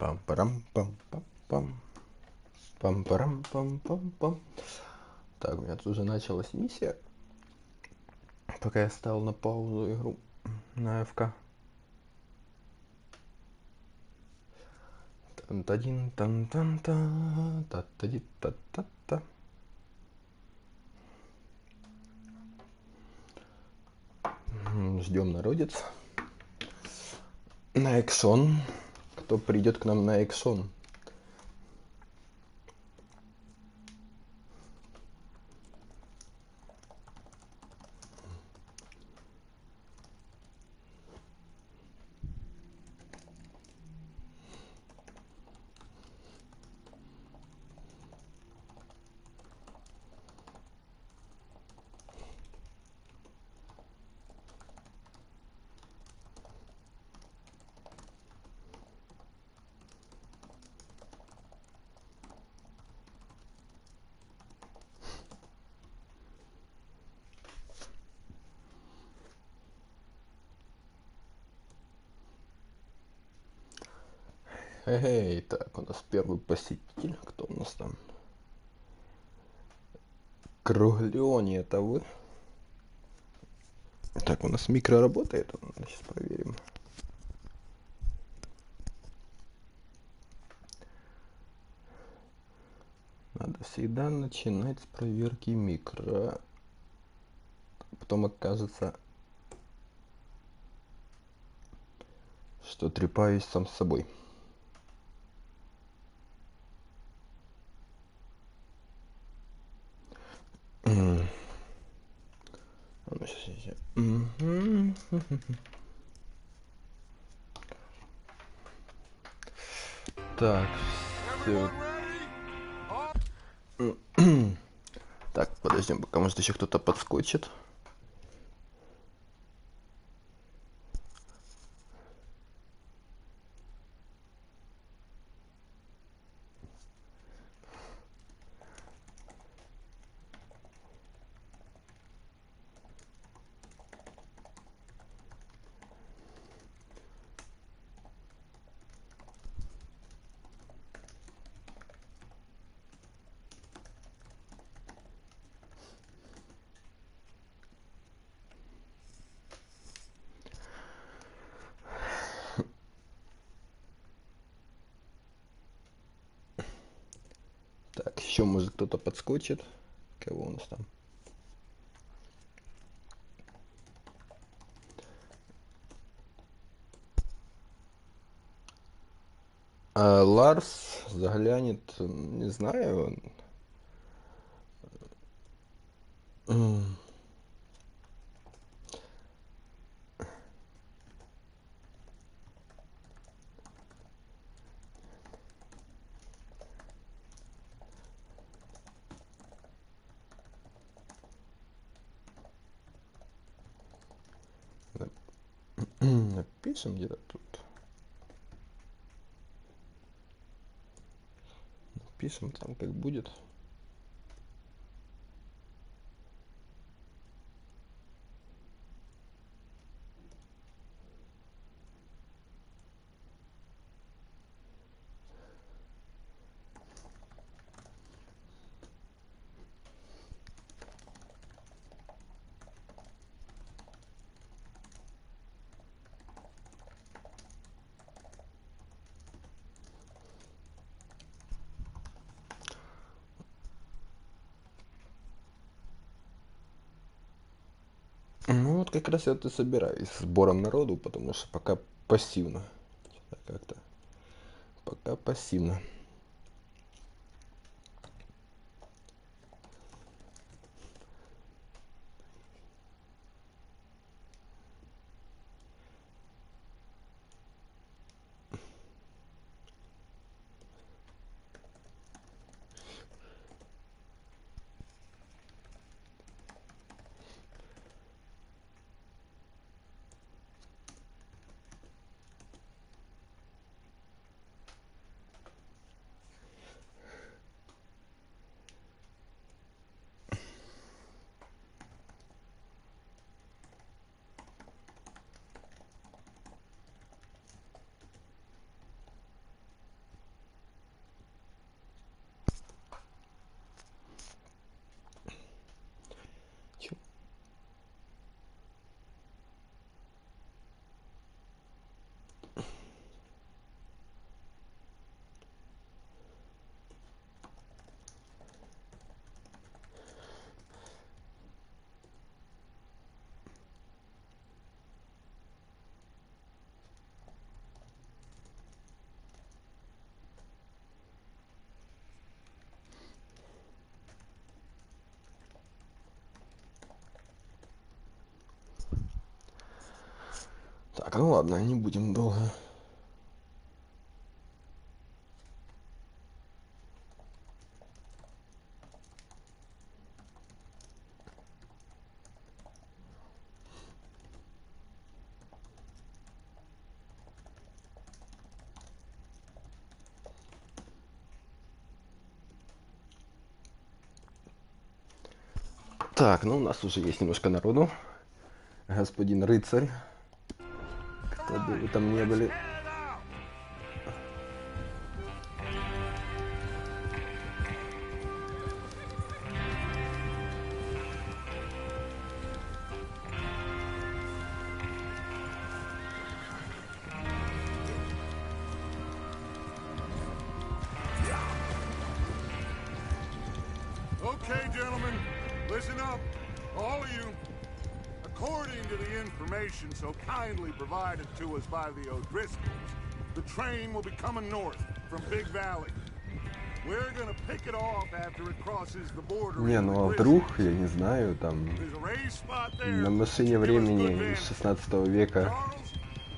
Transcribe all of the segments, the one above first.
Пам-парам-пам-пам-пам. Пам-парам-пам-пам-пам. Так, у меня тут уже началась миссия. Пока я ставил на паузу игру на АФК. Тан-тадин, тан-тан-та, та-та-ди-та-та-та. Ждем народец. На экшон. Кто придет к нам на экшон? Эй, так, у нас первый посетитель. Кто у нас там? Круглёни, это вы? Так, у нас микро работает. Сейчас проверим. Надо всегда начинать с проверки микро. Потом окажется, что трепаюсь сам с собой. Так, все. Так, подождем, пока может еще кто-то подскочит. Так, еще может кто-то подскочит. Кого у нас там? Ларс заглянет, не знаю. Напишем где-то тут. Напишем там, как будет. Ну вот как раз я вот и собираюсь с сбором народу, потому что пока пассивно. Как-то пока пассивно. Так, ну ладно, не будем долго. Так, ну у нас уже есть немножко народу. Господин рыцарь. Кто бы вы там не были. Okay, gentlemen, listen up, all of you. According to the information so kindly provided to us by the O'Driscolls, the train will be coming north from Big Valley. We're gonna pick it off after it crosses the border. Не, ну а вдруг, я не знаю, там There's a race spot there. на машине времени из 16 века Charles,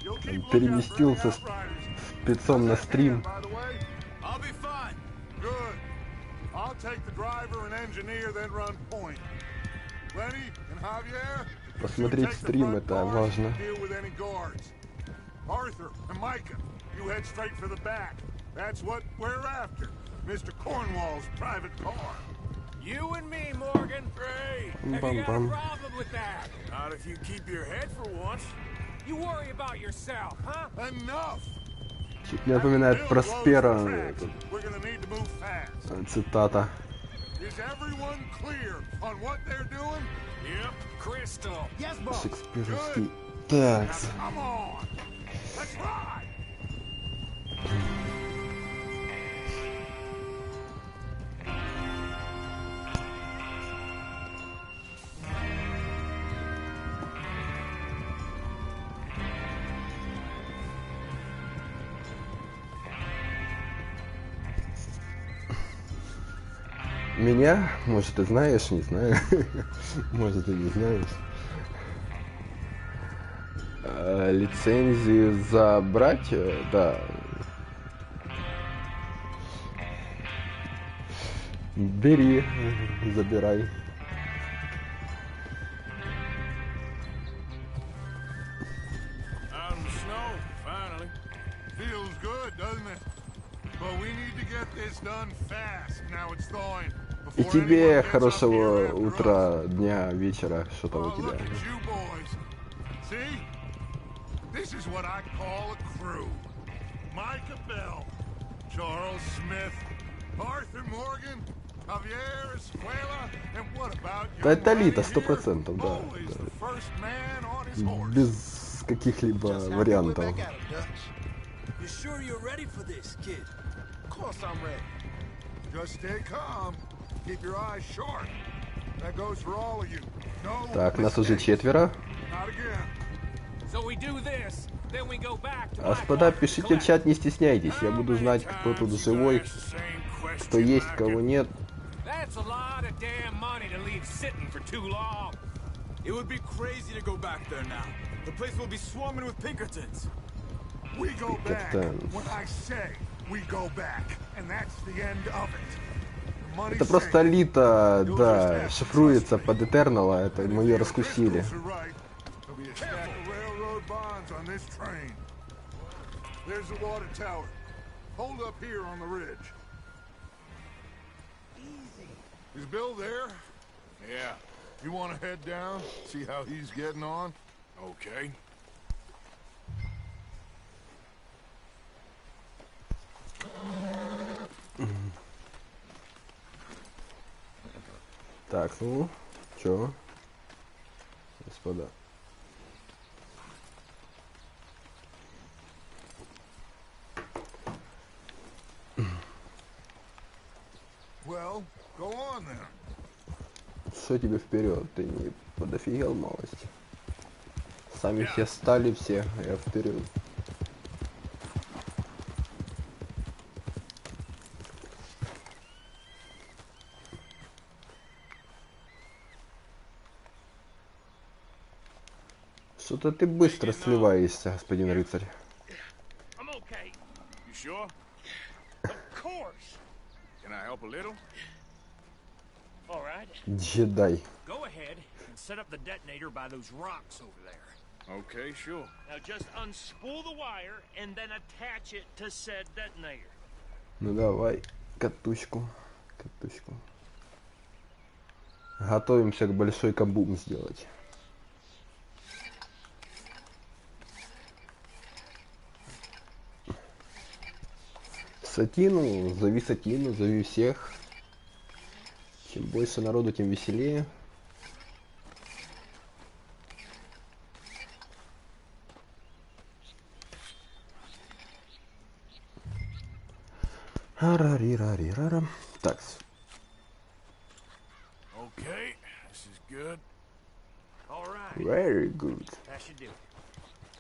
you'll keep looking out for any переместился outriders. спецом на стрим. By the way, I'll be fine. Good. I'll take the driver and engineer, then run point. Lenny and Javier, Посмотреть стрим это важно. deal with any guards. Arthur and Micah, you head straight for the back. That's what we're after. Mr. Cornwall's private car. You and me, Morgan. Great. Have you got a problem with that? Not if you keep your head for once. You worry about yourself, huh? Enough. Чуть не напоминает Проспера. We're gonna need to move fast. Цитата. Is everyone clear on what they're doing? Yep. Crystal. Yes, boss. Шекспировский. Так. Come on. Let's ride. Меня, может, ты знаешь, не знаю. Может, и не знаешь. Лицензию забрать, да. Бери, забирай. Out in the snow, finally. Feels good, doesn't it? But we need to get this done fast. Now it's thawing. И тебе хорошего утра, дня, вечера, что там у Oh, тебя. look at you boys. See? This is what I call a crew. Micah Bell, Charles Smith, Arthur Morgan, Javier Escuela, and what about Да young это Лита, Lenny here? 100%, да. Always the first man on his horse. Без каких-либо вариантов. You sure you're ready for this, kid? Of course I'm ready. Just stay calm. Keep your eyes sharp. That goes for all of you. No Так, нас уже mistakes. 4. Not again. So we do this, then we go back to Господа, Blackwater пишите to в чат, не стесняйтесь. Я буду знать, кто тут живой, кто есть, кого нет. That's a lot of damn money to leave sitting for too long. It would be crazy to go back there now. The place will be swarming with Pinkertons. We go back. Pinkertons. When I say we go back, and that's the end of it. The money's Это просто safe. Лита, да, шифруется под Этернала, это мы ее раскусили. Crystals are right. There'll be a stack of railroad bonds on this train. There's the water tower. Hold up here on the ridge. Is Bill there? Yeah. You want to head down, see how he's getting on? Okay. Так, ну, чё, господа. Well, go on then. Что тебе вперед? Ты не подофигел малость? Сами все стали все, а я вперед. Что-то ты быстро сливаешься, господин рыцарь. I'm okay. You sure? Of course. Can I help a little? All right. Джедай. Go ahead and set up the detonator by those rocks over there. Okay, sure. Now just unspool the wire and then attach it to said detonator. Ну давай, катушку. Катушку. Готовимся к большой кабум сделать. Сатину, зови всех. Чем больше народу, тем веселее. Арарирарирара. Так. Okay, this is good. All right. Very good. That should do it.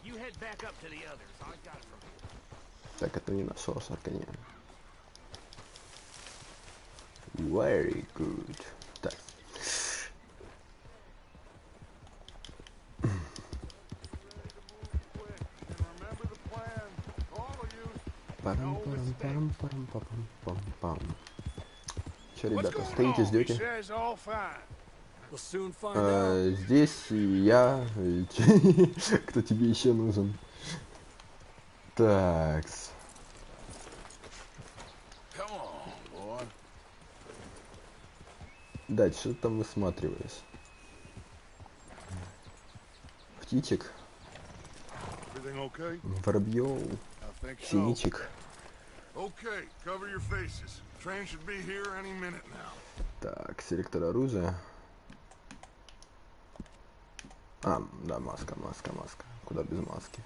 You head back up to the others. I got it from here. Так, это не нашел шарканье. Very good. Так. Remember the plan. All of you. Парам-парам-парам-парам-парам-пам-пам. Че, What's ребята, going стоите, on? He ждете? says all fine. We'll soon find out. Здесь и я. И кто тебе еще нужен? Так. Come on, boy. Дальше, что ты там высматриваешь? Птичек, Everything okay? воробьев, I think so. синичек. Okay, cover your faces. Train should be here any minute now. Так, селектор оружия. А, да, маска. Куда без маски?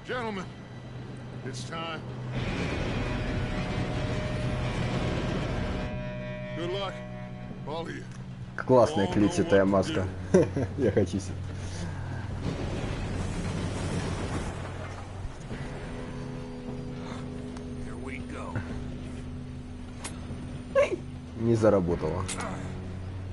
Gentlemen, it's time. Good luck, all of you. Классная клетчатая маска. Я хочу себе. Here we go. Не заработала.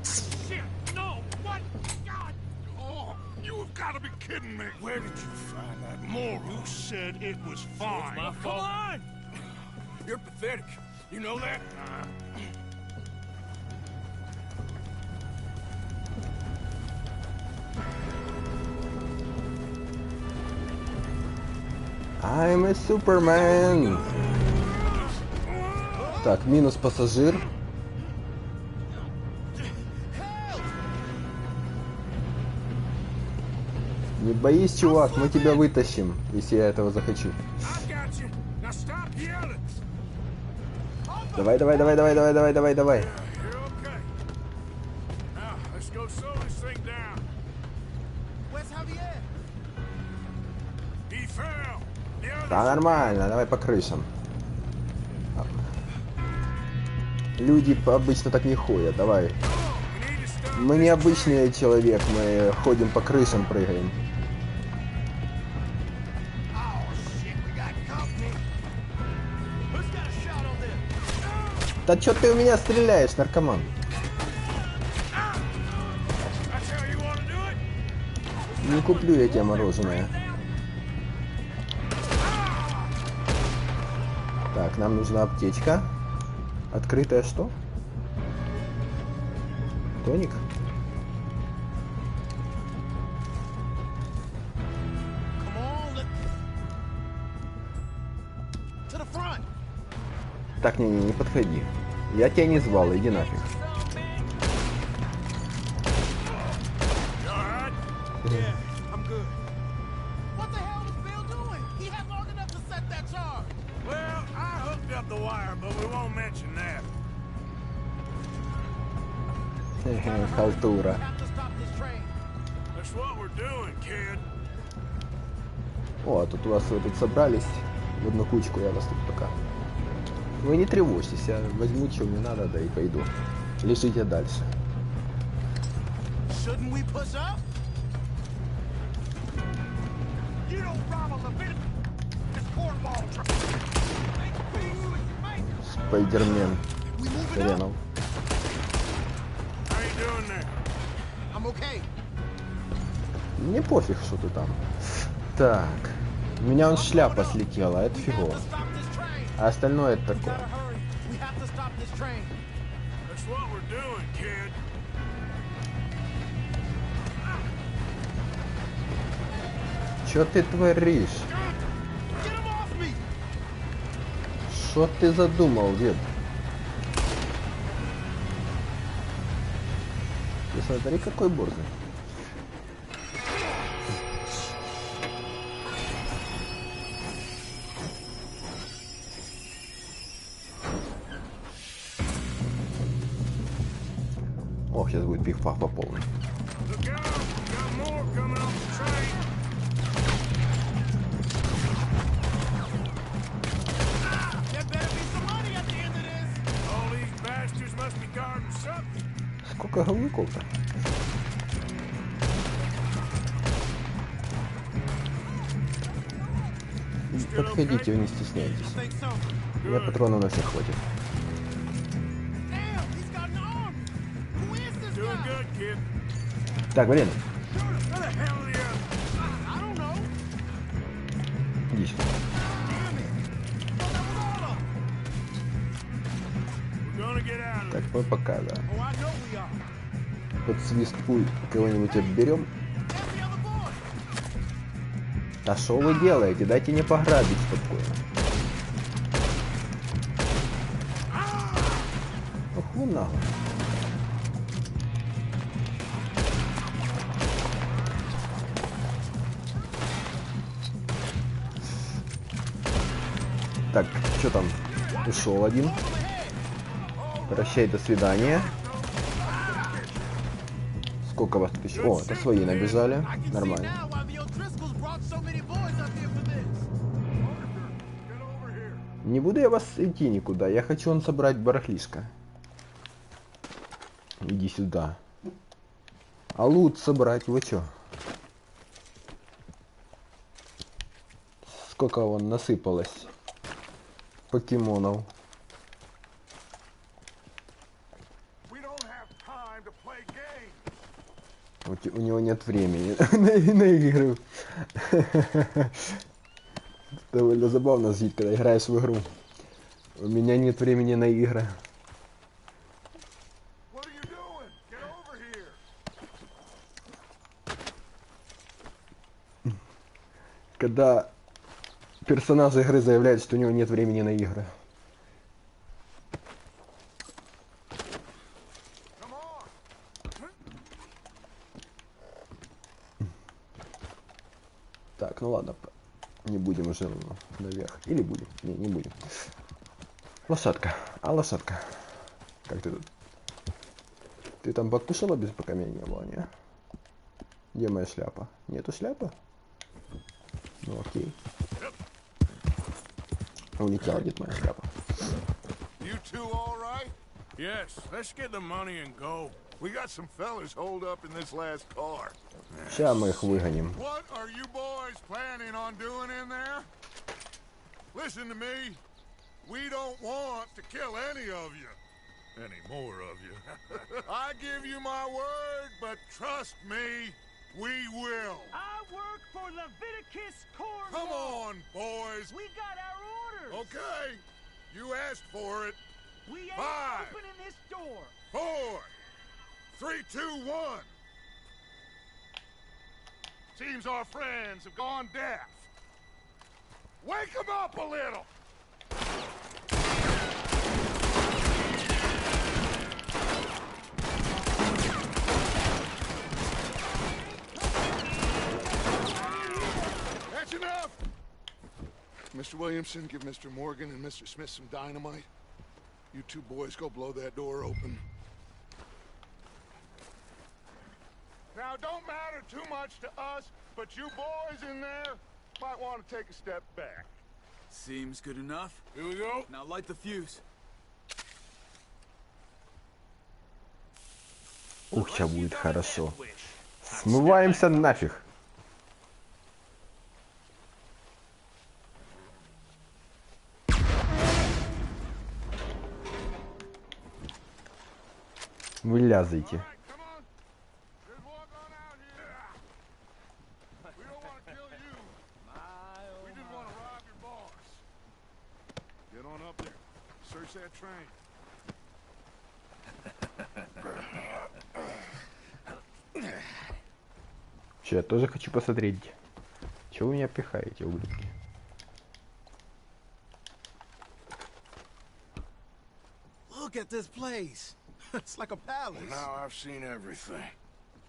Shit! No! What? God! Oh, you have got to be kidding me. Where did you find that moron? You said it was fine. My Come fault. on! You're pathetic. You know that? I'm a Superman. Так, минус пассажир. Не боись, чувак, мы тебя вытащим, если я этого захочу. I got you. Now stop yelling. Давай. You're okay. Now, let's go slow this thing down. Where's Javier? He fell. The others Да, нормально, давай по крышам. Люди обычно так не ходят, давай. You need to stop. Мы не обычный человек, мы ходим по крышам, прыгаем. Oh, shit, we got company. Who's got a shot on this? Да чё ты у меня стреляешь, наркоман? That's how you want to do it? Не куплю я тебе мороженое. Так, нам нужна аптечка. Открытая что? Тоник? Come on, let's... To the front! Так, не подходи. Я тебя не звал, иди нафиг. You all right? Yeah, I'm good. What the hell was Bill doing? He had long enough to set that charge. Well, I hooked up the wire, but we won't mention that. Халтура. Have to stop this train. That's what we're doing, kid. О, а тут у вас вы тут собрались в одну кучку, я вас тут пока. Вы не тревожьтесь, я возьму, что мне надо, да и пойду. Лежите дальше. Shouldn't we push up? You don't rival the bit. This cornball train. Спайдермен. We moving up? Хренов. doing there? I'm okay. Мне пофиг, что ты там. Так. У меня вон шляпа слетела, это фигово. А остальное это такое. We have to stop this train. That's what we're doing, kid. Чё ты творишь? Get him off me! Что ты задумал, дед? Ты смотри, какой борзый. Ох, сейчас будет пих-пах по полной. Look out! Got more coming off the train. There better be some money at the end of this. All these bastards must be guarding something. Сколько говнюков-то? Подходите, вы не стесняйтесь. Think so. У меня патронов на всех хватит. Damn, he's got an army. Who is this Doing guy? good, kid. Так, блин, Where the hell are you? I don't know. иди сюда. Damn it. Thought that was all of them. We're gonna get out of Так, this. мы пока, да. Oh, I know we are. Под свист пуль кого-нибудь отберем. Every other boy. А что вы делаете? Дайте мне пограбить спокойно. Ох, вы нагло. Так, что там? Ушел один. Прощай, до свидания. Сколько вас тут еще? О, это свои набежали. I can see Нормально. now why the O'Driscolls brought so many boys up here for this. Get over here. Не буду я вас идти никуда. Я хочу он собрать барахлишко. Иди сюда. А лут собрать, вы чё? Сколько вон насыпалось покемонов. We don't have time to play games. У него нет времени на игры. Довольно забавно жить, когда играешь в игру. У меня нет времени на игры. What are you doing? Get over here. Когда персонаж игры заявляет, что у него нет времени на игры. Come on. Так, ну ладно, не будем уже наверх. Или будем? Не будем. Лошадка. А лошадка? Как ты тут? Ты там покушала без пока меня не было, не? Где моя шляпа? Нету шляпы? Ну окей. Улетела где-то моя шляпа. You two all right? Yes, let's get the money and go. We got some fellas holed up in this last car. Сейчас мы их выгоним. What are you boys planning on doing in there? Listen to me. We don't want to kill any of you. Any more of you. I give you my word, but trust me, we will. I work for Leviticus Corps. Come on, boys. We got our orders. Okay. You asked for it. We ain't 5, opening this door. 4, 3, 2, 1. Seems our friends have gone deaf. Wake them up a little. That's enough. Mr. Williamson, give Mr. Morgan and Mr. Smith some dynamite. You two boys go blow that door open. Now, don't matter too much to us, but you boys in there might want to take a step back. Seems good enough. Here we go. Now light the fuse. Ух, сейчас будет хорошо. Смываемся нафиг. Вы лязаете. All right, come We don't want to kill you. We just want to rob your boss. Get on up there. Search that train. Че, я тоже хочу посмотреть. Чего вы меня пихаете, ублюдки? Look at this place. It's like a palace. Now I've seen everything.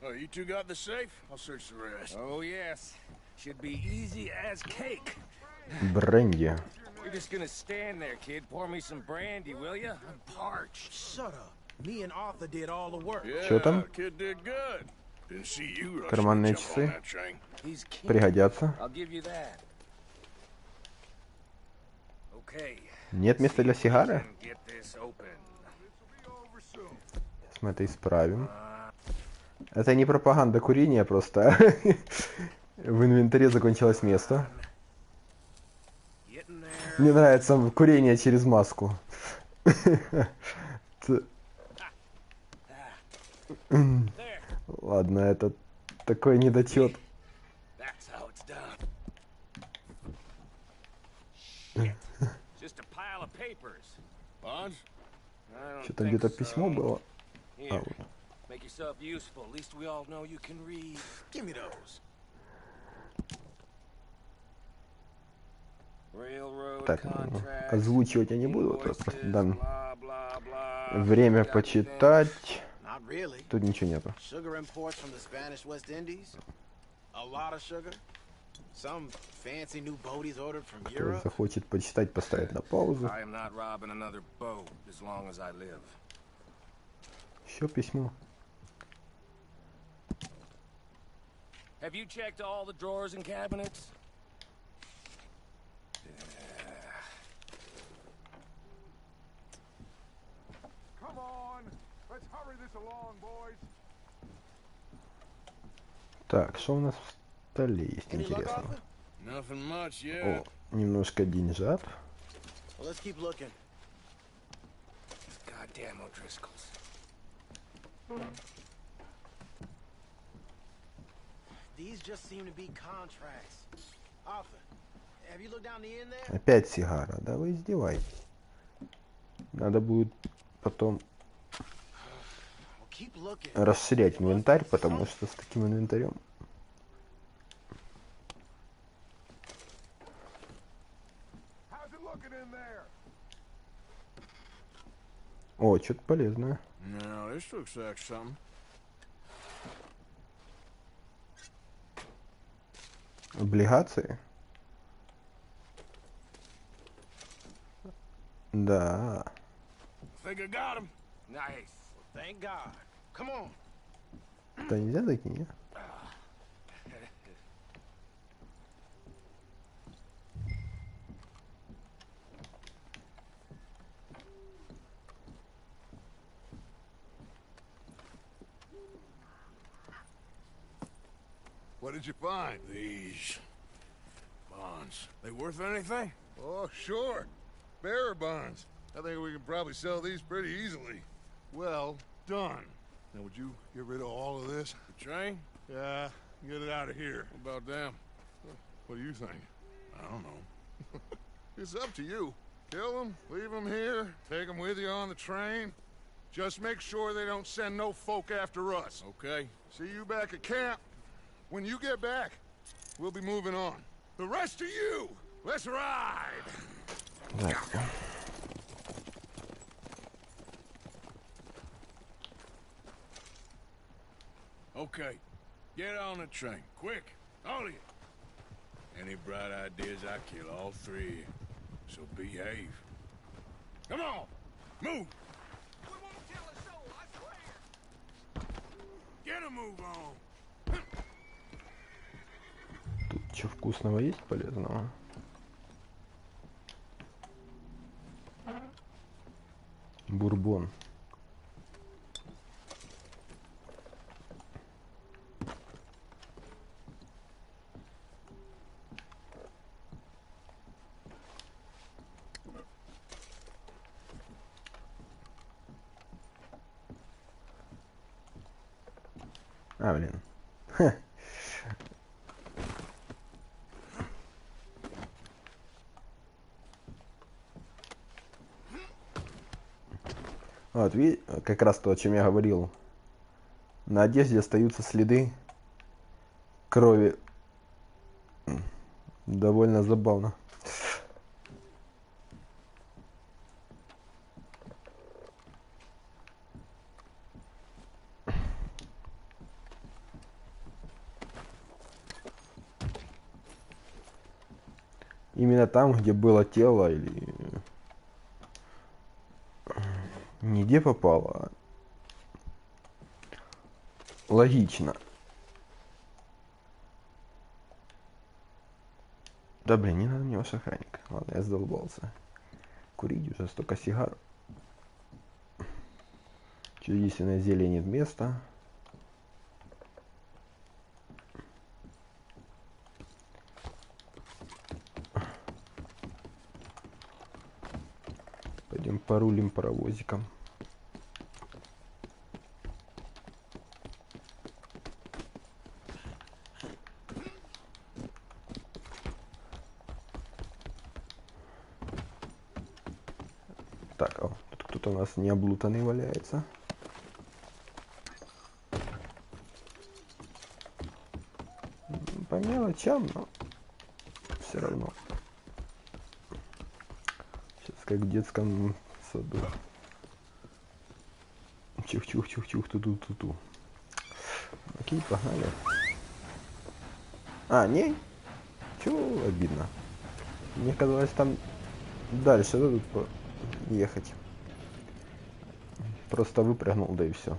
Oh, you two got the safe? I'll search the rest. Oh, yes. Should be easy as cake. Бренди. You're just gonna stand there, kid. Pour me some brandy, will ya? I'm parched. Shut up. Me and Arthur did all the work. Чё там? Kid did good. Didn't see you rush Карманные to jump часы. on that train. He's king. Пригодятся. I'll give you that. Okay. Нет места для сигары? Get this open. Сейчас мы это исправим. Это не пропаганда курения, просто в инвентаре закончилось место. Getting there. Мне нравится курение через маску. There. Ладно, это такой недочет. That's how it's done. Shit. Just a pile of papers. Bonds? I don't Что-то think где-то so. письмо было. Here, А, вот. make yourself useful. At least we all know you can read. Give me those. Railroad Так, contracts, озвучивать я не буду. Вот это. invoices, Да. blah, blah, blah. Время Got почитать. Not really. Тут ничего нету. Sugar imports from the Spanish West Indies. A lot of sugar. Some fancy new boat he's ordered from Кто Europe. захочет почитать, поставить на паузу. I am not robbing another boat as long as I live. Еще письмо. Have you checked all the drawers and cabinets? Come on. Let's hurry this along, boys. Так, что у нас в столе есть Any luck, интересного? Arthur? Nothing much yet. О, немножко деньжат. Well, let's keep looking. Goddamn O'Driscolls. These just seem to be contracts. Arthur, have you looked down the end there? Опять сигара, да вы издеваетесь. Надо будет потом Well, keep looking. расширять инвентарь, потому что с таким инвентарем. How's it looking in there? О, что-то полезное. No, this looks like something. Облигации? Да. Think I got him. Nice. Thank God. Come on. Да нельзя такие, не? What did you find? These bonds. They worth anything? Oh, sure. Bearer bonds. I think we can probably sell these pretty easily. Well done. Now, would you get rid of all of this? The train? Yeah, get it out of here. What about them? What do you think? I don't know. It's up to you. Kill them, leave them here, take them with you on the train. Just make sure they don't send no folk after us. Okay. See you back at camp. When you get back, we'll be moving on. The rest of you, let's ride! Так. Okay, get on the train, quick, all of you. Any bright ideas, I kill all three of you. So behave. Come on, move! We won't kill a soul, I swear. Get a move on! Тут что вкусного есть полезного? Бурбон. А, блин. Вот, видите, как раз то, о чем я говорил. На одежде остаются следы крови. Довольно забавно. Именно там, где было тело, или не где попало, а логично. Да блин, не надо мне ваш охранник. Ладно, я задолбался. Курить уже столько сигар. Чудесное зелье нет места. Пойдем порулим паровозиком. Так, о, тут кто-то у нас не облутанный валяется. По мелочам, но все равно. Сейчас как в детском саду. Чух-чух-чух-чух, ту-ту-ту-ту. Окей, погнали. А, не? Чего обидно? Мне казалось, там дальше тут ехать. Просто выпрыгнул, да и все.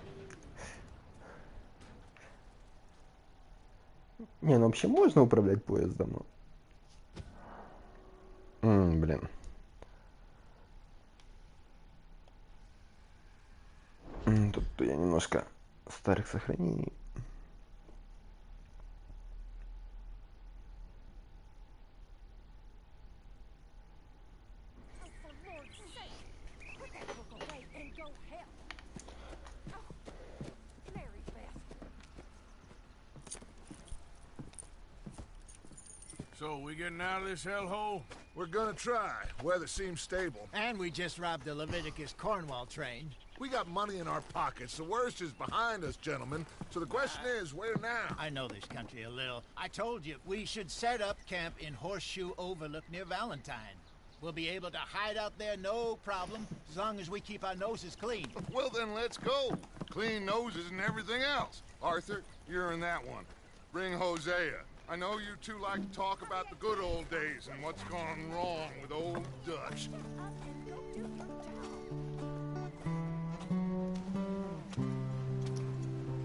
Не, ну вообще можно управлять поездом, но... блин. Тут я немножко старых сохранений. So, we getting out of this hellhole? We're gonna try. Weather seems stable. And we just robbed the Leviticus Cornwall train. We got money in our pockets. The worst is behind us, gentlemen. So the question is, where now? I know this country a little. I told you, we should set up camp in Horseshoe Overlook near Valentine. We'll be able to hide out there no problem, as long as we keep our noses clean. Well, then let's go. Clean noses and everything else. Arthur, you're in that one. Bring Hosea. I know you two like to talk about the good old days and what's gone wrong with old Dutch.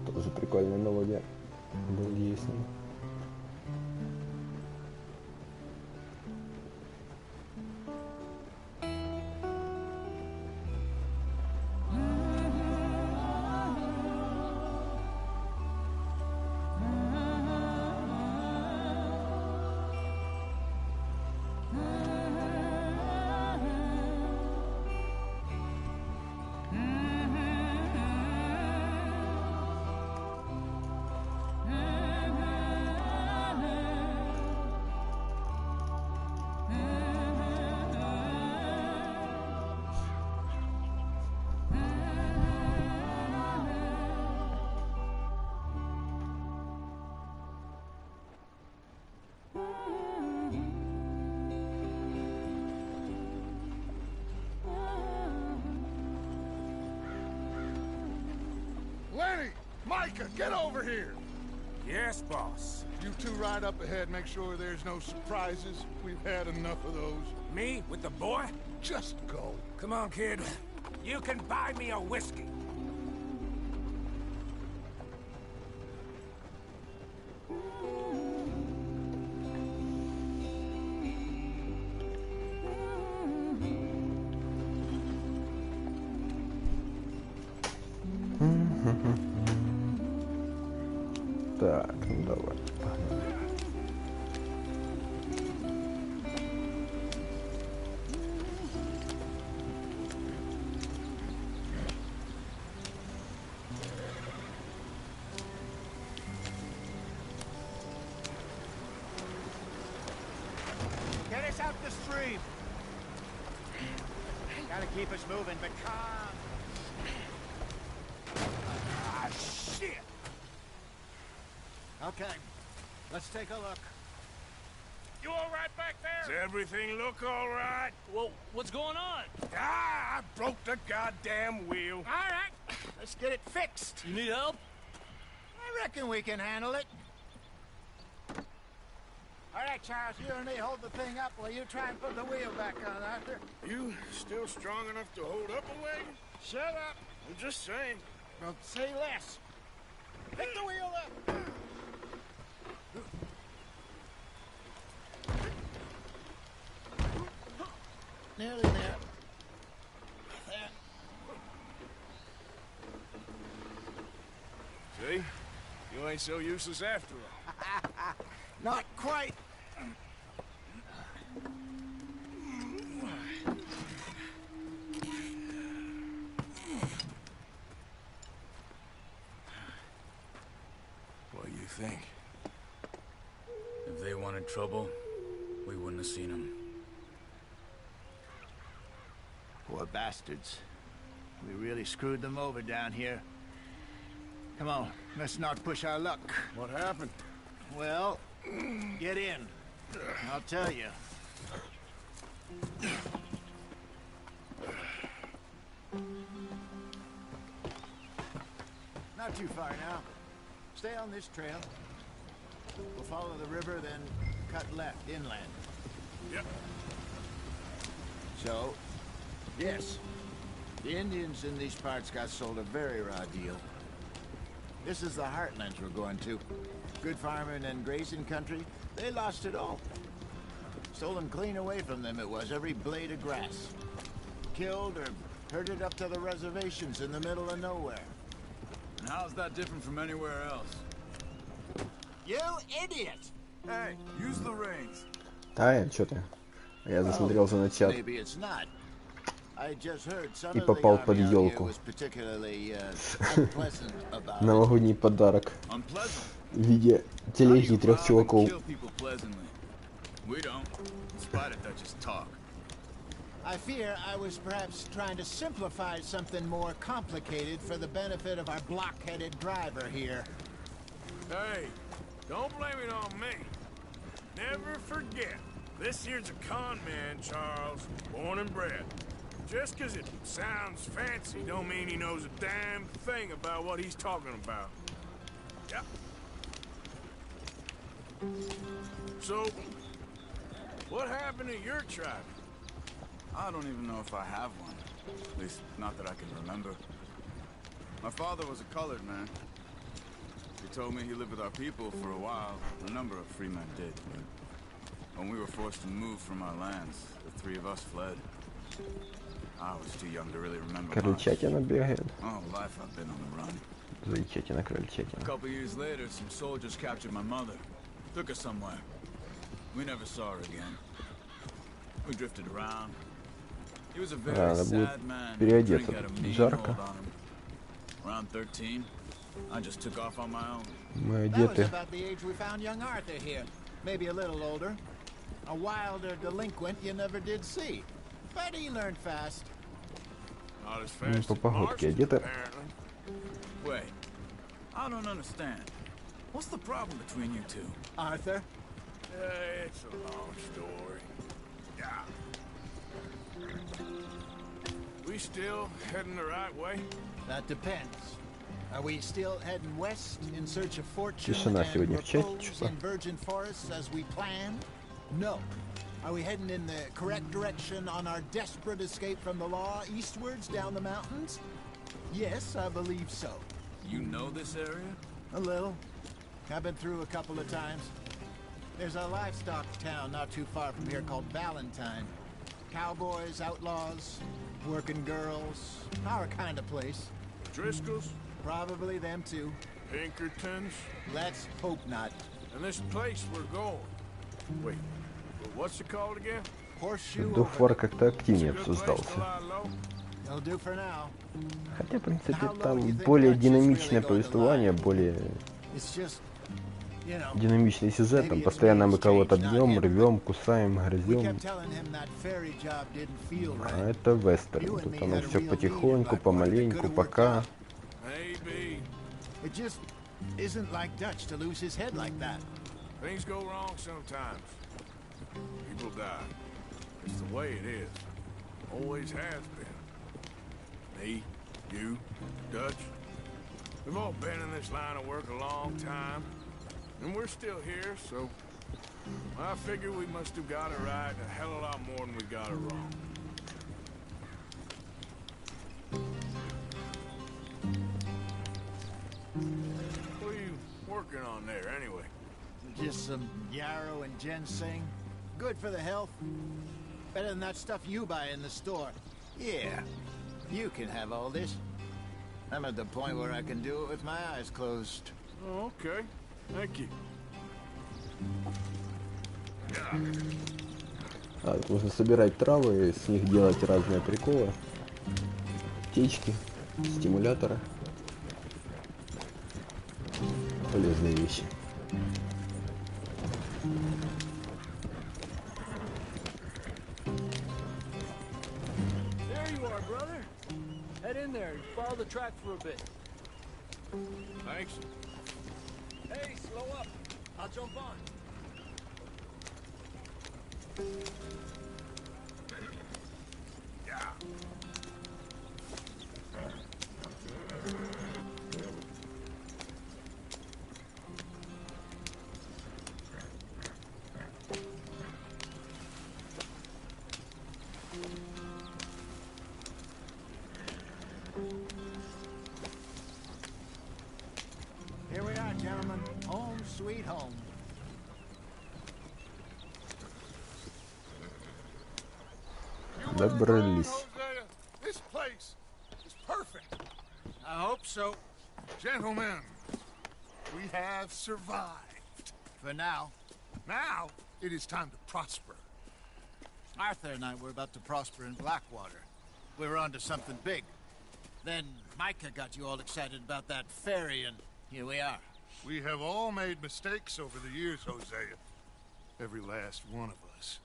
Тоже прикольная мелодия. Долгие с ним. Lenny! Micah, get over here! Yes, boss. You two ride up ahead, make sure there's no surprises. We've had enough of those. Me with the boy? Just go. Come on, kid. You can buy me a whiskey. Так, ну давай. Погнали. Get us out the stream. Gotta keep us moving, but calm. shit! Okay, let's take a look. You all right back there? Does everything look all right? Well, what's going on? Ah, I broke the goddamn wheel. All right, let's get it fixed. You need help? I reckon we can handle it. All right, Charles, you and me hold the thing up while you try and put the wheel back on, Arthur. You still strong enough to hold up a wagon? Shut up. I'm just saying. Well, say less. Pick the wheel up. Nearly there. There. See? You ain't so useless after all. Not quite. What do you think? If they wanted trouble, we wouldn't have seen them. Poor bastards. We really screwed them over down here. Come on, let's not push our luck. What happened? Well, get in. I'll tell you. Not too far now. Stay on this trail. We'll follow the river, then cut left inland. Yep. So, yes, the Indians in these parts got sold a very raw deal. This is the heartlands we're going to. Good farming and grazing country, they lost it all. Stolen clean away from them it was, every blade of grass. Killed or herded up to the reservations in the middle of nowhere. And how's that different from anywhere else? You idiot! Hey, use the reins. Тая, что ты? Я засмотрелся на чат Maybe it's not. I just heard some и of the попал под army out here елку. was particularly unpleasant about it. Новогодний подарок Unpleasant. в виде телеги и 3 чуваков. Kill people pleasantly. We don't. In spite of that, just talk. I fear I was perhaps trying to simplify something more complicated for the benefit of our block-headed driver here. Hey, don't blame it on me. Never forget, this here's a con man, Charles, born and bred. Just 'cause it sounds fancy don't mean he knows a damn thing about what he's talking about. Yeah. So, what happened to your tribe? I don't even know if I have one. At least, not that I can remember. My father was a colored man. He told me he lived with our people for a while. A number of free men did, but when we were forced to move from our lands, the 3 of us fled. I was too young to really remember much. Крольчатина бегает. All life I've been on the run. Крольчатина, A крольчатина. couple years later, some soldiers captured my mother. Took her somewhere. We never saw her again. We drifted around. He was a very Надо будет sad man. переодеться. Drink had a mean Жарко. hold on him. Around 13, I just took off on my own. Мы That was одеты. about the age we found young Arthur here. Maybe a little older. A wilder delinquent you never did see. But he learned fast. Not as fast по as походке Martians, одеты. apparently. Wait, I don't understand. What's the problem between you two? Arthur? It's a long story. Yeah. We still heading the right way? That depends. Are we still heading west in search of fortune Тишина and сегодня в чате, repose что-то. in virgin forests as we planned? No. Are we heading in the correct direction on our desperate escape from the law eastwards down the mountains? Yes, I believe so. You know this area? A little. I've been through a couple of times. There's a livestock town not too far from here called Valentine. Cowboys, outlaws, working girls, our kind of place. Driscoll's? Probably them too. Pinkertons? Let's hope not. And this place we're going. Wait, what's it called again? Horseshoe Дуфор over. как-то активнее Good place to обсуждался. lie low? They'll do for now. Хотя, в принципе, там более динамичное повествование, более It's just, you know, динамичный сюжет. Там постоянно мы кого-то бьем, рвем, кусаем, we грызем. kept telling him that ferry job didn't feel А right. это вестерн. Тут оно все потихоньку, помаленьку, пока. Maybe. It just isn't like Dutch to lose his head like that. Things go wrong sometimes. People die. It's the way it is. Always has been. Me, you, Dutch. We've all been in this line of work a long time. And we're still here, so... I figure we must have got it right a hell of a lot more than we got it wrong. What are you working on there, anyway? Just some yarrow and ginseng. Good for the health. Better than that stuff you buy in the store. Yeah, you can have all this. I'm at the point where I can do it with my eyes closed. Oh, okay. Thank you. Тут можно собирать травы и с них делать разные приколы. Птички, стимуляторы. Полезные вещи. There you are, brother. Head in there and follow the track for a bit. Thanks. Hey, slow up. I'll jump on. Yeah. Here we are, gentlemen. Home sweet home. Добрались. Hosea, this place is perfect. I hope so. Gentlemen, we have survived. For now. Now, it is time to prosper. Arthur and I were about to prosper in Blackwater. We were onto something big. Then Micah got you all excited about that ferry, and here we are. We have all made mistakes over the years, Hosea. Every last one of us.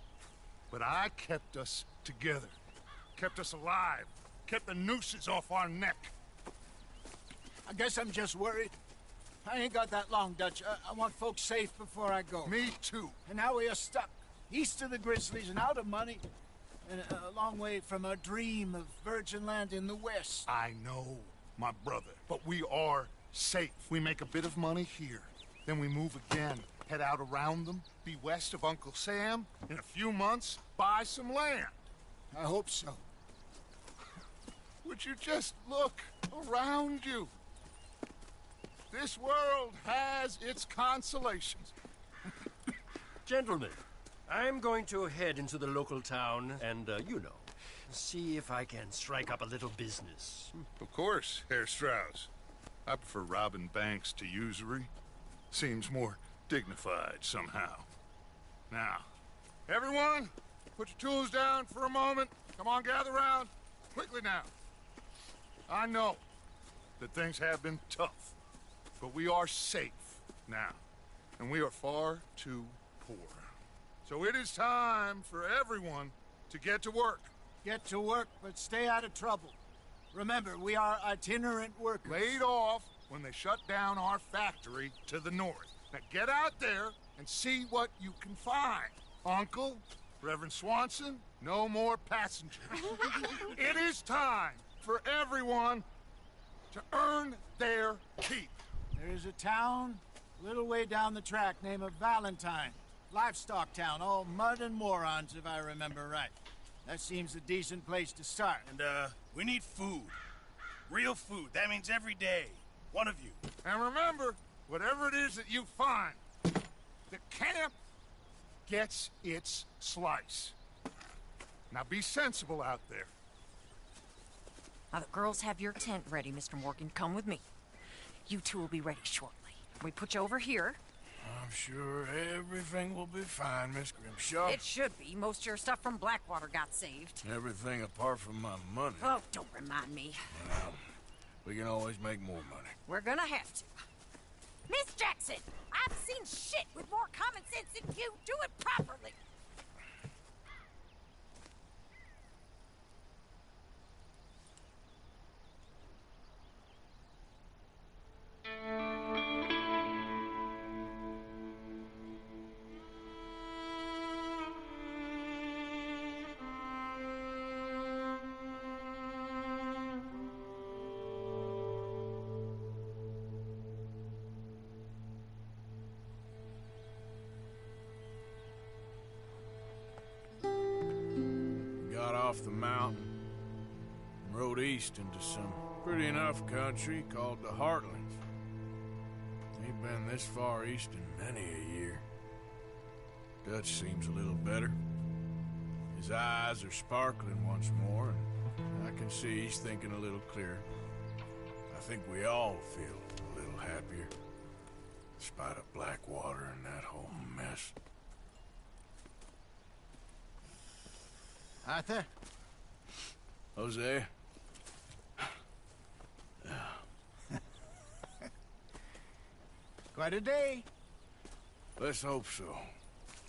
But I kept us together. Kept us alive. Kept the nooses off our neck. I guess I'm just worried. I ain't got that long, Dutch. I want folks safe before I go. Me too. And now we are stuck, east of the Grizzlies and out of money, and a long way from our dream of virgin land in the west. I know, my brother. But we are safe. We make a bit of money here. Then we move again. Head out around them. Be west of Uncle Sam. In a few months, buy some land. I hope so. Would you just look around you? This world has its consolations. Gentlemen, I'm going to head into the local town and, see if I can strike up a little business. Of course, Herr Strauss. I prefer robbing banks to usury. Seems more dignified somehow. Now, everyone, put your tools down for a moment. Come on, gather round. Quickly now. I know that things have been tough, but we are safe now, and we are far too poor. So it is time for everyone to get to work. Get to work, but stay out of trouble. Remember, we are itinerant workers. Laid off when they shut down our factory to the north. Now get out there and see what you can find. Uncle, Reverend Swanson, no more passengers. It is time for everyone to earn their keep. There is a town a little way down the track named Valentine. Livestock town, all mud and morons, if I remember right. That seems a decent place to start. And, we need food. Real food. That means every day. One of you. And remember, whatever it is that you find, the camp gets its slice. Now be sensible out there. Now the girls have your tent ready, Mr. Morgan. Come with me. You two will be ready shortly. We put you over here. I'm sure everything will be fine, Miss Grimshaw. It should be. Most of your stuff from Blackwater got saved. Everything apart from my money. Oh, don't remind me. Well, we can always make more money. We're gonna have to. Miss Jackson, I've seen shit with more common sense than you. Do it properly. off the mountain and rode east into some pretty enough country called the Heartlands. Ain't been this far east in many a year. Dutch seems a little better. His eyes are sparkling once more, and I can see he's thinking a little clearer. I think we all feel a little happier, despite of Blackwater and that whole mess. Arthur? Jose? Quite a day. Let's hope so.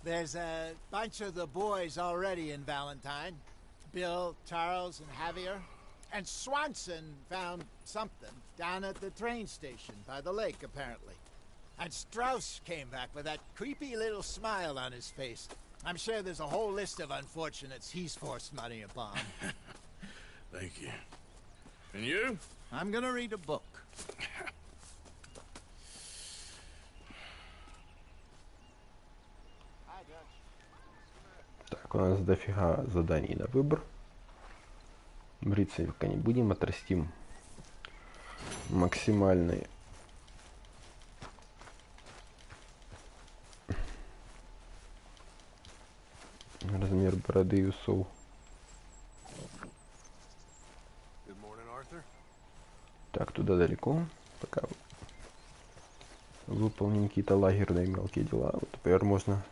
There's a bunch of the boys already in Valentine. Bill, Charles, and Javier. And Swanson found something down at the train station by the lake, apparently. And Strauss came back with that creepy little smile on his face. I'm sure there's a whole list of unfortunates he's forced money upon. Thank you. And you? I'm gonna read a book. Так, у нас дофига заданий на выбор. Бриться пока не будем, отрастим максимальный размер бороды и усов. Good morning, Arthur. Так, туда далеко. Пока выполним какие-то лагерные мелкие дела. Вот, например, можно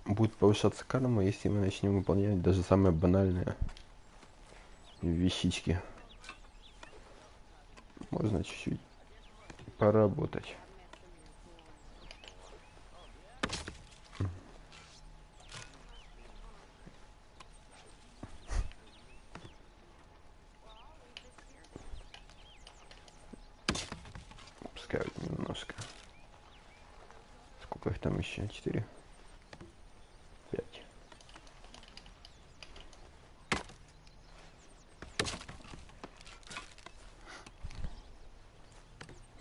будет повышаться карма, если мы начнем выполнять даже самые банальные вещички. Можно чуть-чуть поработать. Пускай немножко. Сколько их там еще? 4? 5.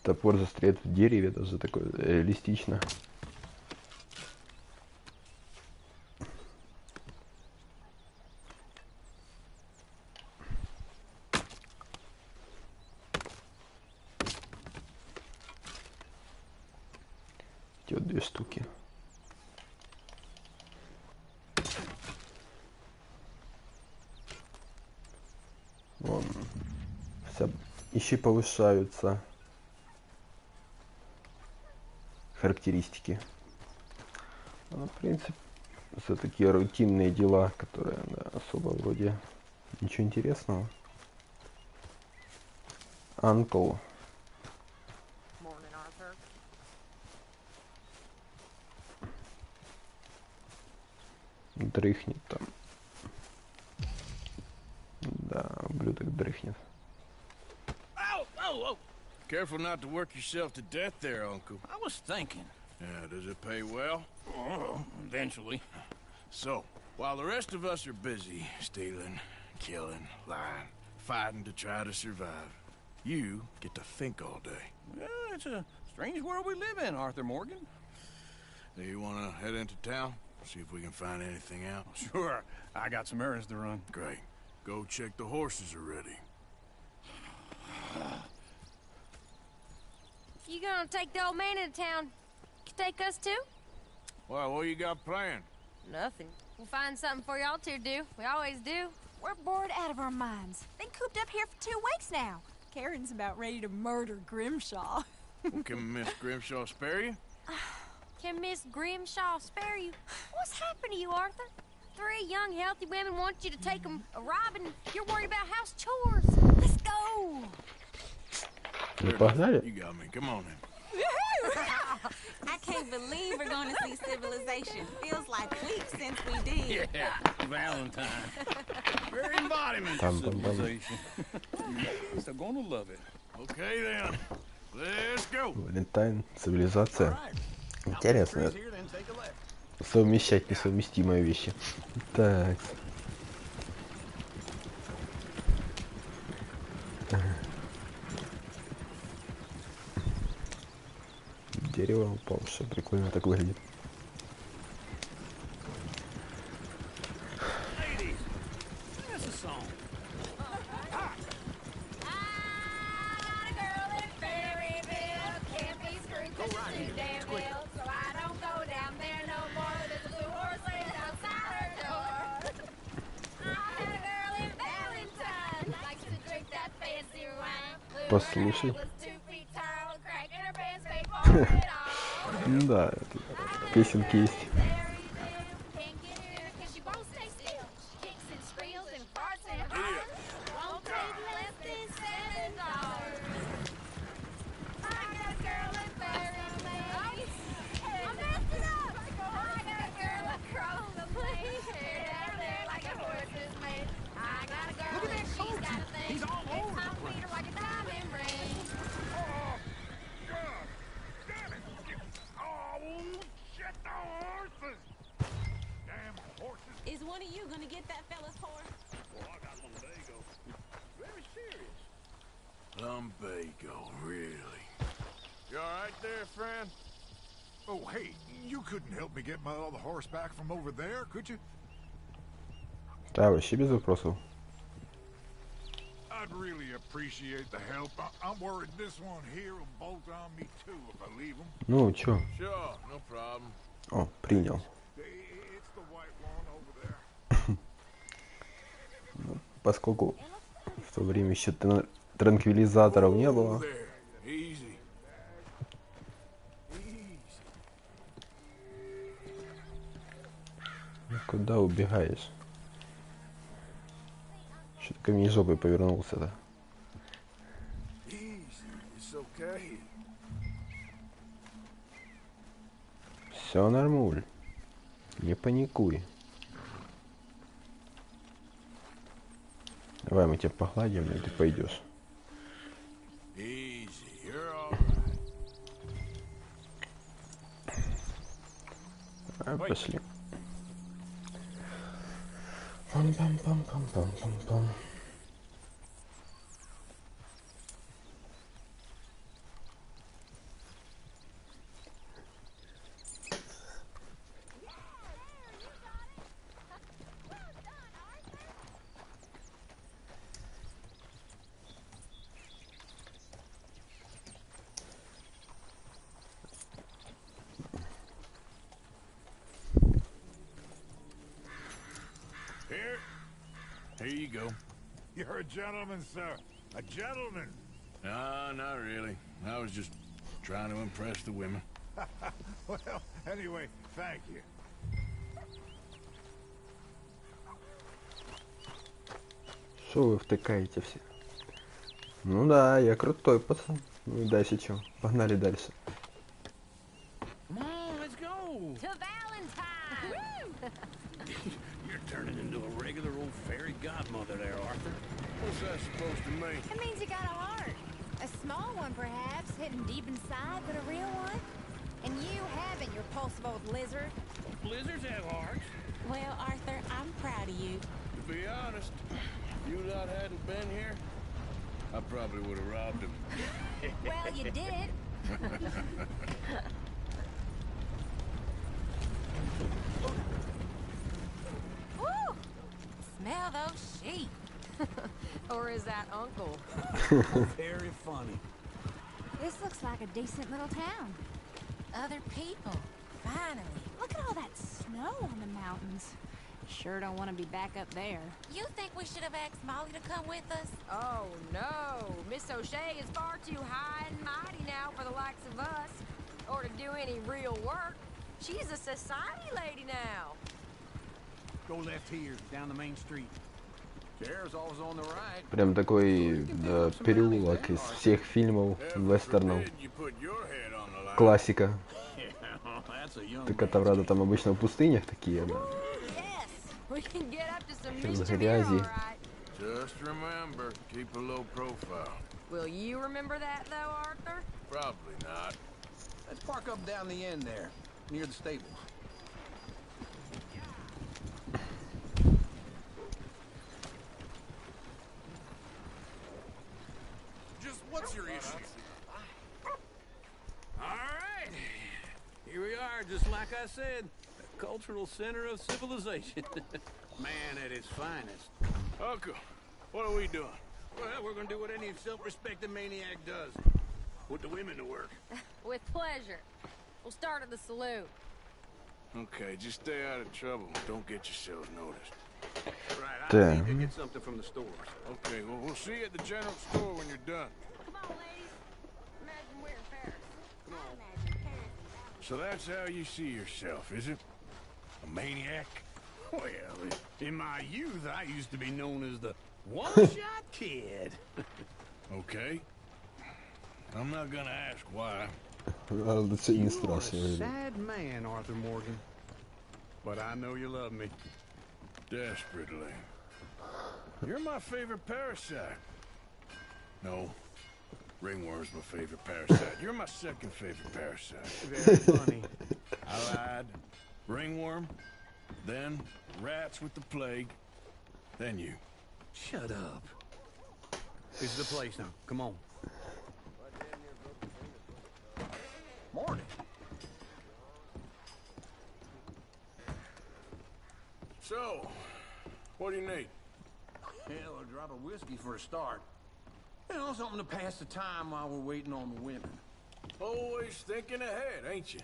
Топор застряет в дереве, даже такое реалистично. Эти вот 2 штуки. Вон. Еще повышаются характеристики. Ну, в принципе, за такие рутинные дела, которые, да, особо вроде ничего интересного. Uncle. Morning, Arthur. Дрыхнет там. Да, ублюдок дрыхнет. Oh, oh, oh. Careful not to work yourself to death there, Uncle. I was thinking. Yeah, does it pay well? Oh, eventually. So, while the rest of us are busy stealing, killing, lying, fighting to try to survive, you get to think all day. Well, it's a strange world we live in, Arthur Morgan. Do you want to head into town? See if we can find anything out? Sure. I got some errands to run. Great. Go check the horses are ready. You gonna take the old man into town? You take us too? Well, what you got planned? Nothing. We'll find something for y'all to do. We always do. We're bored out of our minds. Been cooped up here for 2 weeks now. Karen's about ready to murder Grimshaw. Well, can Miss Grimshaw spare you? Can Miss Grimshaw spare you? What's happened to you, Arthur? 3 young, healthy women want you to take them robbing. You're worried about house chores. Let's go. Ну, погнали. You got me. Come on in. I can't believe we're going to see civilization. Feels like weeks since we did. Yeah, Valentine. Very embodiment of civilization. They're gonna love it. Okay, then. Let's go. Валентайн, цивилизация. Интересно. Совмещать несовместимые вещи. Так. Дерево упало, все прикольно так выглядит. Ladies, Послушай. Ну да, песенки есть. Is one of you gonna get that fella's horse? Well, I got lumbago. Very serious. Lumbago, really? You all right there, friend? Oh, hey, you couldn't help me get my other horse back from over there, could you? Да, вообще без вопросов. I'd really appreciate the help. I'm worried this one here will bolt on me too if I leave him. Ну, чё? Sure, no problem. О, принял. It's the white one over there. Поскольку в то время еще транквилизаторов не было. Easy. Куда убегаешь? Что-то ко мне жопой повернулся-то. It's okay. Все нормуль. Не паникуй. Давай мы тебя погладим, и ты пойдешь. Easy, you're all right. Пошли. Пам-пам-пам-пам-пам-пам-пам. Here you go. You're a gentleman, sir. A gentleman. No, not really. I was just trying to impress the women. Well, anyway, thank you. Что вы втыкаете все? Ну да, я крутой пацан. Ну и дальше что? Погнали дальше. Come on, let's go. To Valentine! You're turning into a regular old fairy godmother there, Arthur. What's that supposed to mean? It means you got a heart. A small one, perhaps, hidden deep inside, but a real one. And you haven't, you repulsive old lizard. Blizzards have hearts. Well, Arthur, I'm proud of you. To be honest, if you lot hadn't been here, I probably would have robbed him. Well, you did. Woo! Smell those sheep. Or is that Uncle? Very funny. This looks like a decent little town. Other people. Finally. Look at all that snow on the mountains. Sure don't want to be back up there. You think we should have asked Molly to come with us? Oh, no. Miss O'Shea is far too high and mighty now for the likes of us. Or to do any real work. She's a society lady now. Go left here, down the main street. Chair's always on the right. Прям такой да, переулок из всех фильмов вестернов. Классика. Только там, правда, там обычно в пустынях такие, да. We can get up to some Всё в mischief here, грязи. all right. Just remember, keep a low profile. Will you remember that, though, Arthur? Probably not. Let's park up down the end there, near the stables. Just what's your issue? All right. Here we are, just like I said. The cultural center of civilization. Man at its finest. Uncle, what are we doing? Well, we're gonna do what any self-respecting maniac does. Put the women to work. With pleasure. We'll start at the saloon. Okay, just stay out of trouble. Don't get yourselves noticed. Right, I Damn. need to get something from the stores. Okay, well, we'll see you at the general store when you're done. Come on, ladies. Imagine we're in Paris. Come on. So that's how you see yourself, is it? A maniac? Well, in my youth, I used to be known as the one-shot kid. Okay. I'm not gonna ask why. Ale to nie You are a strasznie. sad man, Arthur Morgan. But I know you love me. Desperately. You're my favorite parasite. No. Ringworm's my favorite parasite. You're my second favorite parasite. Very funny. I lied. Ringworm, then rats with the plague, then you. Shut up. This is the place now. Come on. Morning. So, what do you need? Hell, a drop of whiskey for a start. You know, something to pass the time while we're waiting on the women. Always thinking ahead, ain't you?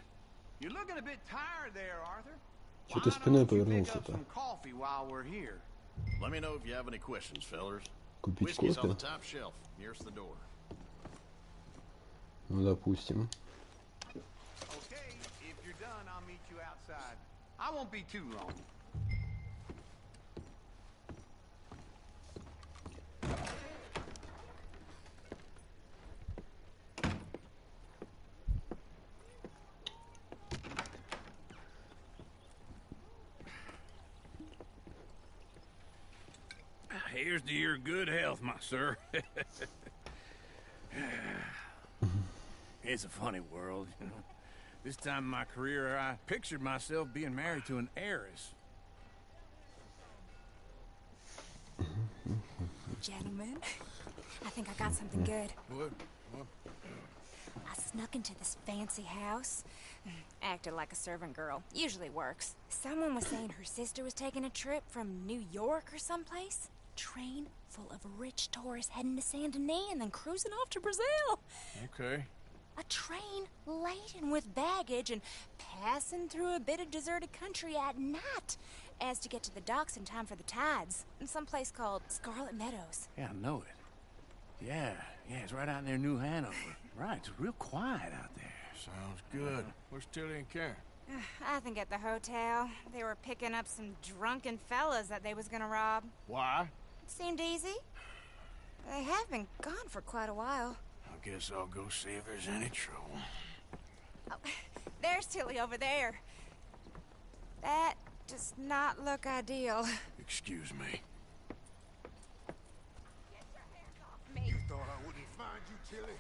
You're looking a bit tired there, Arthur. Что ты спиной Why don't you pick повернулся-то? up some coffee while we're here? Let me know if you have any questions, fellers. Купить Whiskey's on the кофе? top shelf, nearest the door. Ну, допустим. Okay, if you're done, I'll meet you outside. I won't be too long. Here's to your good health, my sir. It's a funny world, you know. This time in my career, I pictured myself being married to an heiress. Gentlemen, I think I got something good. What? I snuck into this fancy house. Acted like a servant girl. Usually works. Someone was saying her sister was taking a trip from New York or someplace. Train full of rich tourists heading to Saint Denis and then cruising off to Brazil. Okay. A train laden with baggage and passing through a bit of deserted country at night as to get to the docks in time for the tides in some place called Scarlet Meadows. Yeah, I know it. Yeah, it's right out near New Hanover. Right, it's real quiet out there. Sounds good. Where's Tilly and Karen? I think at the hotel. They were picking up some drunken fellas that they was gonna rob. Why? It seemed easy. They have been gone for quite a while. I guess I'll go see if there's any trouble. Oh, there's Tilly over there. That does not look ideal. Excuse me. You thought I wouldn't find you, Tilly?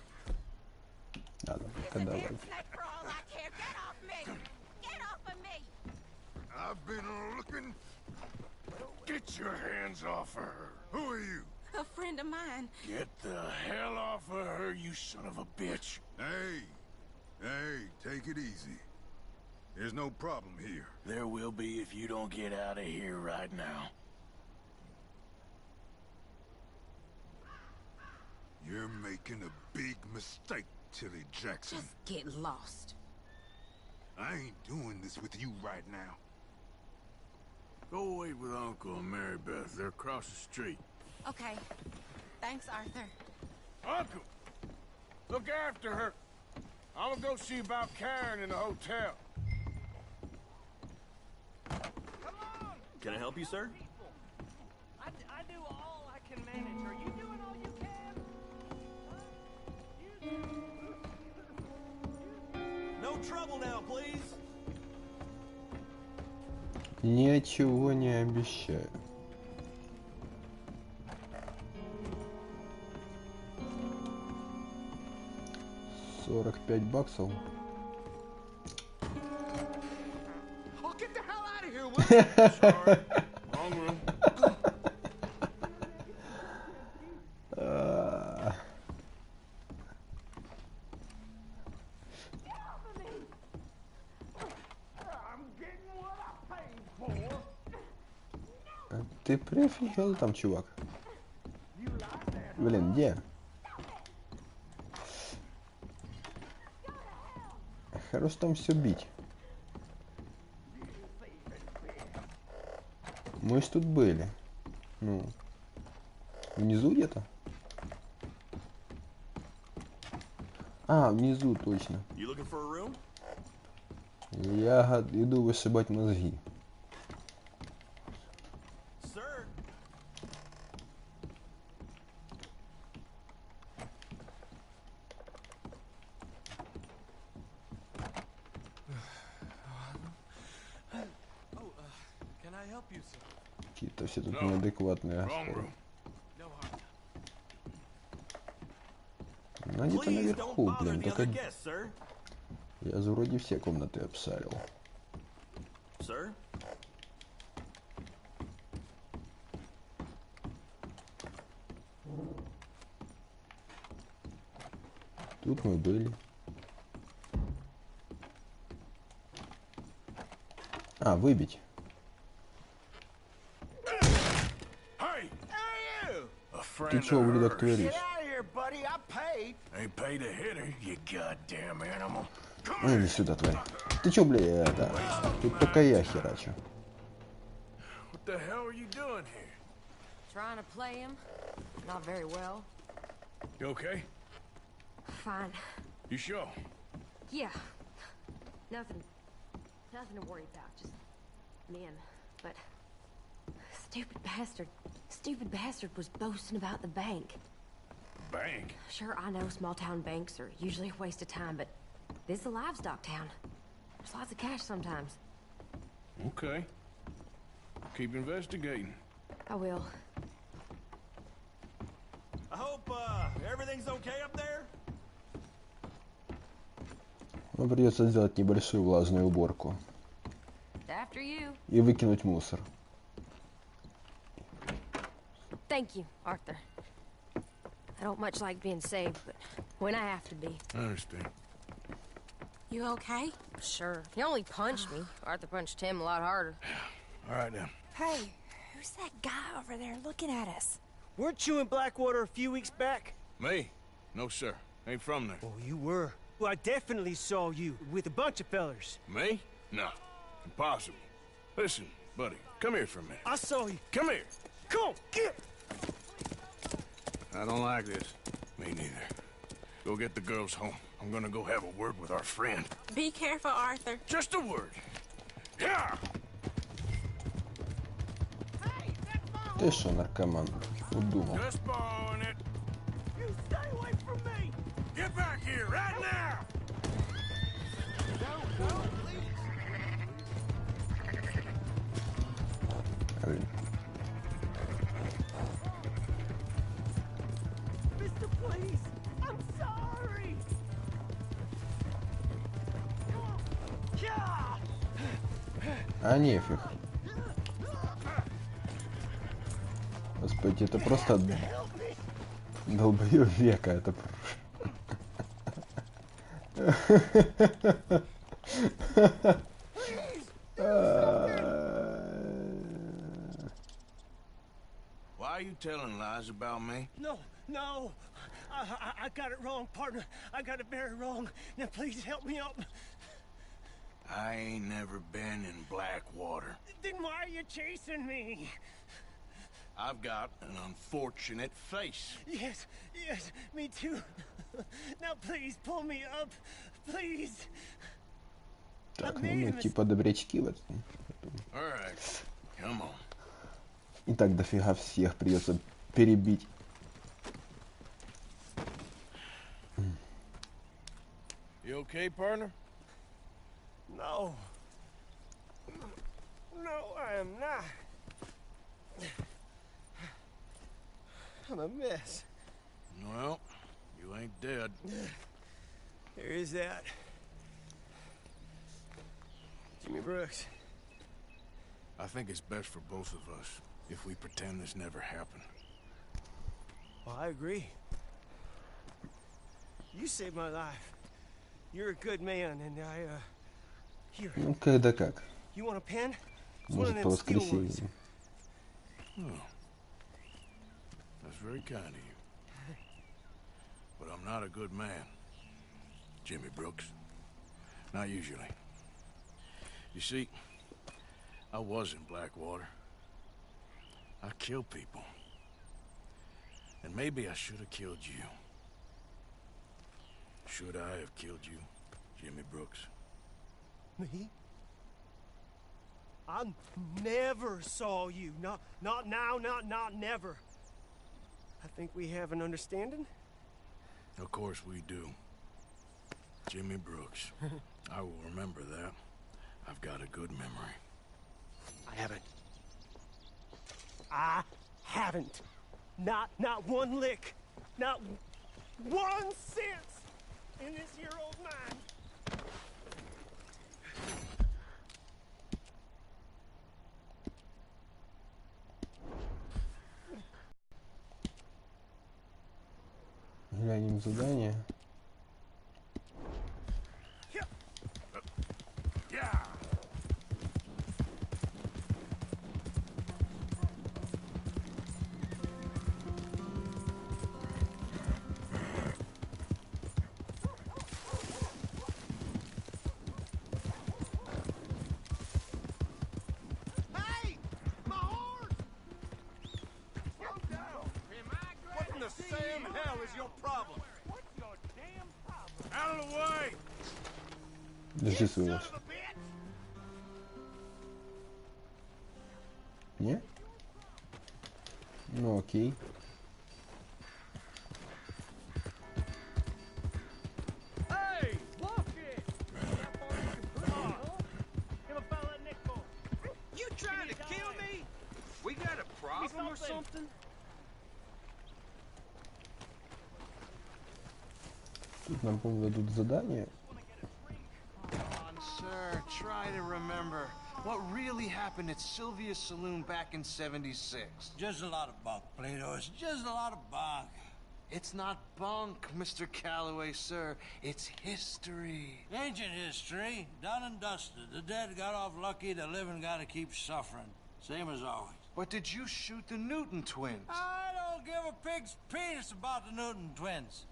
Ладно, давай. For all I care, get off me! Get off of me! I've been looking. Get your hands off her. Who are you? A friend of mine. Get the hell off of her, you son of a bitch. Hey, take it easy. There's no problem here. There will be if you don't get out of here right now. You're making a big mistake, Tilly Jackson. Just get lost. I ain't doing this with you right now. Go wait with Uncle and Mary Beth. They're across the street. Okay. Thanks, Arthur. Uncle! Look after her. I'm gonna go see about Karen in the hotel. Can I help you, sir? I do all I can manage. Are you doing all you can? No trouble now, please. Ничего не обещаю. $45. Oh, get the hell out of here, will you? Sorry. Wrong room. Ты прифигел там, чувак? Блин, где? Хорош там все бить. Мы ж тут были. Ну, внизу где-то? А, внизу точно. You looking for a room? Я иду вышибать мозги. Sir? Can I help you, sir? Какие-то все тут неадекватные особы. Ну, они-то наверху, блин, только... Я же вроде все комнаты обшарил. Sir? Тут мы были. А, выбить. Ты чё, ублюдок, творишь? Ain't paid a hitter, you goddamn animal. Ну иди сюда, тварь. Ты чё, бля, это? Тут только я херачу. What the hell are you doing here? Trying to play him. Not very well. You okay? Fine. You sure? Yeah. Nothing to worry about. Just men. But stupid bastard was boasting about the bank. Bank? Sure, I know small town banks are usually a waste of time, but this is a livestock town. There's lots of cash sometimes. Okay. Keep investigating. I will. I hope, everything's okay up there? Ну, придется сделать небольшую влажную уборку. After you. И выкинуть мусор. Thank you, Arthur. I don't much like being saved, but when I have to be. I understand. You okay? Sure. He only punched me. Arthur punched him a lot harder. All right, now. Hey, who's that guy over there looking at us? Weren't you in Blackwater a few weeks back? Me? No, sir. Ain't from there. Oh, you were. Well, I definitely saw you with a bunch of fellers. Me? No. Impossible. Listen, buddy, come here for a minute. I saw you. Come here. Come on, get! I don't like this. Me neither. Go get the girls home. I'm gonna go have a word with our friend. Be careful, Arthur. Just a word. Yeah! Ты шо, наркоман? Удумал. Just borrowing it. You stay away from me! Get back here right now! Блин. Mister, please! I'm sorry! А нефиг. Господи, это просто долбоёб века. Это... Why are you telling lies about me? No. I got it wrong, partner. I got it very wrong. Now please help me up. I ain't never been in Blackwater. Then why are you chasing me? I've got an unfortunate face. Yes, me too. Now please pull me up. Please. Так, ну мы типа добрячки в этом. All right, come on. И так дофига всех придется перебить. You okay, partner? No, I am not. I'm a mess. Well, you ain't dead. There is that. Jimmy Brooks. I think it's best for both of us if we pretend this never happened. Well, I agree. You saved my life. You're a good man, and here. Ну, когда как. You want a pen? It's one of Может, по them steel ones. воскресеньям. Oh. That's very kind of you. But I'm not a good man, Jimmy Brooks. Not usually. You see, I was in Blackwater. I killed people. And maybe I should have killed you. Should I have killed you, Jimmy Brooks? Me? I never saw you. Not now, not never. I think we have an understanding. Of course we do. Jimmy Brooks. I will remember that. I've got a good memory. I haven't. Not one lick. Not 1 cent in this here old mine. Глянем задание. Hey! My horse! Slow down! What in the Sam hell is your problem? What's your damn problem? Out of the way! Держи свой нож. Не? Ну окей. Hey! Walk it! Give a fella a nickel. You trying to kill me? We got a problem or something? Тут нам, по-моему, дадут задание. Sir, try to remember what really happened at Sylvia's Saloon back in '76. Just a lot of bunk, Plato. It's just a lot of bunk. It's not bunk, Mr. Calloway, sir. It's history. Ancient history, done and dusted. The dead got off lucky, the living gotta keep suffering. Same as always. But did you shoot the Newton twins? I don't give a pig's penis about the Newton twins.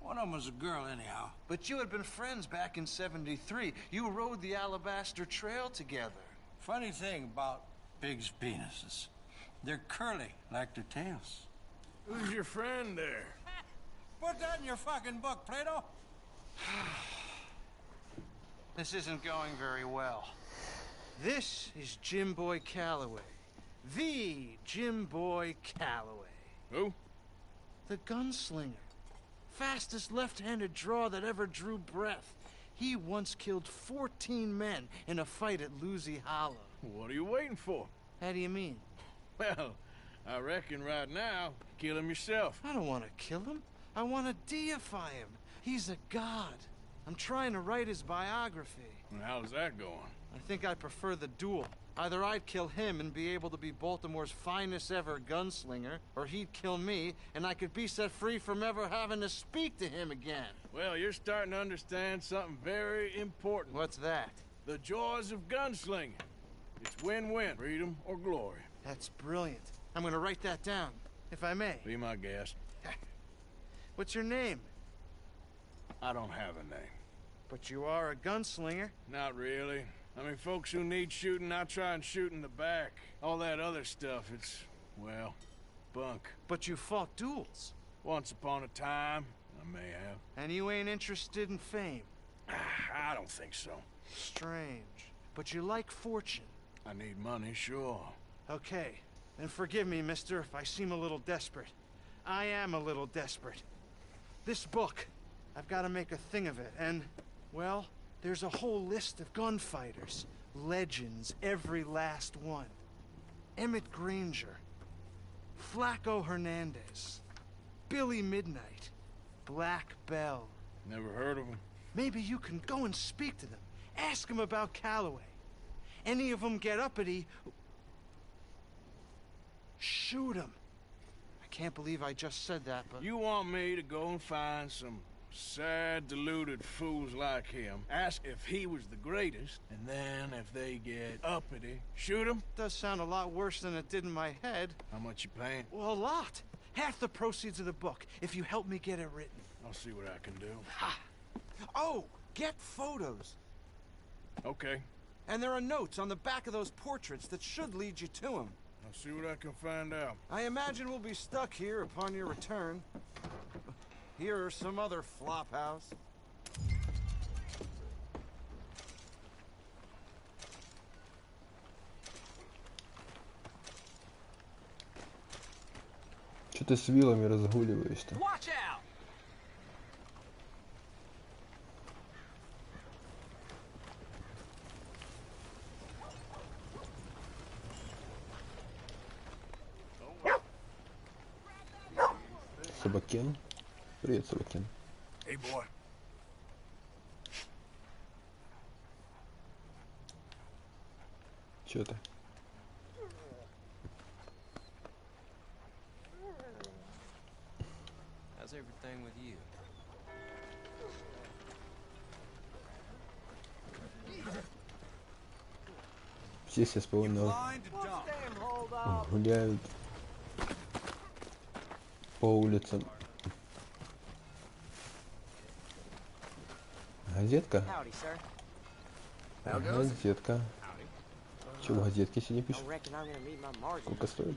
One of them was a girl, anyhow. But you had been friends back in '73. You rode the Alabaster Trail together. Funny thing about pigs' penises. They're curly, like their tails. Who's your friend there? Put that in your fucking book, Plato. This isn't going very well. This is Jim Boy Calloway. The Jim Boy Calloway. Who? The gunslinger. Fastest left-handed draw that ever drew breath. He once killed 14 men in a fight at Lucy Hollow. What are you waiting for? How do you mean? Well, I reckon right now, kill him yourself. I don't want to kill him. I want to deify him. He's a god. I'm trying to write his biography. And how's that going? I think I prefer the duel. Either I'd kill him and be able to be Baltimore's finest ever gunslinger, or he'd kill me and I could be set free from ever having to speak to him again. Well, you're starting to understand something very important. What's that? The joys of gunslinging. It's win-win, freedom or glory. That's brilliant. I'm gonna write that down, if I may. Be my guest. What's your name? I don't have a name. But you are a gunslinger. Not really. I mean, folks who need shooting, I try and shoot in the back. All that other stuff, it's, well, bunk. But you fought duels. Once upon a time, I may have. And you ain't interested in fame. I don't think so. Strange. But you like fortune. I need money, sure. Okay. Then forgive me, mister, if I seem a little desperate. I am a little desperate. This book, I've got to make a thing of it, and, well, there's a whole list of gunfighters. Legends, every last one. Emmett Granger. Flaco Hernandez. Billy Midnight. Black Bell. Never heard of them. Maybe you can go and speak to them. Ask them about Calloway. Any of them get uppity, shoot them. I can't believe I just said that, but... You want me to go and find some sad, deluded fools like him, ask if he was the greatest, and then if they get uppity, shoot him? Does sound a lot worse than it did in my head. How much you paying? Well, a lot. Half the proceeds of the book, if you help me get it written. I'll see what I can do. Ha! Oh, get photos. Okay. And there are notes on the back of those portraits that should lead you to him. I'll see what I can find out. I imagine we'll be stuck here upon your return. Here or some other flop house. Что ты с вилами разгуливаешь-то? Watch out! Собакен? Привет, Собакен. Hey, boy. Чё ты? How's everything with you? Все спокойно гуляют по улицам. Газетка? Газетка. Че в газетке сегодня пишут? Сколько стоит?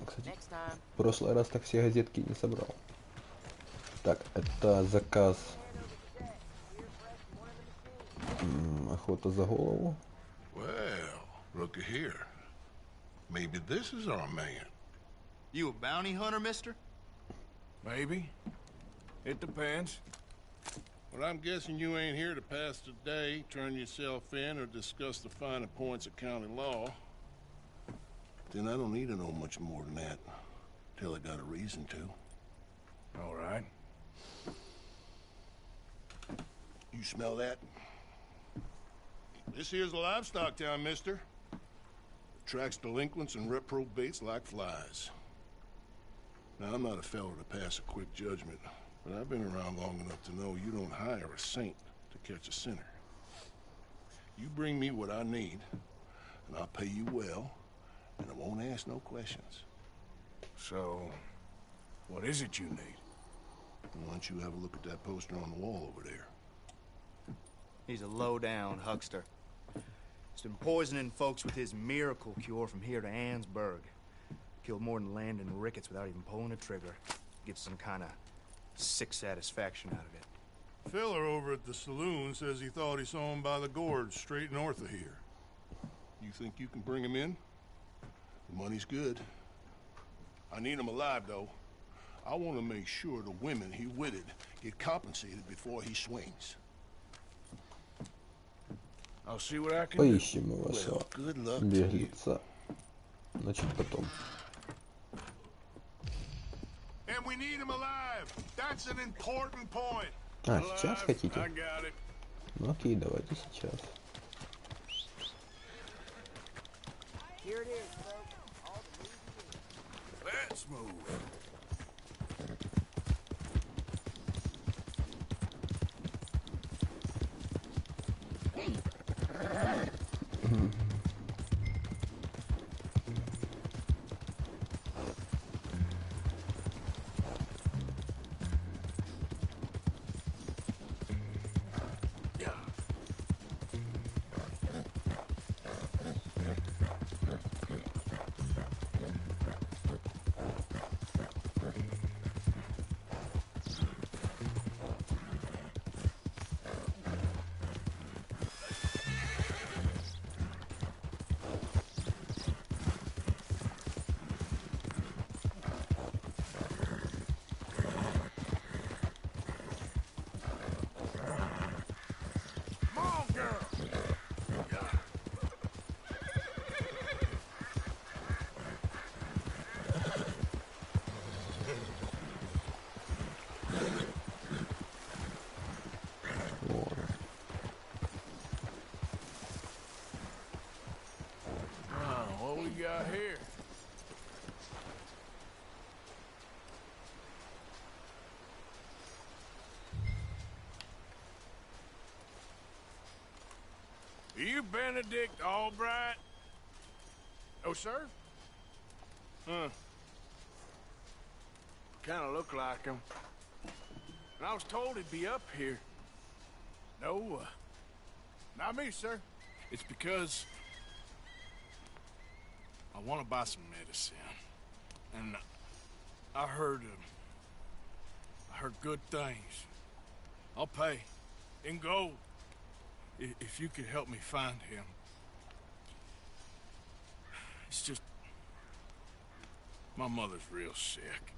Кстати, в прошлый раз так все газетки не собрал. Так, это заказ. Охота за голову. Well, looky here. Maybe this is our man. You a bounty hunter, mister? Maybe. It depends. Well, I'm guessing you ain't here to pass the day, turn yourself in, or discuss the finer points of county law. Then I don't need to know much more than that, till I got a reason to. All right. You smell that? This here's a livestock town, mister. Attracts delinquents and reprobates like flies. Now, I'm not a fellow to pass a quick judgment, but I've been around long enough to know you don't hire a saint to catch a sinner. You bring me what I need, and I'll pay you well, and I won't ask no questions. So, what is it you need? Why don't you have a look at that poster on the wall over there? He's a low-down huckster. He's been poisoning folks with his miracle cure from here to Annesburg. Killed more than Landon Ricketts without even pulling a trigger. Gets some kind of sick satisfaction out of it. Fella over at the saloon says he thought he saw him by the gorge straight north of here. You think you can bring him in? The money's good. I need him alive, though. I want to make sure the women he witted get compensated before he swings. I'll see what I can Поищем вашего беглеца. Значит, потом. And we need him alive. That's an important point. А, сейчас хотите? I got it. Ну окей, давайте сейчас. Here it is, Let's move. What we got here? Are you Benedict Albright? Oh, sir? Huh. Kind of look like him. And I was told he'd be up here. No, not me, sir. It's because I want to buy some medicine. And I heard good things. I'll pay in gold if you could help me find him. It's just my mother's real sick.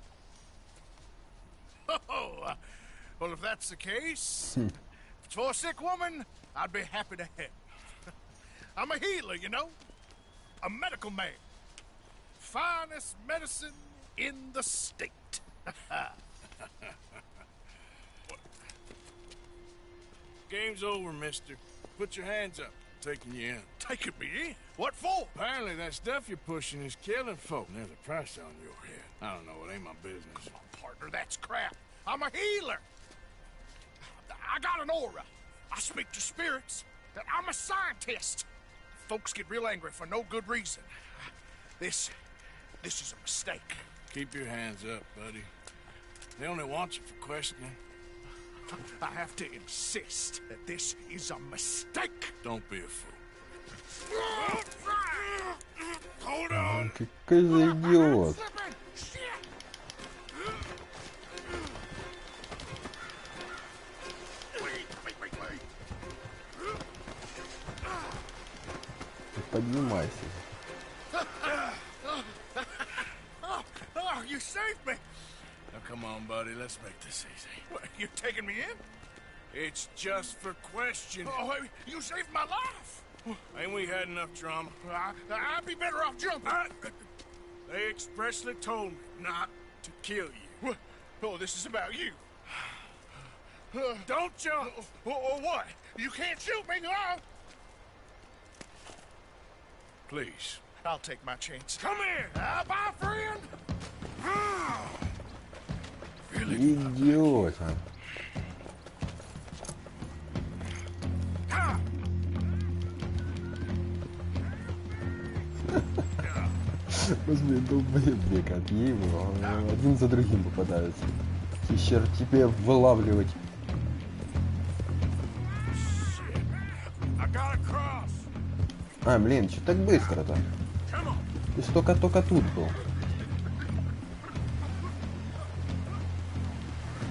Oh, well, if that's the case, if it's for a sick woman, I'd be happy to help. I'm a healer, you know, a medical man. Finest medicine in the state. Game's over, mister. Put your hands up. I'm taking you in. Taking me in? What for? Apparently that stuff you're pushing is killing folk. And there's a price on your head. I don't know, it ain't my business. Partner, that's crap. I'm a healer. I got an aura. I speak to spirits. I'm a scientist. Folks get real angry for no good reason. This is a mistake. Keep your hands up, buddy. They only want you for questioning. I have to insist that this is a mistake. Don't be a fool. Hold on. Какой за идиот. Поднимайся. Oh, you saved me. Now come on, buddy, let's make this easy. What, you taking me in? It's just for questioning. Oh, you saved my life. Ain't we had enough drama? I'd be better off jumping. They expressly told me not to kill you. Oh, this is about you. Don't jump! Or what? You can't shoot me, huh? Please. I'll take my chance. Come here! Bye, friend! Идиота. Господи, долбоеб как его. Один за другим попадаются. Еще тебе вылавливать. А, блин, что так быстро-то? Ты ж только тут был.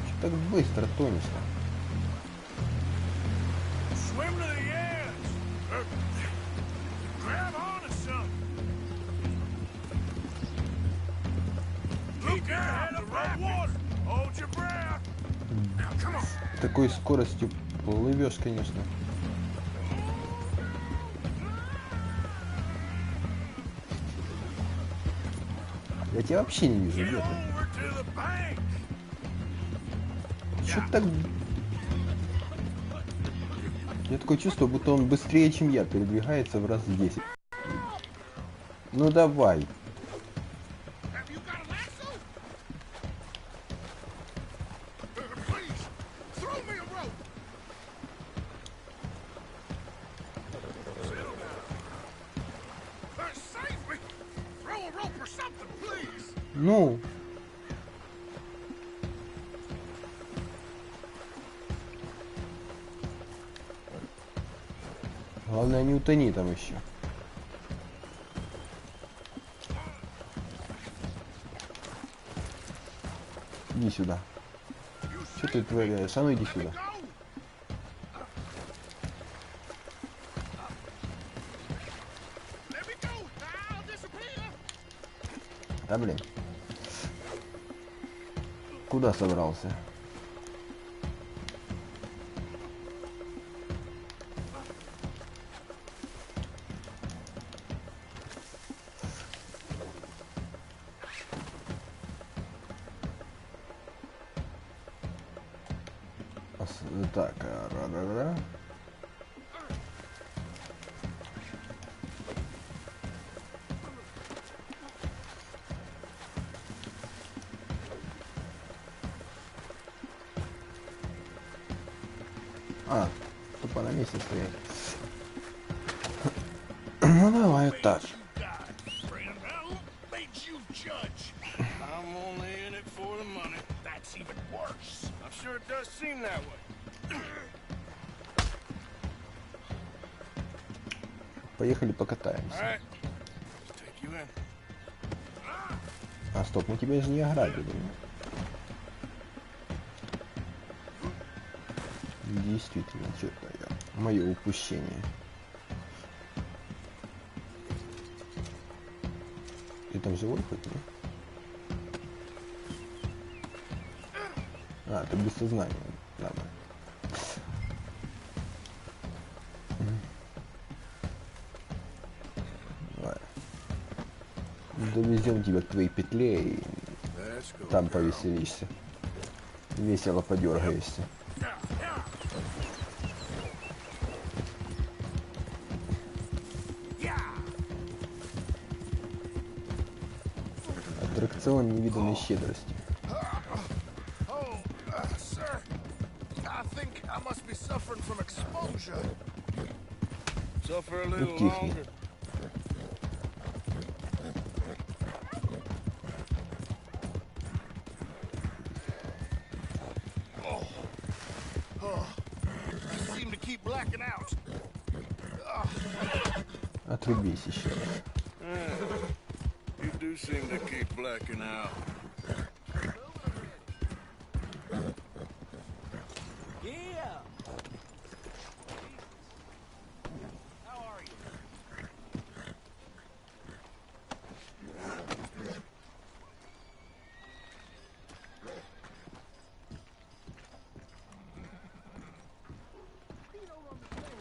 Что так быстро тонешь-то? С такой скоростью плывешь, конечно. Я тебя вообще не вижу, где ты? Чё так... Я такое чувство, будто он быстрее, чем я, передвигается в раз в 10. Ну давай. Ну. Главное, не утони там еще. Иди сюда. Что ты творяешь? А ну иди сюда. Да блин. Куда собрался? Так, ра-ра-ра. А, тупо на месте стоять. Ну давай вот так. I'm only in it for the money. That's even worse. I've Sure it does seem that way. Поехали покатаемся. А, стоп, мы тебя же не ограбили. Действительно, что-то мое упущение. Ты там живой хоть, нет? А, ты без сознания. Ладно. Давай. Довезем тебя к твоей петле и там повеселишься. Весело подергаешься. Аттракцион невиданной щедрости. Утихни. Отрубись еще раз. You do seem to keep blacking out. Yeah.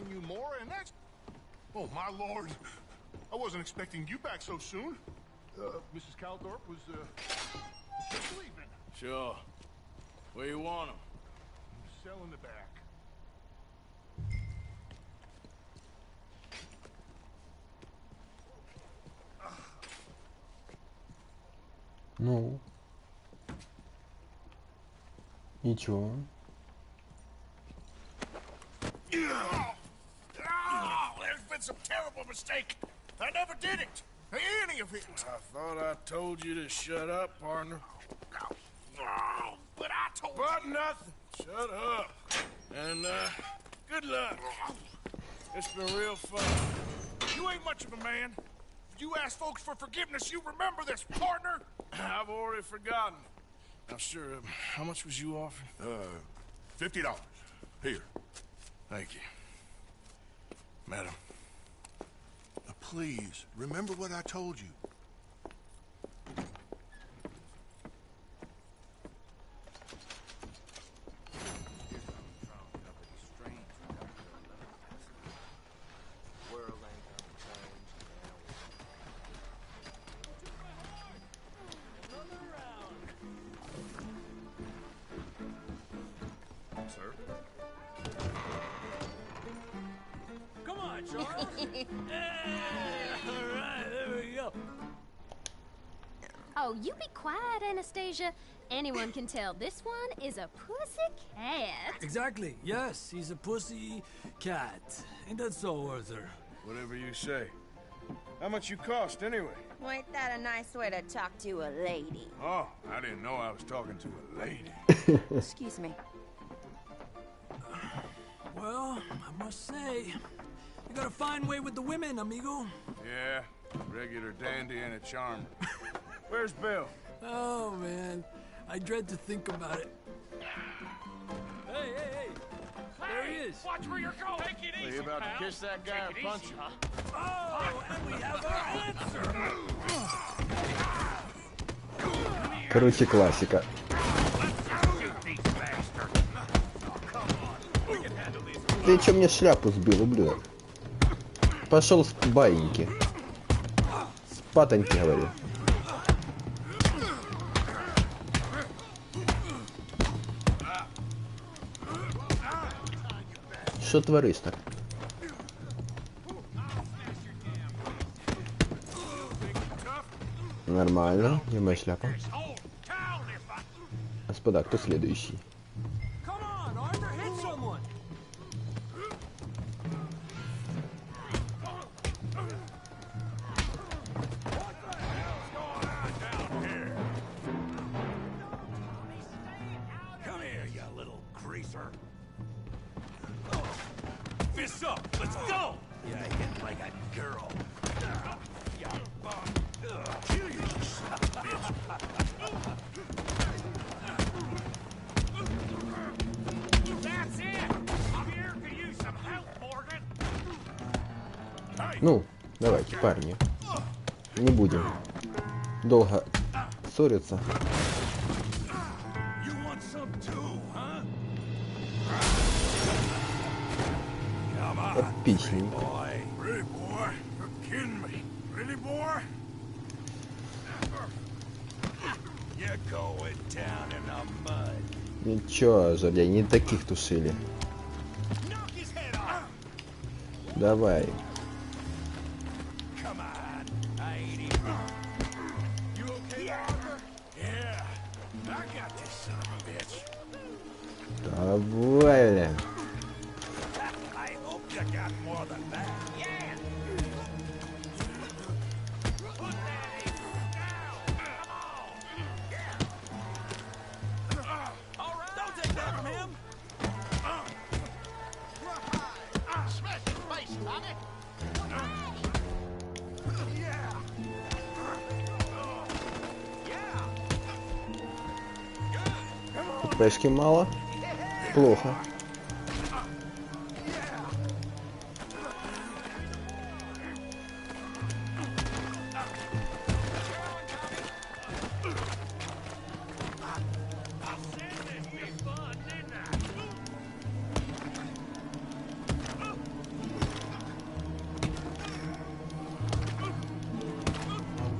You more, and that's... Oh, my lord. I wasn't expecting you back so soon. Mrs. Calthorpe was, just leaving. Sure. Where you want him? Cell in the back. Ну. И чё? There's been some terrible mistake. I never did it. Any of it. I thought I told you to shut up, partner. But I told But nothing. Shut up. And, good luck. It's been real fun. You ain't much of a man. If you ask folks for forgiveness, you remember this, partner. I've already forgotten. Now, sure, how much was you offering? $50. Here. Thank you. Madam. Now, please, remember what I told you. Sir? Come on, Charles. All right, there we go. Oh, you be quiet, Anastasia. Anyone can tell this one is a pussy cat. Exactly. Yes, he's a pussy cat. Ain't that so, Arthur? Whatever you say. How much you cost, anyway? Well, ain't that a nice way to talk to a lady? Oh, I didn't know I was talking to a lady. Excuse me. Well, I must say, you got a fine way with the women, amigo. Yeah, regular dandy and a charmer. Where's Bill? Oh, man. I dread to think about it. Hey, hey, hey. There he is. Watch where you're going. Take it easy, You about to pal. kiss that guy or Take it punch easy, him? huh? Oh, and we have our answer. Короче, классика. Ты чё мне шляпу сбил, ублюдок? Пошел с баиньки. С патоньки, говорю. Що твориш так? Нормально, где моя шляпа? Господа, кто следующий? Come on, Arthur, hit someone. Come here, you little fists up. Let's go. You hit like a girl. You bum. Kill you, son of a bitch. That's it. I'm here to use some help, Morgan. Ну, давайте, парни. Не будем долго ссориться. You want some too, huh? Отличненько. Pretty boy, you're kidding me. Pretty boy? You're going down in the mud. Ничего, жалей, не таких тушили. Давай. Come on, I ain't even. You okay, Arthur? Yeah, I got this son of a bitch. Давай, бля. I hope you got more than that. Yeah. Put that in down. Come on. Yeah. All right. Don't take that from him. Smash his face, Tommy. Yeah. Пешки мало. Плохо.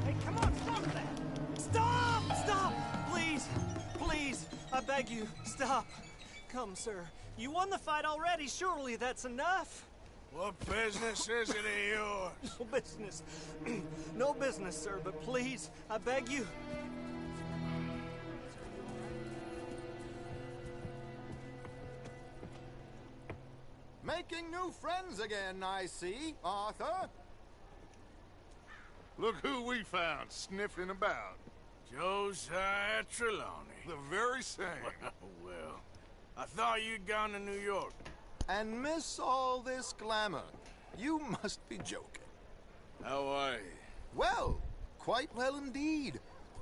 Hey, come on, stop that! Stop! Stop! Please! Please! I beg you, stop! Come, sir. You won the fight already. Surely that's enough. What business is it of yours? No business. No business, sir, but please, I beg you. Making new friends again, I see, Arthur. Look who we found sniffing about. Josiah Trelawney. The very same. Well, I thought you'd gone to New York. And miss all this glamour. You must be joking. How are you? Well, quite well indeed.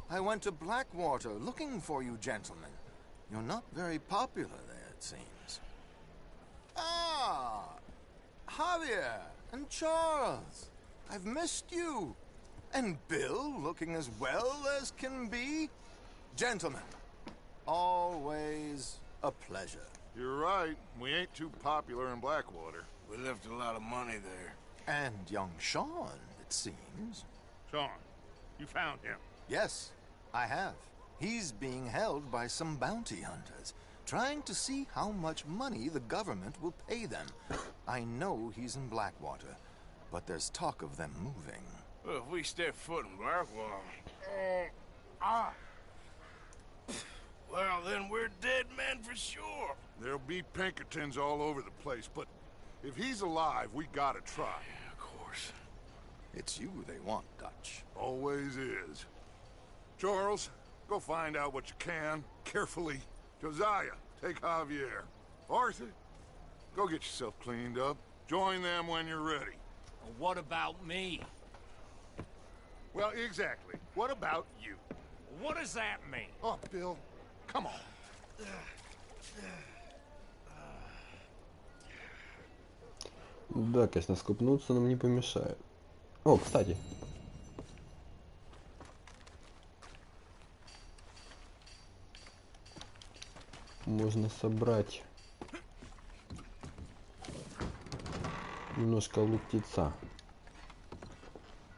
I went to Blackwater looking for you gentlemen. You're not very popular there, it seems. Ah, Javier and Charles. I've missed you. And Bill looking as well as can be. Gentlemen, always a pleasure. You're right. We ain't too popular in Blackwater. We left a lot of money there. And young Sean, it seems. Sean, you found him. Yes, I have. He's being held by some bounty hunters, trying to see how much money the government will pay them. I know he's in Blackwater, but there's talk of them moving. Well, if we step foot in Blackwater... Well, then we're dead men for sure. There'll be Pinkertons all over the place, but if he's alive, we gotta try. Yeah, of course. It's you they want, Dutch. Always is. Charles, go find out what you can, carefully. Josiah, take Javier. Arthur, go get yourself cleaned up. Join them when you're ready. What about me? Well, exactly. What about you? What does that mean? Oh, Bill, come on. Да, конечно, скупнуться нам не помешает. О, кстати. Можно собрать немножко луктица.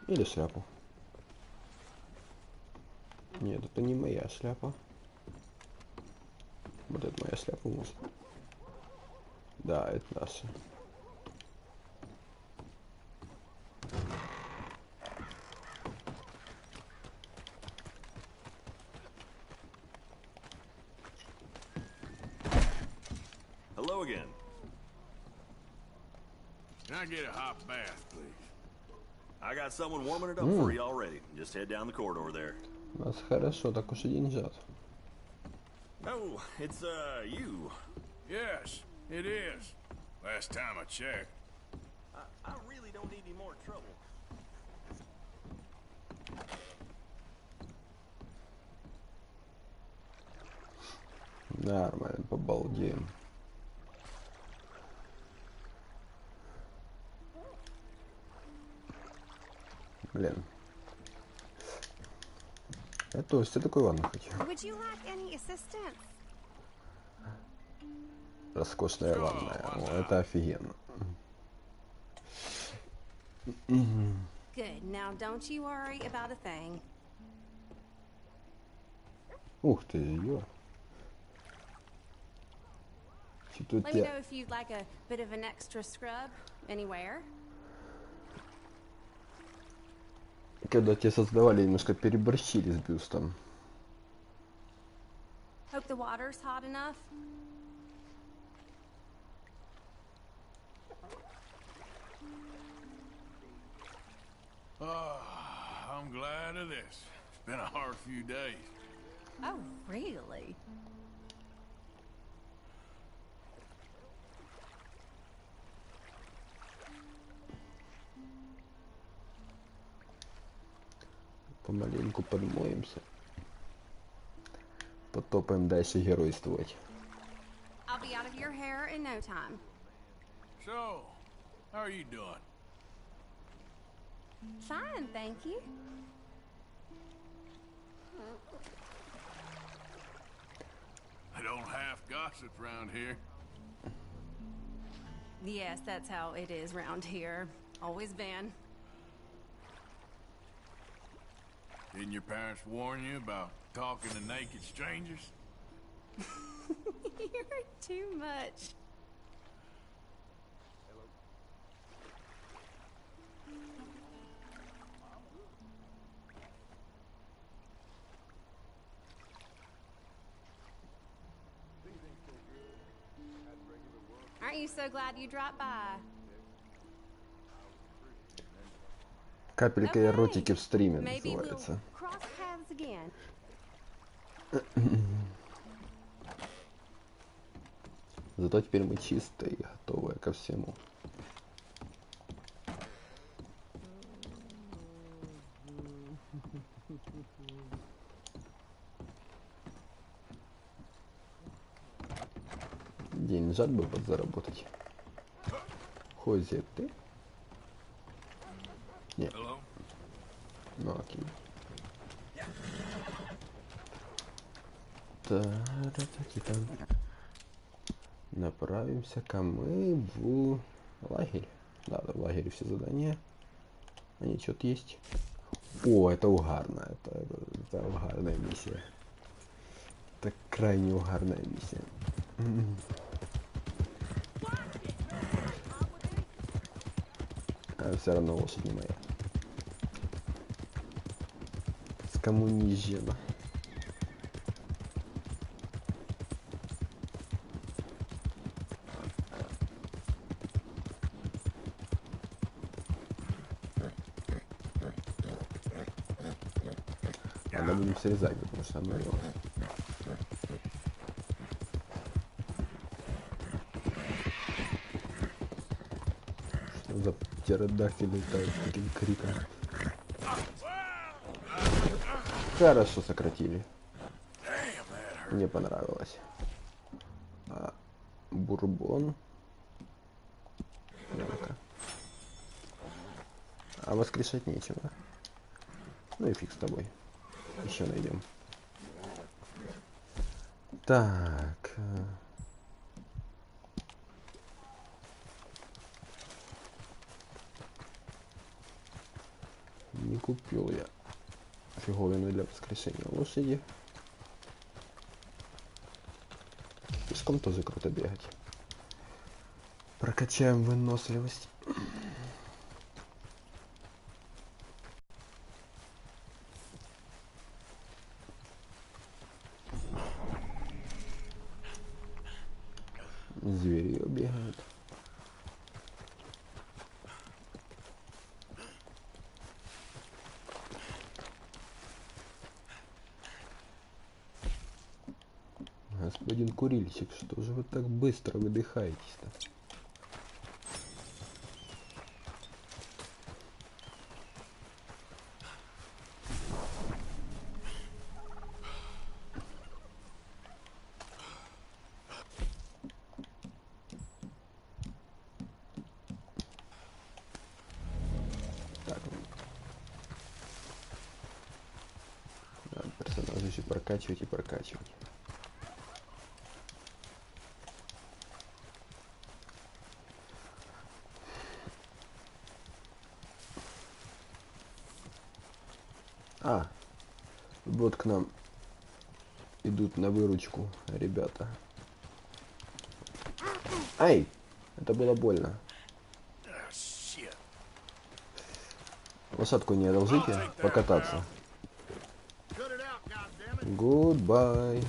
Или шляпу. Нет, это не моя шляпа. Вот это моя шляпа, может. Да, это наша. Hello again. Can I get a hot bath, please? I got someone warming it up for you already. Just head down the corridor there. У нас хорошо, так уж и деньжат. Oh, it's, you. Yes, it is. Last time I checked. I really don't need any more trouble. Нормально, побалдеем. Блин. Я тоже себе такой ванну хочу. Would you like any assistance? Роскошная ванная. О, это офигенно. Good. Now don't you worry about a thing. Ух ты, ё. Что-то у Let me тебя... know if you'd like a bit of an extra scrub anywhere. Когда тебя создавали, немножко переборщили с бюстом. Hope the water's hot enough. Oh, I'm glad of this. It's been a hard few days. Oh, really? Помаленьку подмоемся. Потопаем дальше геройствовать. I'll be out of your hair in no time. So, how are you doing? Fine, thank you. I don't half gossip around here. Yes, that's how it is round here. Always been. Didn't your parents warn you about talking to naked strangers? You're too much. Aren't you so glad you dropped by? Капелька эротики в стриме Maybe we'll называется. cross paths again. Зато теперь мы чистые и готовые ко всему. Деньжат бы подзаработать. Хози, ты? Нет. Ну окей. Так. Направимся-ка мы в лагерь. Да, в лагере все задания. Они что-то есть. О, это угарно. Это угарная миссия. Это крайне угарная миссия. А все равно лошадь не моя. Скоммунизена. Ладно, будем срезать, потому что оно его. Что за птеродактиль летает с таким криком? Хорошо сократили. Мне понравилось. Бурбон. Ну-ка. А воскрешать нечего. Ну и фиг с тобой. Еще найдем. Так. Не купил я фиговину для воскрешения лошади. Пешком тоже круто бегать. Прокачаем выносливость. Звери бегают. Господин курильщик, что же вы так быстро выдыхаетесь-то? прокачивать и прокачивать. Вот к нам идут на выручку ребята. Ай! Это было больно. Лошадку не одолжите покататься. Goodbye.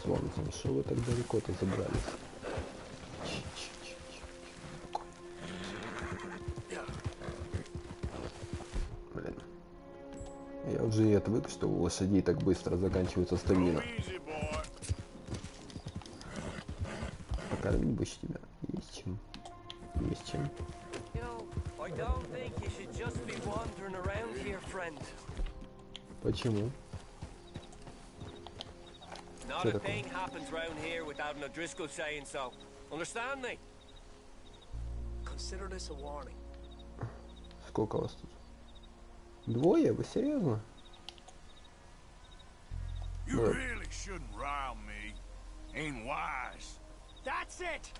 Солнцем, что вы так далеко-то забрались? Блин. Я уже и отвык, что у лошадей так быстро заканчивается стамина. Покормить бы тебя. Есть чем. Есть чем. Почему? Not a thing happens round here without an O'Driscoll saying so. Understand me? Consider this a warning. Сколько вас тут? Двое? Вы серьезно? You really shouldn't rile me. Ain't wise. That's it!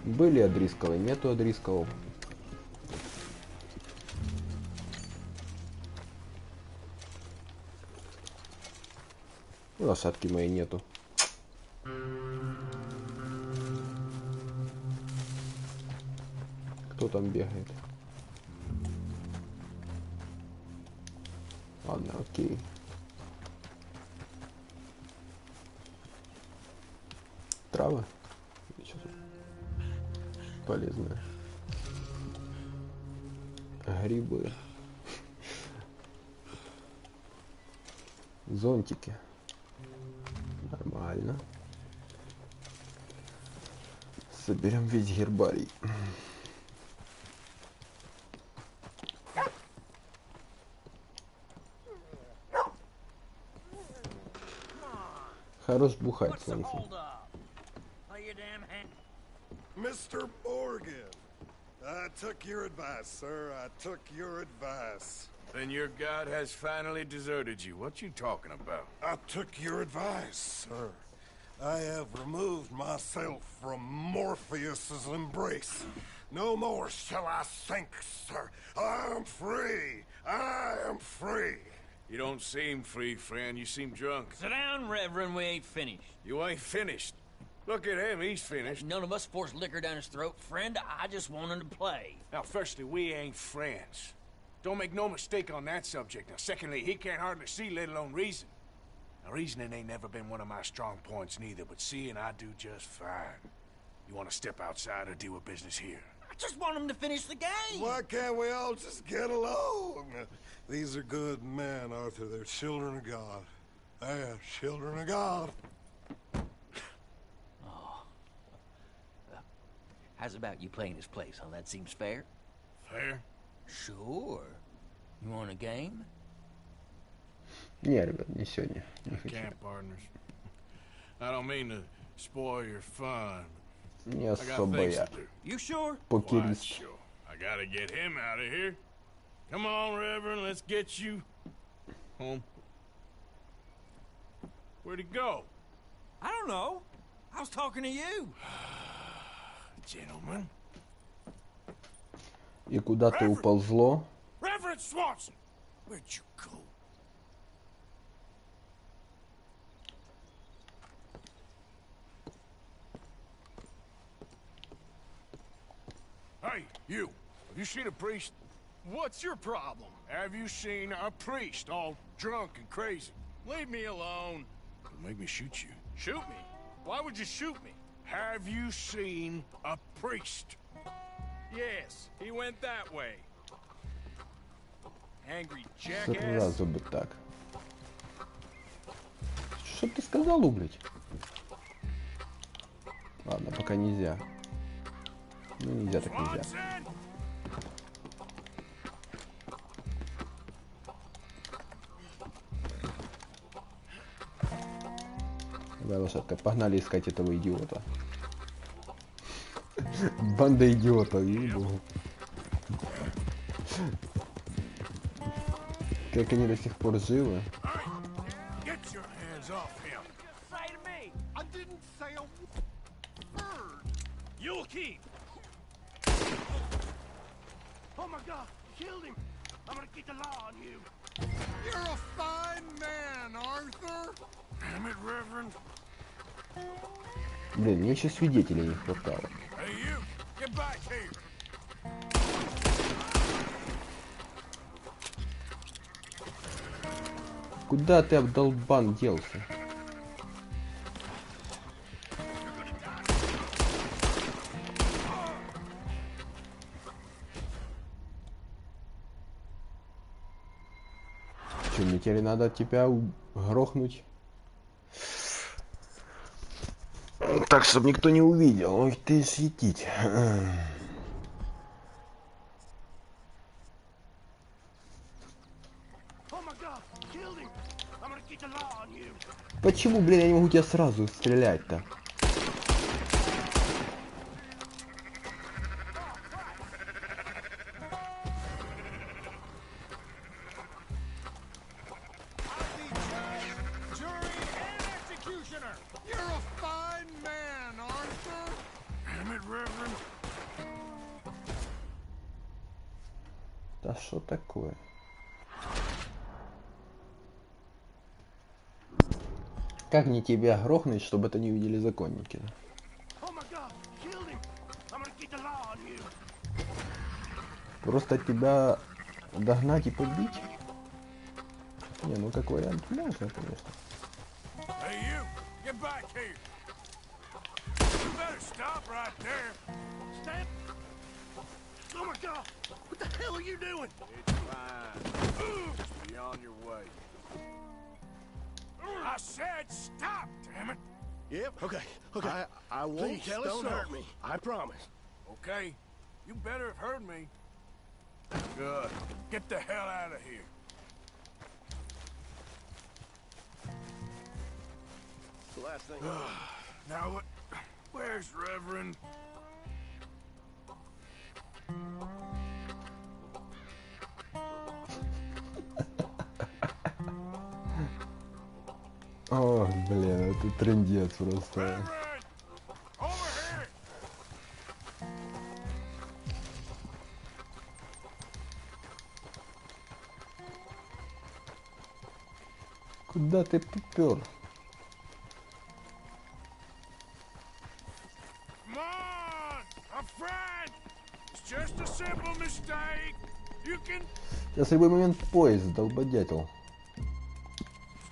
Были O'Driscoll'ы, нету O'Driscoll'ов. Лошадки моей нету. Кто там бегает? Ладно, окей. Трава? Что тут? Полезная. Грибы. Зонтики. Нормально. Соберем весь гербарий. Хорош бухать, солнце. Mr. Morgan, I took your advice, sir. I took your advice. Then your god has finally deserted you. What you talking about? I took your advice, sir. I have removed myself from Morpheus's embrace. No more shall I sink, sir. I am free. I am free. You don't seem free, friend. You seem drunk. Sit down, Reverend. We ain't finished. You ain't finished. Look at him. He's finished. None of us forced liquor down his throat. Friend, I just wanted to play. Now, firstly, we ain't friends. Don't make no mistake on that subject. Now, secondly, he can't hardly see, let alone reason. Now, reasoning ain't never been one of my strong points neither, but seeing I do just fine. You want to step outside or deal with business here? I just want him to finish the game. Why can't we all just get along? These are good men, Arthur. They're children of God. They're children of God. Oh. How's about you playing his place, huh? That seems fair? Fair? Sure. You want a game? Не, ребят, не сегодня. Не I can't, partners. I don't mean to spoil your fun. Не особо я. You sure? Покерист. Sure. I gotta get him out of here. Come on, Reverend, let's get you home. Where'd he go? I don't know. I was talking to you. Gentlemen. И куда-то уползло. Reverend Swanson! Where'd you go? Hey, you. Have you seen a priest? What's your problem? Have you seen a priest all drunk and crazy? Leave me alone. It'll make me shoot you. Shoot me? Why would you shoot me? Have you seen a priest? Yes, he went that way. Angry jackass. Сразу бы так. что ты сказал, блядь? Ладно, пока нельзя. Ну, нельзя так нельзя. Давай, лошадка, погнали искать этого идиота. Банда идиотов, ей-богу. Как они до сих пор живы? You'll keep. Oh my God, killed him. I'm gonna keep the law on you. You're a fine man, Arthur. Damn it, Reverend. Блин, мне еще свидетелей не хватало. Hey, you, get back here. Куда ты, обдолбан, делся? Че, мне теперь надо тебя грохнуть? Так, чтобы никто не увидел. Ой, ты светить. Почему, блин, я не могу тебя сразу стрелять-то? Да что такое? Как мне тебя грохнуть, чтобы это не увидели законники? Просто тебя догнать и побить? Не, ну как вариант можно, конечно. Hey, you, get back here. You better stop right there. Stop. Oh my God, what the hell are you doing? It's fine. Just be on your way. I said stop, damn it. Yep. Okay. Okay. I won't Please, tell don't us so. hurt me. I promise. Okay, you better have heard me. Good. Get the hell out of here. The last thing. Now what? Where's Reverend? О, блин, это трындец просто. Куда ты попёр? Come on, a friend. It's just a simple mistake. You can Сейчас в любой момент поезд, долбодятел.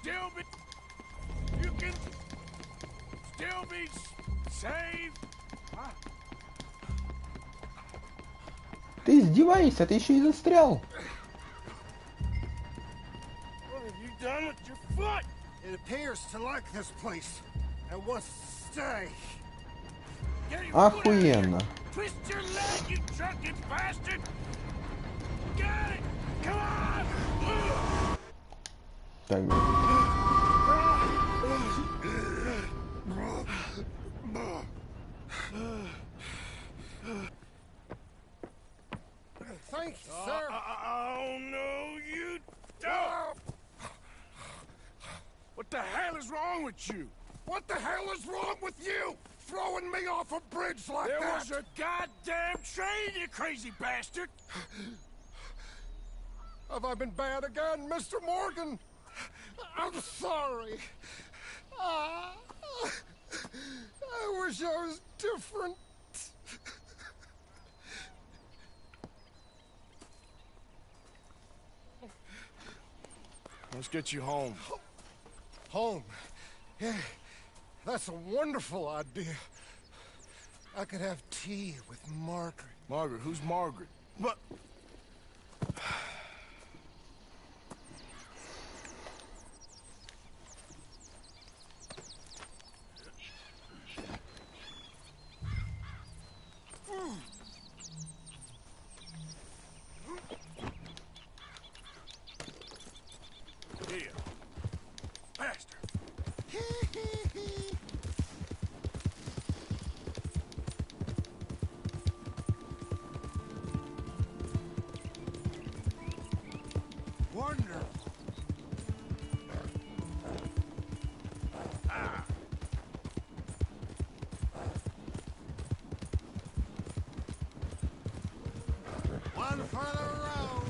still be. You can still be saved. Huh? Ты издеваешься, ты еще и застрял. What have you done with your foot? It appears to like this place and wants to stay. Охуенно. Twist your leg, you drunken bastard! Get it! Come on! Так, Thank you, sir. Oh no, you don't! What the hell is wrong with you? What the hell is wrong with you? Throwing me off a bridge like There that? was a goddamn train, you crazy bastard! Have I been bad again, Mr. Morgan? I'm sorry. I wish I was different. Let's get you home. Home? Yeah, that's a wonderful idea. I could have tea with Margaret. Margaret? Who's Margaret? What? for the road.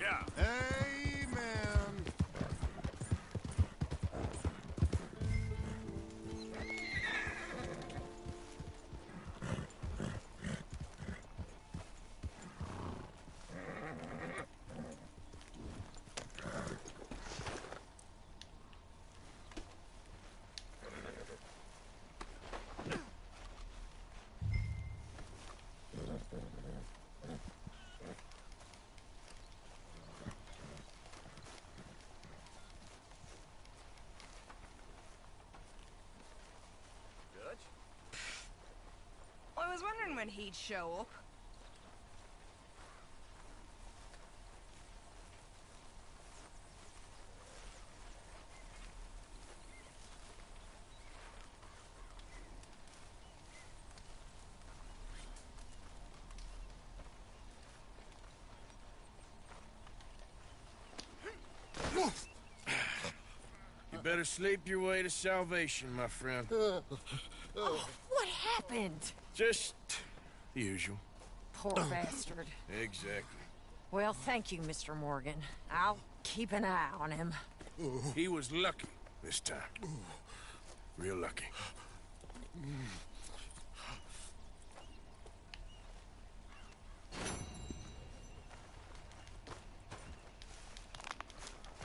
Yeah. Amen. I was wondering when he'd show up. You better sleep your way to salvation, my friend. Oh, what happened? Just the usual. Poor bastard. Exactly. Well, thank you, Mr. Morgan. I'll keep an eye on him. He was lucky this time. Real lucky.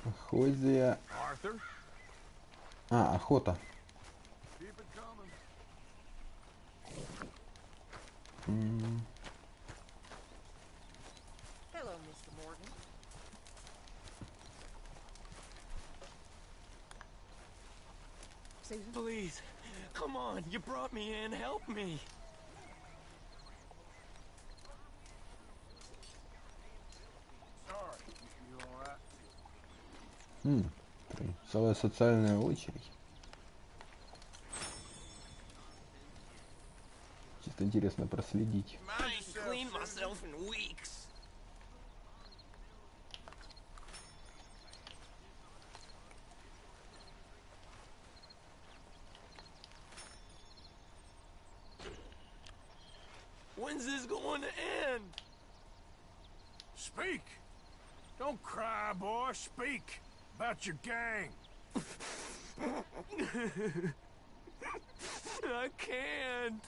Охотя. Arthur? А, охота. Keep it coming. Hello, Mr. Morgan. Susan? Please, come on. You brought me in. Help me. Sorry. You all right? Целая социальная очередь. Чисто интересно проследить. I ain't cleaned myself in weeks. When's this going to end? Speak. Don't cry, boy. Speak about your gang. I can't.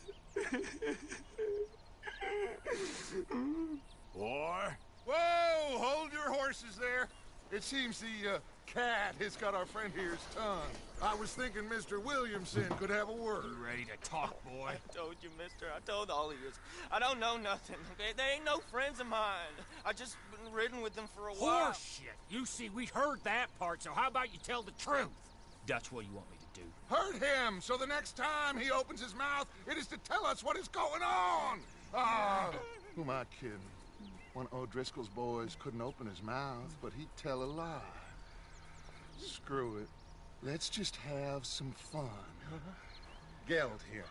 Boy. Whoa! Hold your horses there. It seems the cat has got our friend here's tongue. I was thinking Mr. Williamson could have a word. You ready to talk, boy? I told you, mister. I told all of you. I don't know nothing, okay? They ain't no friends of mine. I just been ridden with them for a while. Horseshit! You see, we heard that part, so how about you tell the truth? Dutch, what do you want me to do? Hurt him, so the next time he opens his mouth, it is to tell us what is going on. Ah, who am I kidding? One of O'Driscoll's boys couldn't open his mouth, but he'd tell a lie. Screw it. Let's just have some fun. Geld him.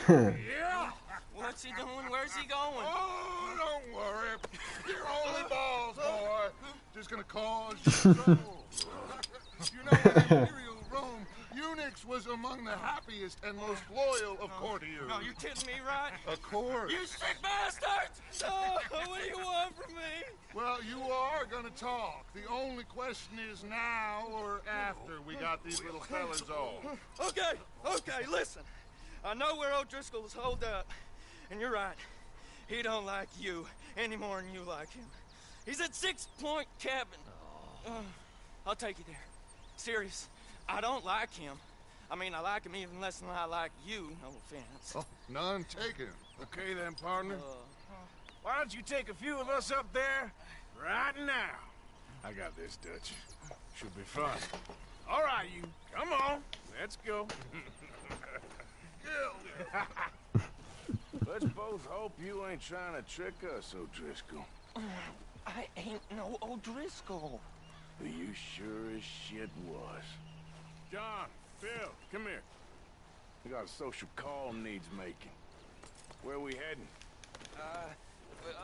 Yeah! What's he doing? Where's he going? Oh, don't worry. You're only balls, boy. Just gonna cause you trouble. You know, in Imperial Rome, eunuchs was among the happiest and most loyal of courtiers. No, you're kidding me, right? Of course. You sick bastards! Oh, what do you want from me? Well, you are gonna talk. The only question is now or after we got these little fellas off. Okay, listen. I know where O'Driscoll's holed up, and you're right. He don't like you any more than you like him. He's at 6 Point Cabin. I'll take you there. Serious. I don't like him. I mean, I like him even less than I like you. No offense. Oh, none taken. Okay then, partner. Why don't you take a few of us up there right now? I got this, Dutch. Should be fun. All right, you. Come on. Let's go. Let's both hope you ain't trying to trick us, O'Driscoll. I ain't no O'Driscoll. You sure as shit was. John, Phil, come here. We got a social call needs making. Where we heading?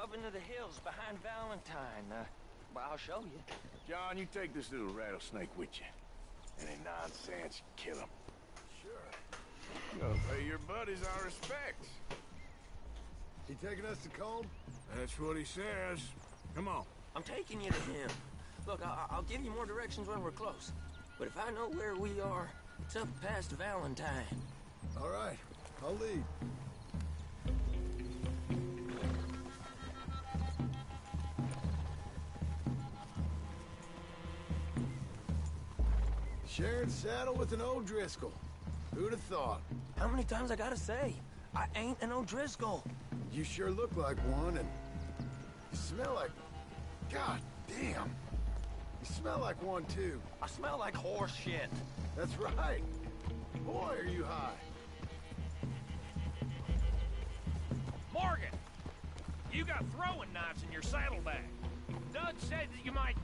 Up into the hills behind Valentine. Well, I'll show you. John, you take this little rattlesnake with you. Any nonsense, kill him. Sure. You gotta pay your buddies our respects. He taking us to Colm? That's what he says. Come on. I'm taking you to him. Look, I'll give you more directions when we're close. But if I know where we are, it's up past Valentine. All right, I'll lead. Sharing saddle with an O'Driscoll. Who'd have thought? How many times I gotta say? I ain't an O'Driscoll. You sure look like one, and you smell like... God damn. You smell like one, too. I smell like horse shit. That's right. Boy, are you high. Morgan! You got throwing knives in your saddlebag. Dud said that you might...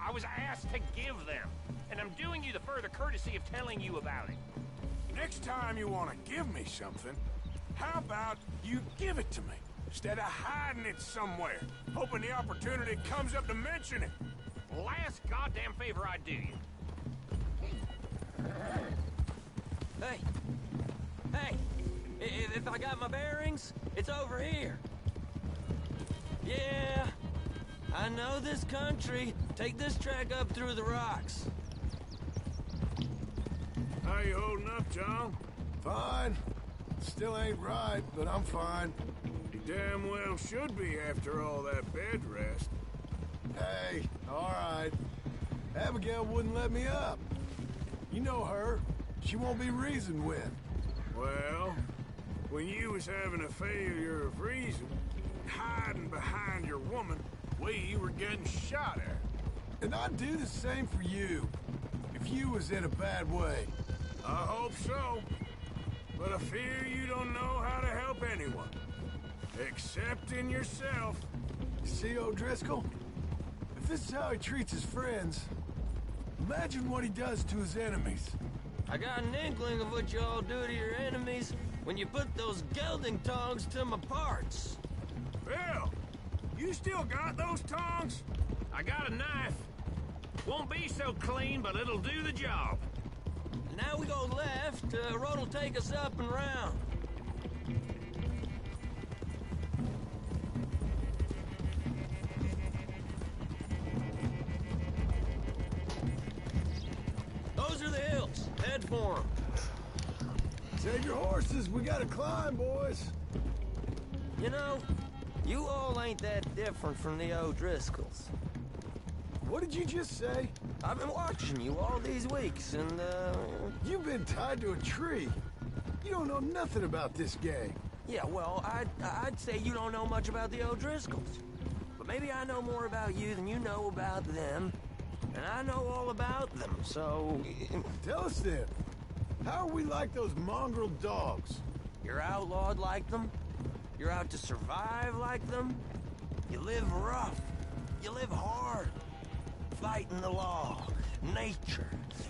I was asked to give them, and I'm doing you the further courtesy of telling you about it. Next time you want to give me something, how about you give it to me, instead of hiding it somewhere, hoping the opportunity comes up to mention it? Last goddamn favor I do you. Hey! Hey! If I got my bearings, it's over here. Yeah, I know this country. Take this track up through the rocks. How you holding up, John? Fine. Still ain't right, but I'm fine. You damn well should be after all that bed rest. Hey, all right. Abigail wouldn't let me up. You know her. She won't be reasoned with. Well, when you was having a failure of reason, hiding behind your woman, we were getting shot at. And I'd do the same for you, if you was in a bad way. I hope so. But I fear you don't know how to help anyone. Except in yourself. You see, O'Driscoll? If this is how he treats his friends, imagine what he does to his enemies. I got an inkling of what you all do to your enemies when you put those gelding tongs to my parts. Bill, you still got those tongs? I got a knife. Won't be so clean, but it'll do the job. Now we go left, road will take us up and round. Those are the hills. Head for them. Save your horses. We gotta climb, boys. You know, you all ain't that different from the O'Driscolls. What did you just say? I've been watching you all these weeks, and, You've been tied to a tree. You don't know nothing about this gang. Yeah, well, I'd say you don't know much about the O'Driscolls. But maybe I know more about you than you know about them. And I know all about them, so... Tell us then. How are we like those mongrel dogs? You're outlawed like them. You're out to survive like them. You live rough. You live hard. Fighting the law. Nature.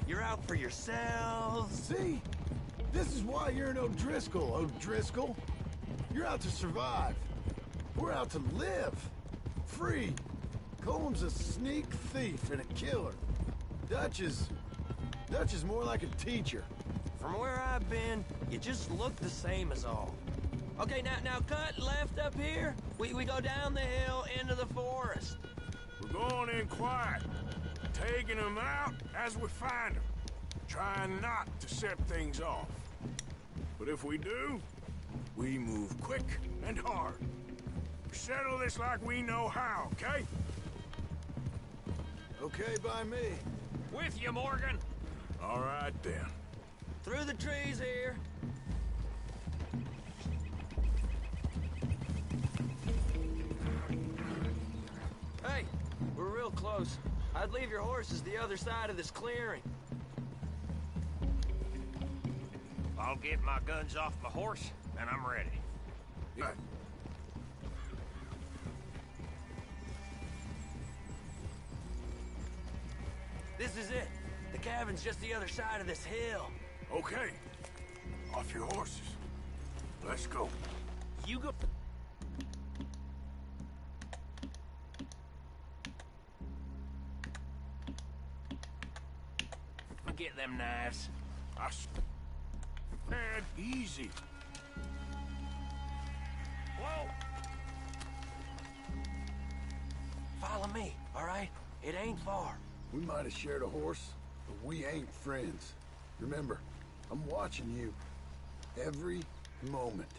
You're out for yourselves. See? This is why you're an O'Driscoll, O'Driscoll. You're out to survive. We're out to live. Free. Colm's a sneak thief and a killer. Dutch is more like a teacher. From where I've been, you just look the same as all. Okay, now cut left up here. We go down the hill into the forest. We're going in quiet, taking them out as we find them, trying not to set things off. But if we do, we move quick and hard. We settle this like we know how, okay? Okay by me. With you, Morgan. All right, then. Through the trees here. Hey, we're real close. I'd leave your horses the other side of this clearing. I'll get my guns off my horse, and I'm ready. Yeah. This is it. The cabin's just the other side of this hill. Okay. Off your horses. Let's go. You go. Forget them knives. Man, easy. Whoa! Follow me, all right? It ain't far. We might have shared a horse, but we ain't friends. Remember, I'm watching you. Every moment.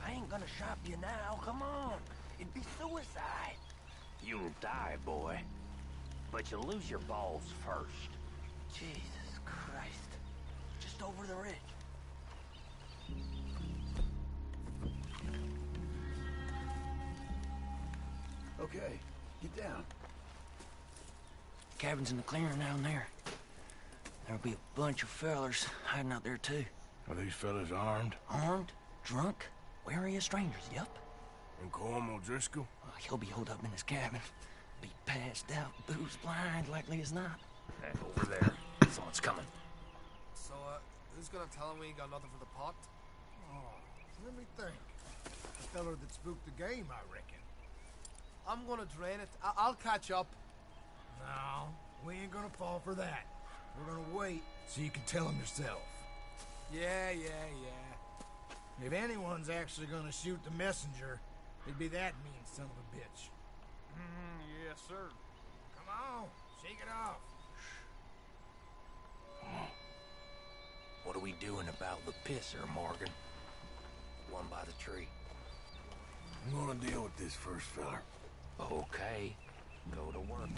I ain't gonna shop you now. Come on. It'd be suicide. You'll die, boy. But you'll lose your balls first. Jesus Christ. Just over the ridge. Okay, get down. Cabin's in the clearing down there. There'll be a bunch of fellers hiding out there, too. Are these fellas armed? Armed? Drunk? Wary of strangers, yup. And Colm O'Driscoll? He'll be holed up in his cabin. Be passed out, booze blind, likely as not. Over there. Someone's coming. So, who's gonna tell him we ain't got nothing for the pot? Oh, let me think. The feller that spooked the game, I reckon. I'm gonna drain it. I'll catch up. No, we ain't gonna fall for that. We're gonna wait so you can tell him yourself. Yeah. If anyone's actually gonna shoot the messenger, it'd be that mean son of a bitch. Yes, sir. Come on, shake it off. What are we doing about the pisser, Morgan? One by the tree. I'm gonna deal with this first feller. Okay, go to work.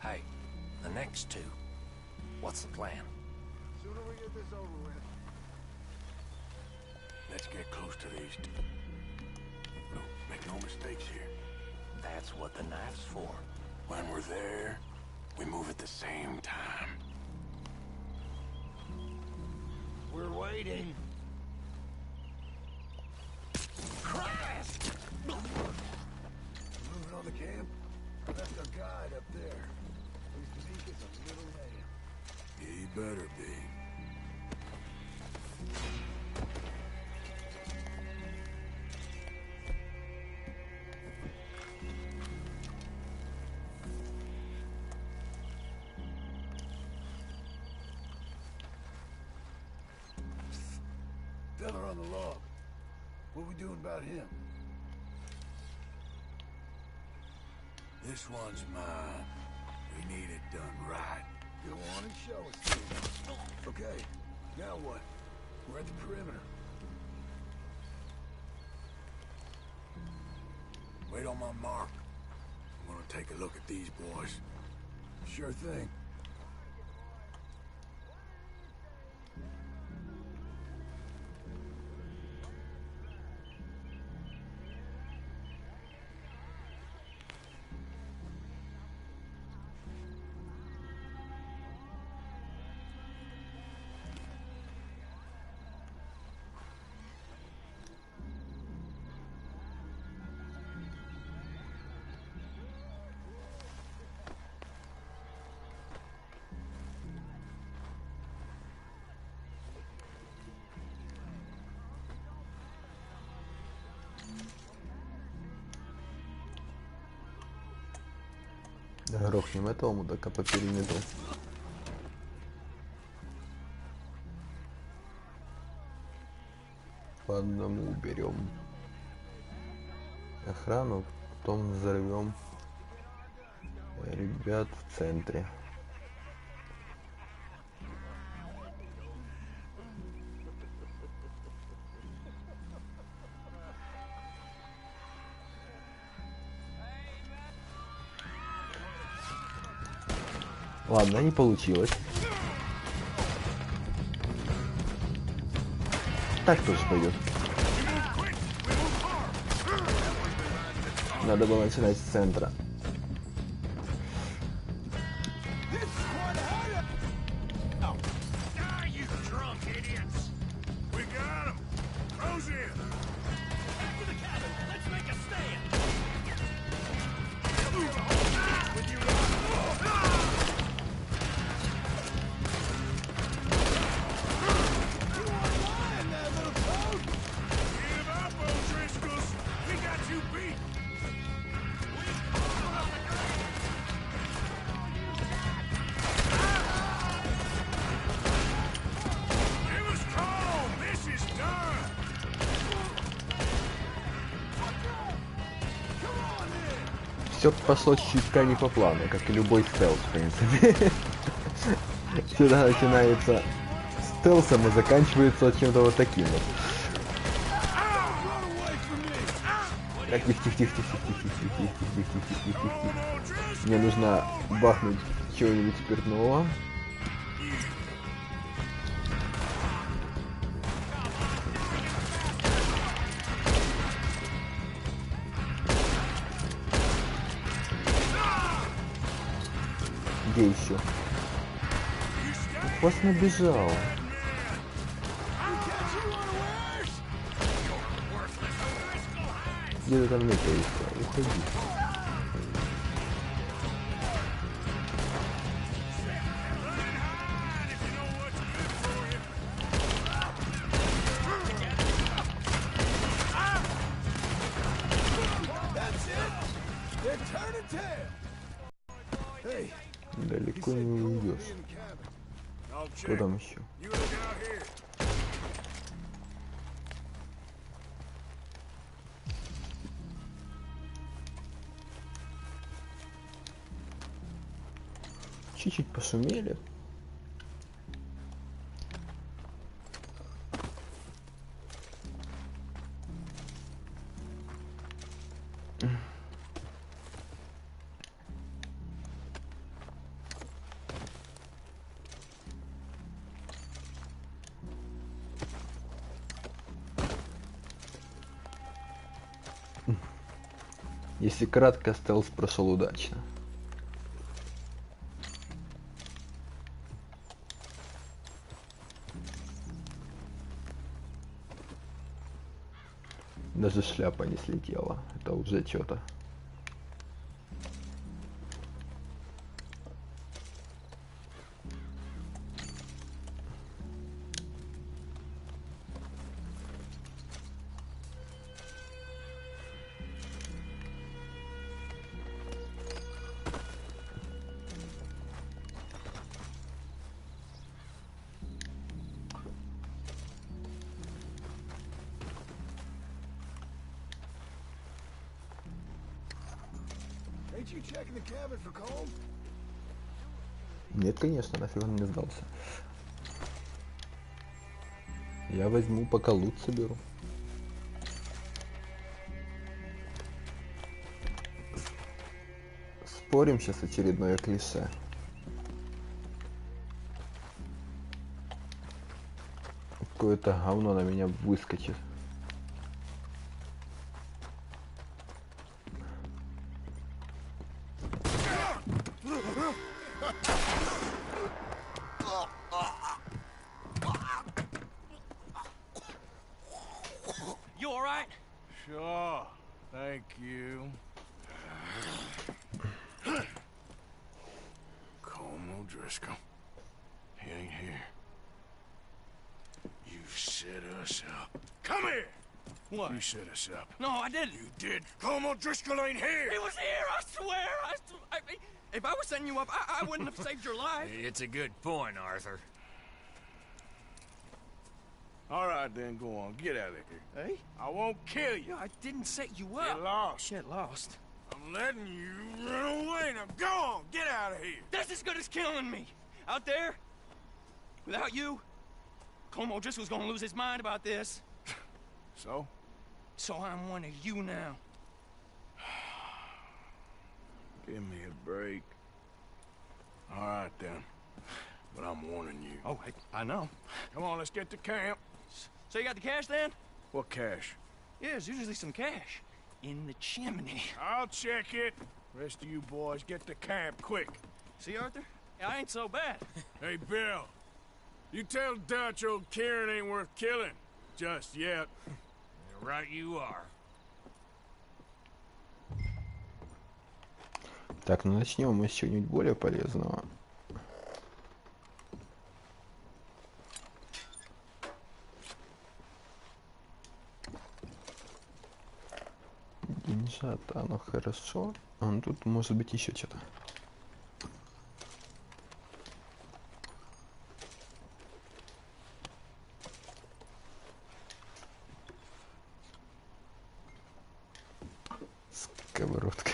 Hey, the next two. What's the plan? Sooner we get this over with. Let's get close to these. No, make no mistakes here. That's what the knife's for. When we're there, we move at the same time. We're waiting. Christ! Moving on the camp? That's our guide up there. We sneak us a little lamb. He better be. Feller on the log. What we doing about him? This one's mine. We need it done right. Go on and show us. Okay, now what? We're at the perimeter. Wait on my mark. I'm gonna take a look at these boys. Sure thing. Грохнем этого мудака по периметру. По одному уберем охрану, потом взорвем ребят в центре. Ладно, не получилось. Так тоже пойдет. Надо было начинать с центра. We got him. Close in. Back to the cabin. Let's make a все пошло чутка не по плану, как и любой стелс, в принципе. Всегда начинается стелсом и заканчивается чем-то вот таким вот. Так, тихо. Мне нужно бахнуть чего-нибудь спиртного. Где еще? Вас набежал. Где-то там ныкается. Уходи. Далеко не уйдешь. Что там еще? Чуть-чуть пошумели. Если кратко, стелс прошел удачно. Даже шляпа не слетела. Это уже что-то. Нет, конечно, нафиг он мне сдался. Я возьму, пока лут соберу. Спорим, сейчас очередное клише. Какое-то говно на меня выскочит. You all right? Sure. Thank you. Colm O'Driscoll. He ain't here. You set us up. Come here! What? You set us up. No, I didn't. You did. Colm O'Driscoll ain't here! He was here, I swear! If I was setting you up, I wouldn't have saved your life. It's a good point, Arthur. All right, then, go on. Get out of here. Hey? I won't kill you. I didn't set you up. Get lost. Get lost. I'm letting you run away. Now go on. Get out of here. That's as good as killing me. Out there, without you, Colm O'Driscoll's gonna lose his mind about this. So? So I'm one of you now. Give me a break. All right, then. But I'm warning you. Oh, I know. Come on, let's get to camp. So you got the cash, then? What cash? Yeah, there's usually some cash. In the chimney. I'll check it. Rest of you boys, get to camp, quick. See, Arthur? I ain't so bad. Hey, Bill. You tell Dutch old Kieran ain't worth killing. Just yet. Right you are. Так, ну начнем мы с чего-нибудь более полезного. Деньжата, оно хорошо. А, тут может быть еще что-то. Сковородка.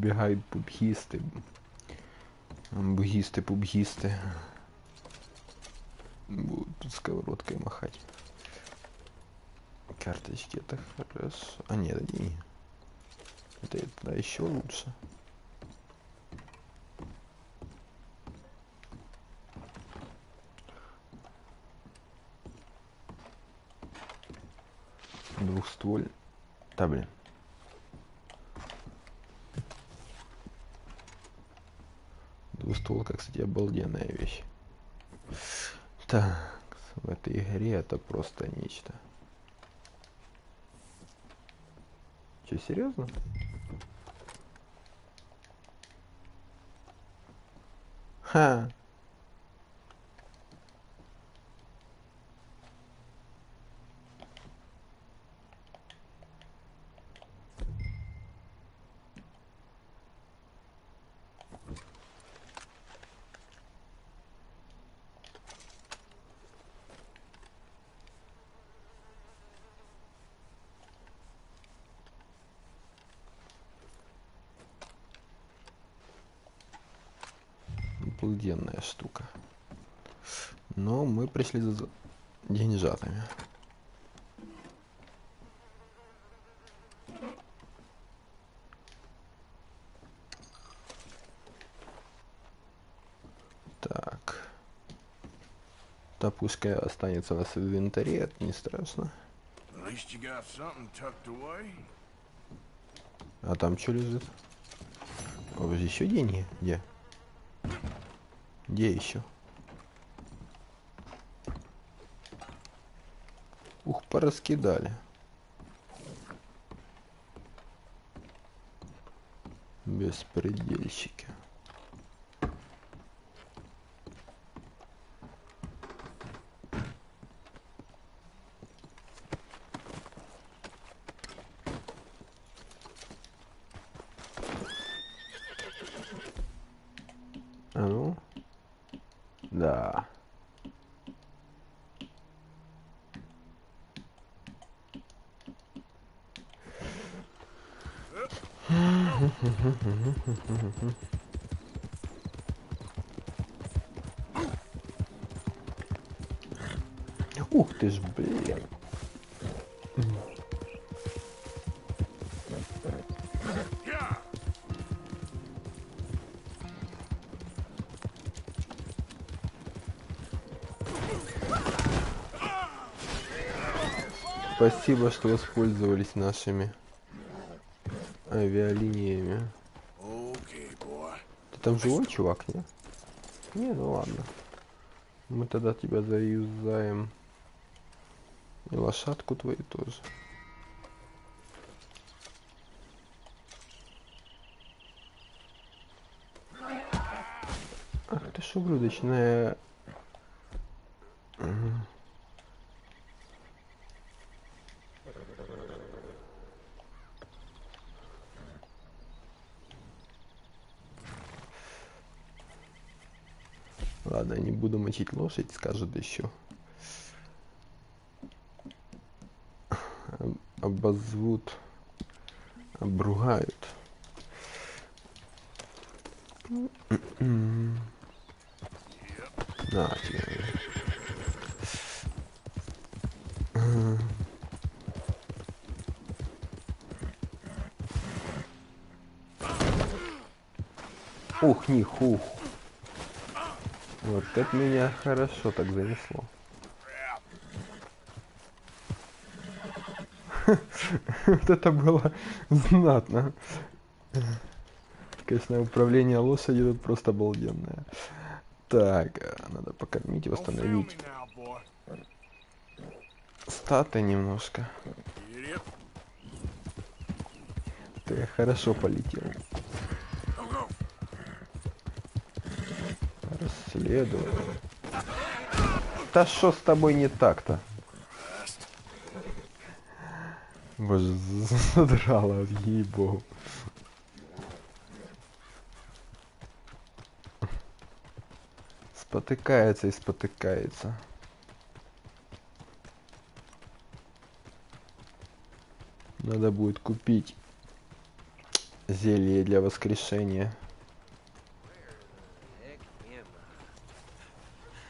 Убегают пубгисты. Бугисты, пубгисты. Будут тут сковородкой махать. Карточки это хорошо. А нет, это деньги. Это еще лучше. Двухстволь. Да, блин. Двустволка, кстати, обалденная вещь. Так, в этой игре это просто нечто. Че, серьезно? Ха! Обалденная штука. Но мы пришли за деньжатами. Так. Та пушка останется у нас в инвентаре, это не страшно. А там что лежит? О, еще деньги? Где? Где еще? Ух, пораскидали. Беспредельщики. А ну? Да. Ух ты ж, блин. Спасибо, что воспользовались нашими авиалиниями. Ты там живой, чувак, не? Не, ну ладно. Мы тогда тебя заюзаем. И лошадку твою тоже. Ах ты ж ублюдочная. Ладно, я не буду мочить лошадь, скажут еще. Обозвут, обругают. На тебе. Ух, нихух. Вот это меня хорошо так занесло. Вот это было знатно. Конечно, управление лошадью тут просто обалденное. Так, надо покормить и восстановить статы немножко. Ты хорошо полетел. Расследование. Да что с тобой не так-то? Боже, задрало, ей-богу. Спотыкается и спотыкается. Надо будет купить зелье для воскрешения.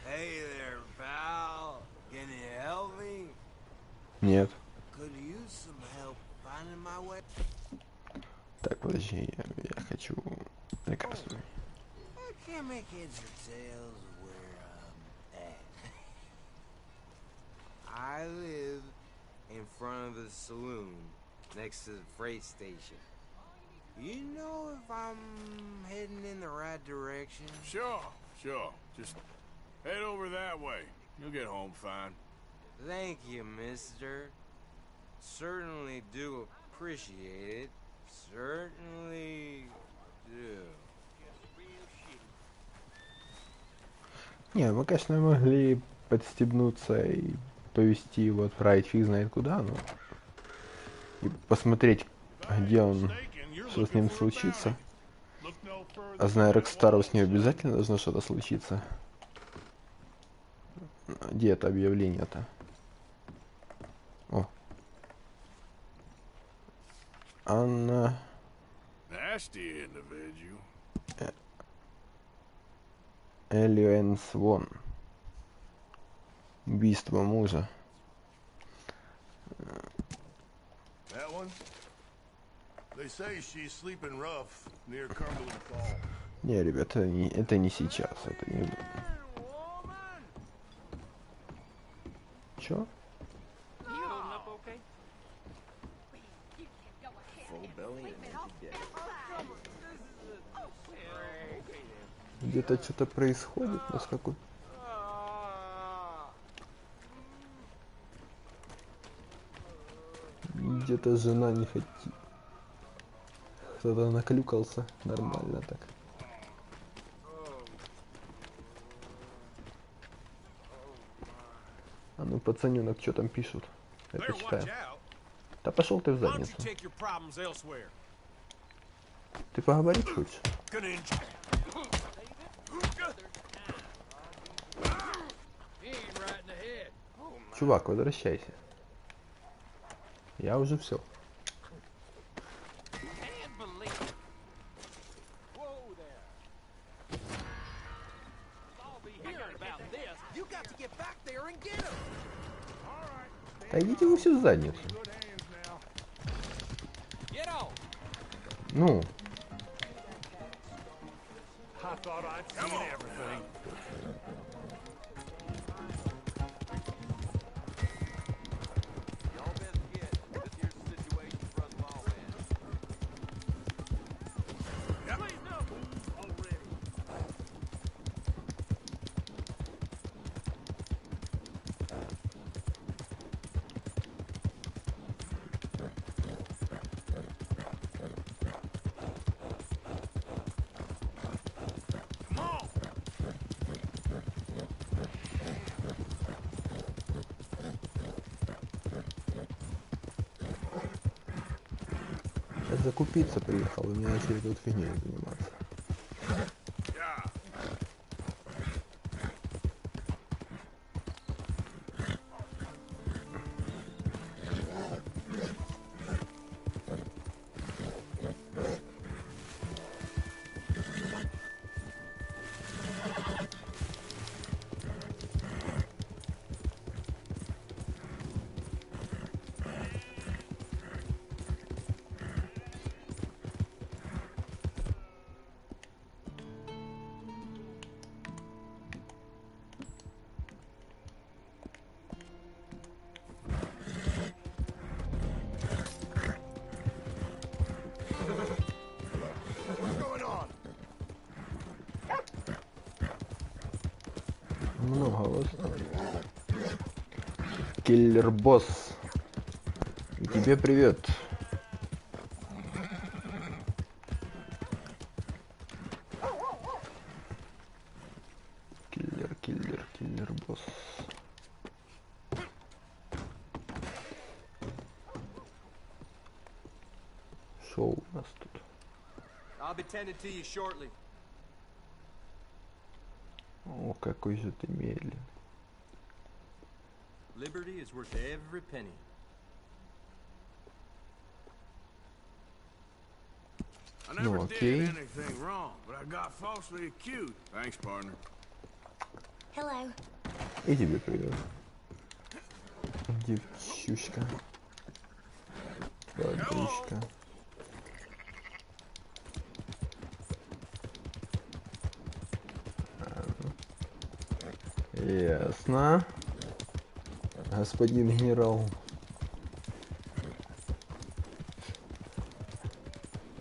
Hey there, pal. Can you help me? Нет. Could use some help finding my way. Так, подожди, я хочу лекарство. I can't make heads or tails of where I'm at. I live in front of the saloon next to the freight station. You know if I'm heading in the right direction? Sure. Just head over that way. You'll get home fine. Thank you, mister. Certainly do appreciate it. Certainly do. Не, мы, конечно, могли подстебнуться и повести его, отправить фиг знает куда, но... И посмотреть, где он, что с ним случится. А зная Рокстару, с ним обязательно должно что-то случиться. Где это объявление-то? О. Анна... Nasty individual. Элиэн Свон. Убийство мужа. That one? They say she's sleeping rough near Cumberland Falls. Не, ребята, это не сейчас. Это не... Чё? Где-то что-то происходит, у нас какой... Где-то жена не хотит. Кто-то наклюкался нормально так. А ну, пацаненок, что там пишут? Это читаю. Да пошел ты в задницу. Ты поговорить хочешь? Чувак, возвращайся. Я уже все. Да идите вы все в задницу. Ну. Я закупиться приехал, и мне начали тут фигней заниматься. Много вас. Киллер-босс. И тебе привет. Киллер-босс. Шоу у нас тут. О, какой же ты медленный. Liberty is worth every penny. Ну, окей. anything wrong, but I got falsely accused. Thanks, partner. Hello. И тебе привет. Девчушка. Подружка. Ясно. Господин генерал.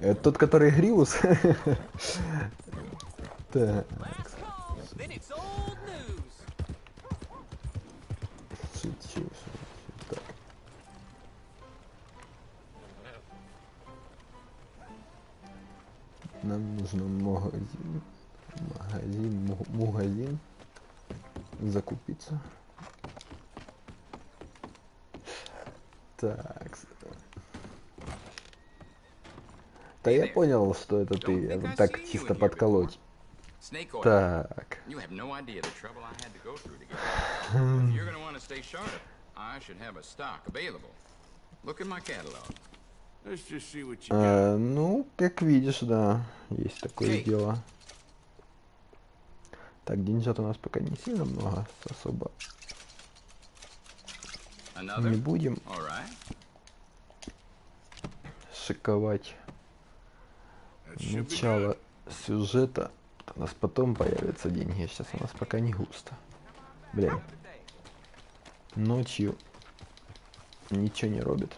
Это тот, который Гриус? Так. Шучу. Так. Нам нужно магазин закупиться. Так. Да я понял, что это ты. Так чисто подколоть. Так. Ну, как видишь, да, есть такое дело. Так, деньжат у нас пока не сильно много, особо не будем шиковать начало сюжета. У нас потом появятся деньги, сейчас у нас пока не густо. Блин, ночью ничего не робит.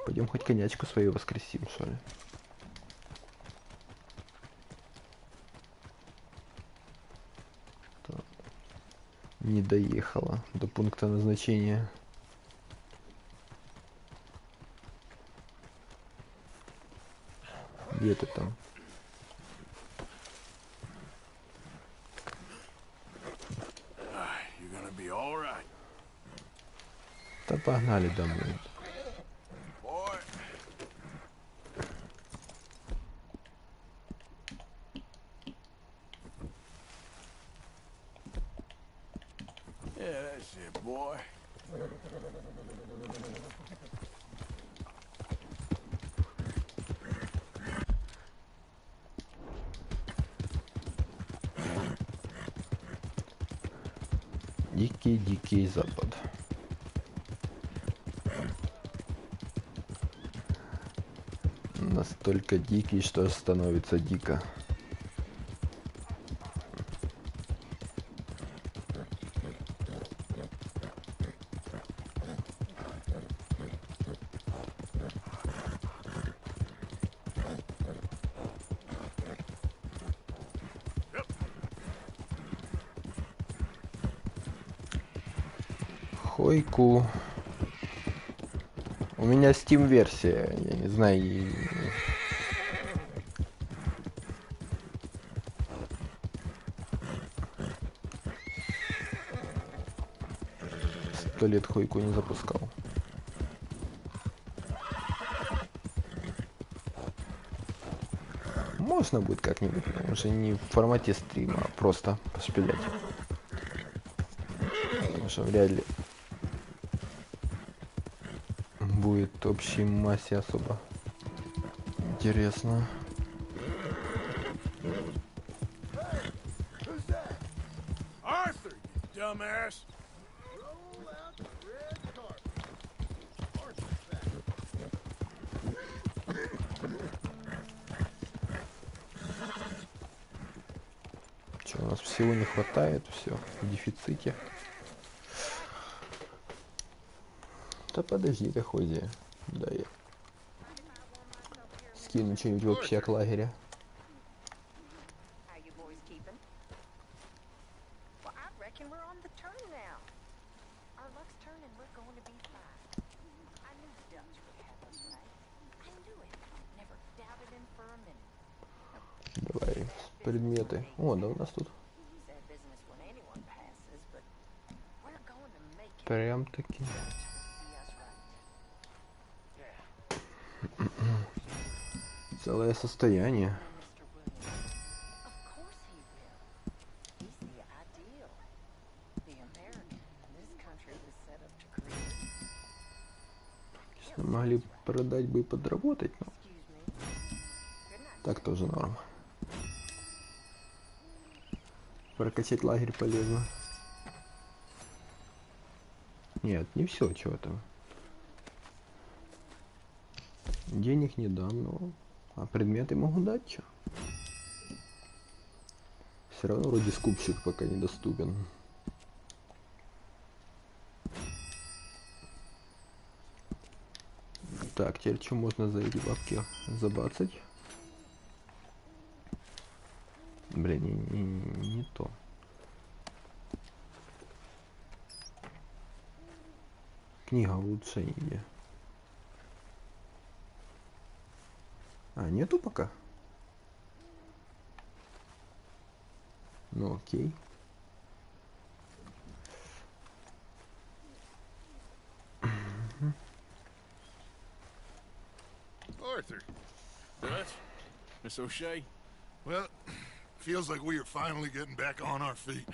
Пойдем хоть конячку свою воскресим, что ли. Не доехала до пункта назначения. Где ты там? Да погнали домой. Дикий запад. Настолько дикий, что становится дико. Хойку. У меня Steam версия, я не знаю. 100 лет Хойку не запускал. Можно будет как-нибудь, но уже не в формате стрима, а просто пошпилять. Потому что вряд ли будет общей массе особо интересно. Arthur, you dumbass! Что, у нас всего не хватает, все в дефиците. Да подожди, ты ходи. Да я скину что-нибудь в общак лагеря. Давай, предметы. О, да у нас тут. Прям таки. Целое состояние. Если могли продать бы и подработать, но Так тоже норм. Прокачать лагерь полезно. Нет, не все, чего там. Денег не дам, но... А предметы могу дать, чё? Все равно вроде скупщик пока недоступен. Так, теперь что можно за эти бабки забацать? Блин, не то. Книга улучшения. А, нету пока? Ну окей. Arthur. Dutch? Miss O'Shea? Well, feels like we are finally getting back on our feet.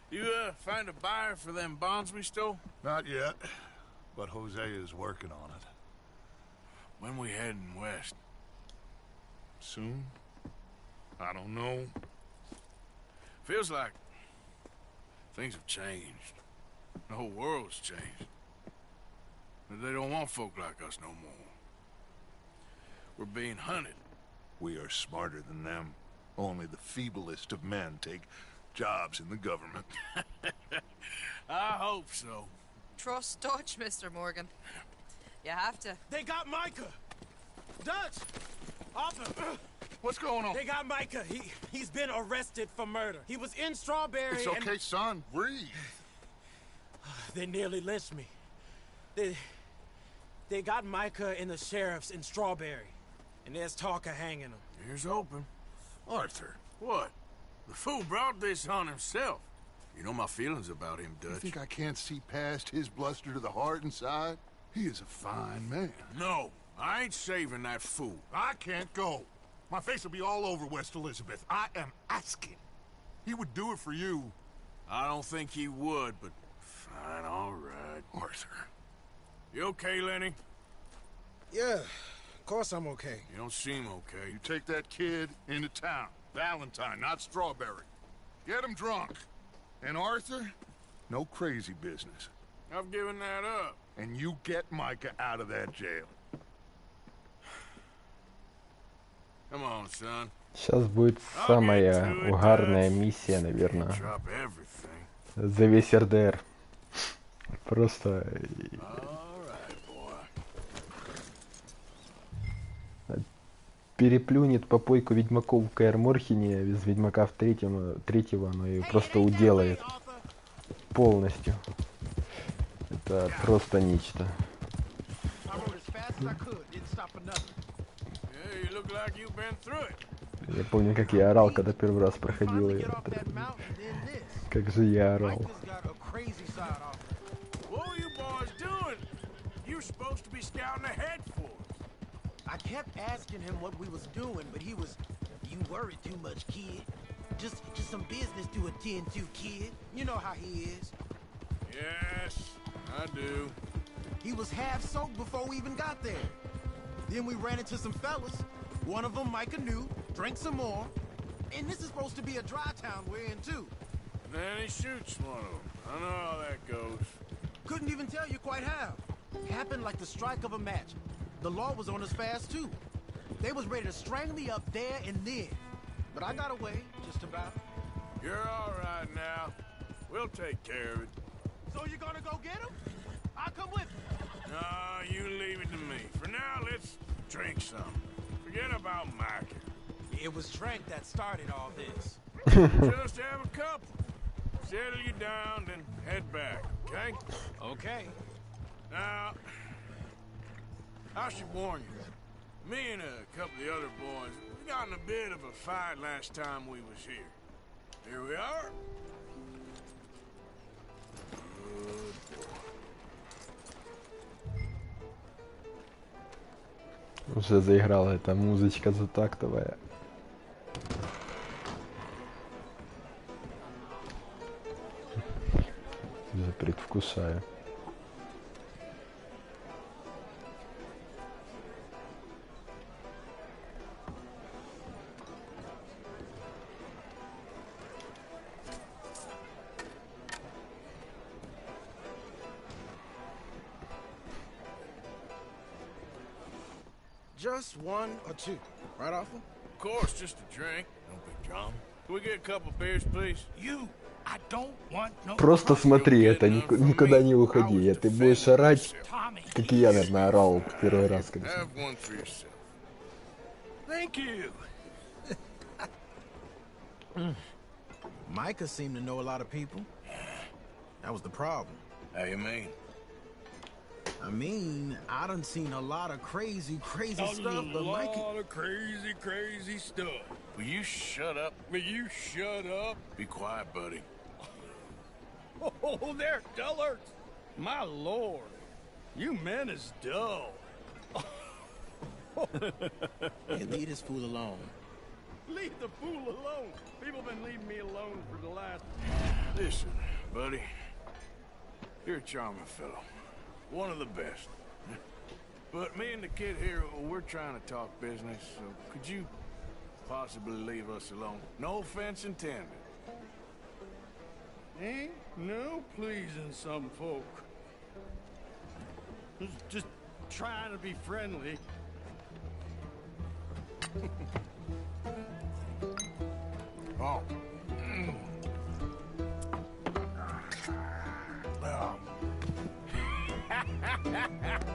You, find a buyer for them bonds we stole? Not yet, but Hosea is working on it. When we heading west? Soon? I don't know. Feels like things have changed. The whole world's changed. But they don't want folk like us no more. We're being hunted. We are smarter than them. Only the feeblest of men take jobs in the government. I hope so. Trust Dutch, Mr. Morgan. You have to. They got Micah! Dutch! Arthur! What's going on? They got Micah. He's been arrested for murder. He was in Strawberry. It's okay, son. Breathe. They nearly lynched me. They got Micah and the sheriffs in Strawberry. And there's talk of hanging him. Here's hoping. Arthur. What? The fool brought this on himself. You know my feelings about him, Dutch. You think I can't see past his bluster to the heart inside? He is a fine man. No, I ain't saving that fool. I can't go. My face will be all over West Elizabeth. I am asking. He would do it for you. I don't think he would, but fine, all right. Arthur. You okay, Lenny? Yeah, of course I'm okay. You don't seem okay. You take that kid into town. Valentine, not Strawberry. Get him drunk. And Arthur, no crazy business. I've given that up. And you get Micah out of that jail. Come on, son. Сейчас будет самая угарная миссия, наверное, за весь РДР. Просто... переплюнет попойку ведьмаков в Каэр Морхене из Ведьмака в третьего, оно ее просто уделает полностью. Это просто нечто. Я помню, как я орал, когда первый раз проходил ее. Как же я орал. I kept asking him what we was doing, but he was, you worry too much, kid. Just some business to attend to, kid. You know how he is. Yes, I do. He was half soaked before we even got there. Then we ran into some fellas. One of them Micah knew, drank some more. And this is supposed to be a dry town we're in, too. And then he shoots one of them. I know how that goes. Couldn't even tell you quite how. Happened like the strike of a match. The law was on us fast, too. They was ready to strangle me up there and then. But I got away, just about. You're all right now. We'll take care of it. So you gonna go get him? I'll come with you. No, you leave it to me. For now, let's drink some. Forget about Micah. It was drink that started all this. Just have a couple. Settle you down, then head back, okay? Okay. Now, I should warn you. Me and a couple of the other boys, we got in a bit of a fight last time we was here. Here we are. Уже заиграла эта музычка затактовая. Уже предвкушаю. Just one or two, right, Arthur? Of course, just a drink. No big drama. Can we get a couple beers, please? I don't want no... Просто смотри, это никуда не уходи. Ты будешь орать, как и я, наверное, орал первый раз. Have one for yourself. Thank you. Micah seemed to know a lot of people. That was the problem. How you mean? I mean, I done seen a lot of crazy stuff, but Micah... A lot of crazy stuff. Will you shut up? Will you shut up? Be quiet, buddy. Oh, they're dullards. My lord. You men is dull. Hey, leave this fool alone. Leave the fool alone. People been leaving me alone for the last... Listen, buddy. You're a charming fellow. One of the best. But me and the kid here, we're trying to talk business, so could you possibly leave us alone? No offense intended. Ain't no pleasing some folk. Just trying to be friendly. Oh.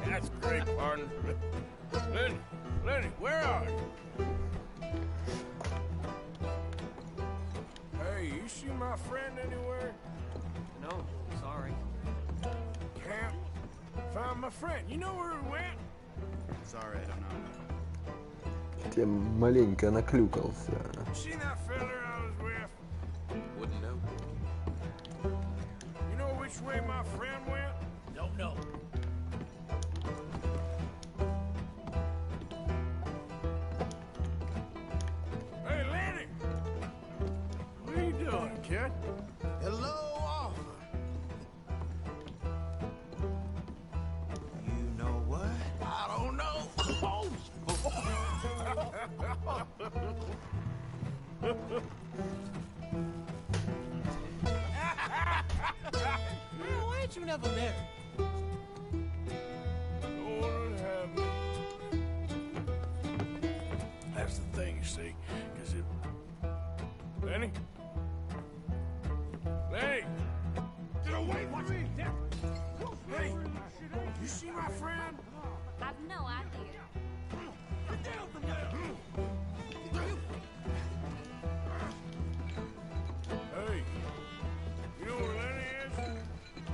That's great, partner. Lenny, where are you? Hey, you see my friend anywhere? No, sorry. Can't find my friend. You know where he went? Sorry, I don't know. Тем маленько наклюкался. See that fella I was with? Wouldn't know. You know which way my friend went? Don't know. Hey, Lenny! What are you doing, kid? Hello, Arthur. You know what? I don't know. Man, why ain't you never married? Lord have me. That's the thing, you see, because it... Lenny? Lenny! Get away from me! Hey, you see my friend? I've no idea. Get down from there! Hey, you know where Lenny is?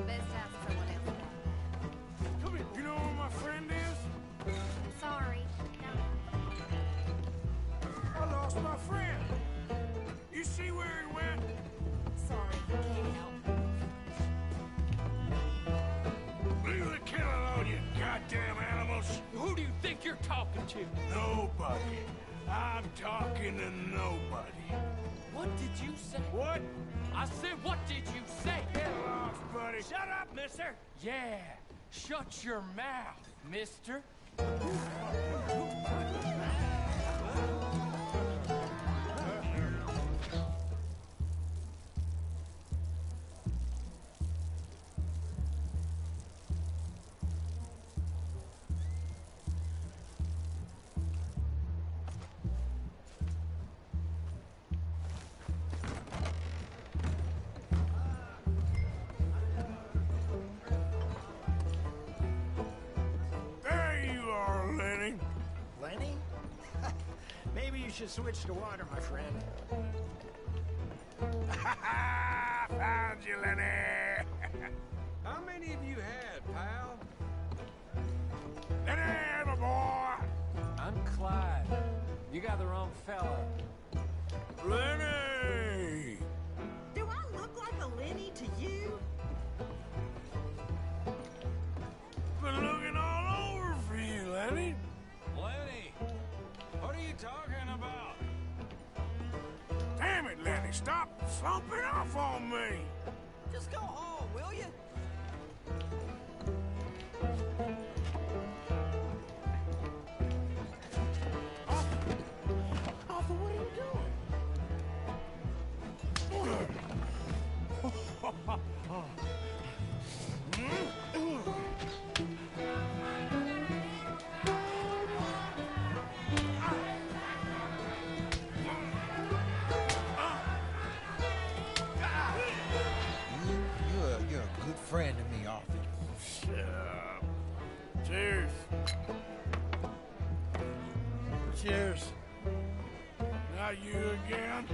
Best have someone else know. Come here. You know where my friend is? I'm sorry. No. I lost my friend. You see where he went? Sorry, can't help. Leave the kid alone, you goddamn animals. Who do you think you're talking to? Nobody. I'm talking to nobody. What did you say? What? I said, what did you say? Get lost, buddy. Shut up, mister. Yeah, shut your mouth, mister. There you are, Lenny. Lenny? Maybe you should switch to water, my friend. Found you, Lenny. How many of you had, pal? Lenny, my boy. I'm Clyde. You got the wrong fella. Lenny. Do I look like a Lenny to you? Been looking all over for you, Lenny. Lenny, what are you talking about? Damn it, Lenny. Stop slumping off on me. Just go home, will you? Arthur, what are you doing? friend of me, Arthur. Cheers. Cheers. Not you again?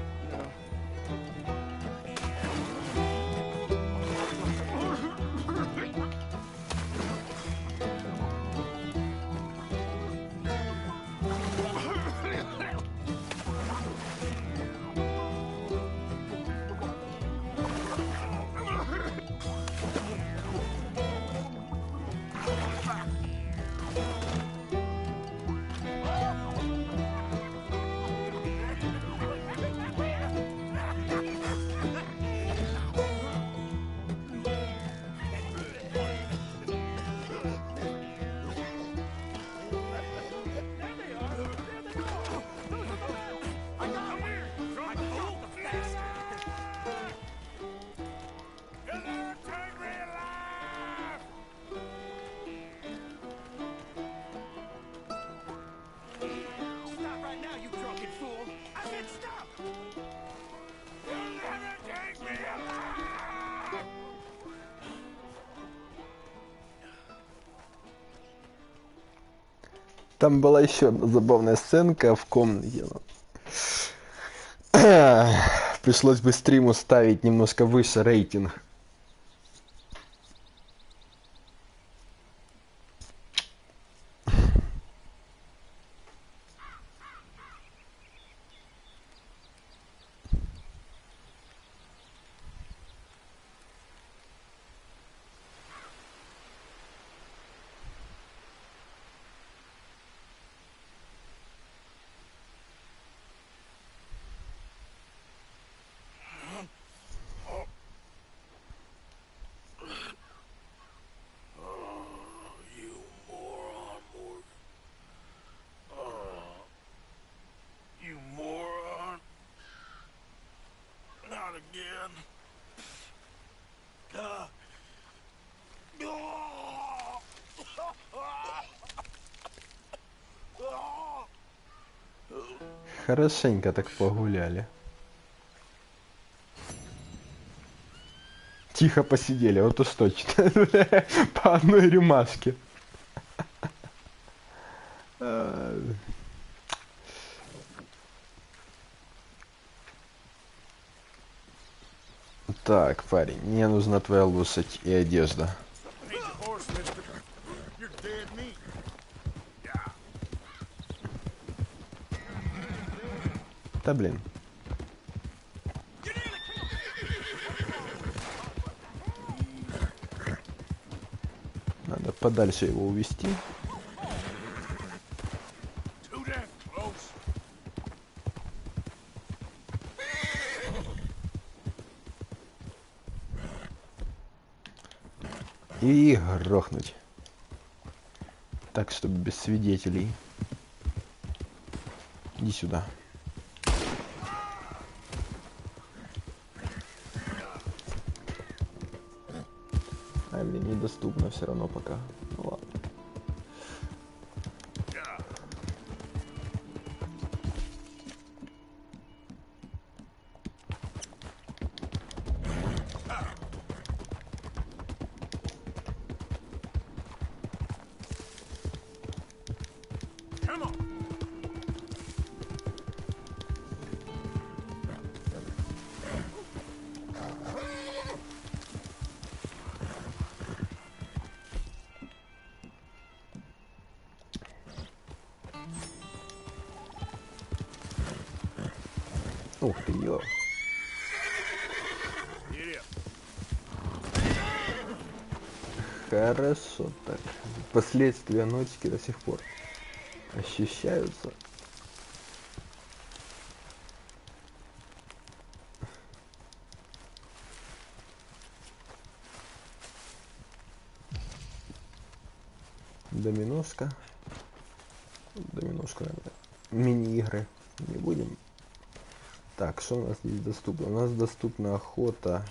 Там была еще одна забавная сценка в комнате. Пришлось бы стриму ставить немножко выше рейтинг. Хорошенько так погуляли. Тихо посидели, вот уж точно. По одной рюмашке. Так, парень, мне нужна твоя лошадь и одежда. Да блин. Надо подальше его увести. И грохнуть. Так, чтобы без свидетелей. Иди сюда. А, блин, недоступно все равно пока. Ну ладно. Ух ты, ё. Хорошо так. Последствия ночки до сих пор ощущаются. Доминошка. Доминошка, наверное. Мини-игры не будем. Так, что у нас здесь доступно? У нас доступна охота,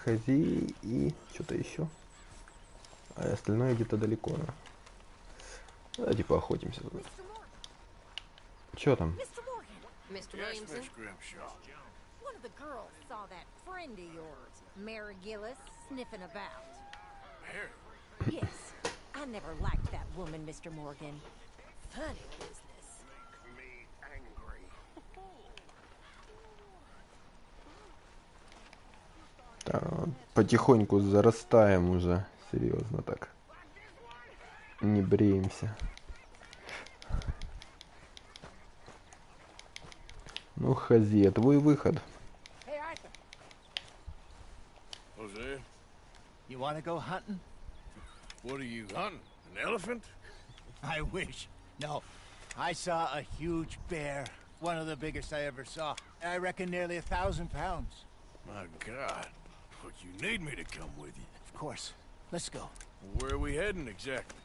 хази и что-то еще. А остальное где-то далеко. Давайте поохотимся. Что там? the girls saw that friend of yours, Mary Gillis, sniffing about. Mary? Yes. I never liked that woman, Mr. Morgan. Funny business. Make me angry. Да, потихоньку зарастаем уже. Серьезно так. Не бреемся. Ну, Хази, твой выход. Hey, Arthur. Jose, You want to go hunting? what are you hunting? An elephant? I wish. No. I saw a huge bear. One of the biggest I ever saw. I reckon nearly 1,000 pounds. My God. But you need me to come with you. Of course. Let's go. Where are we heading exactly?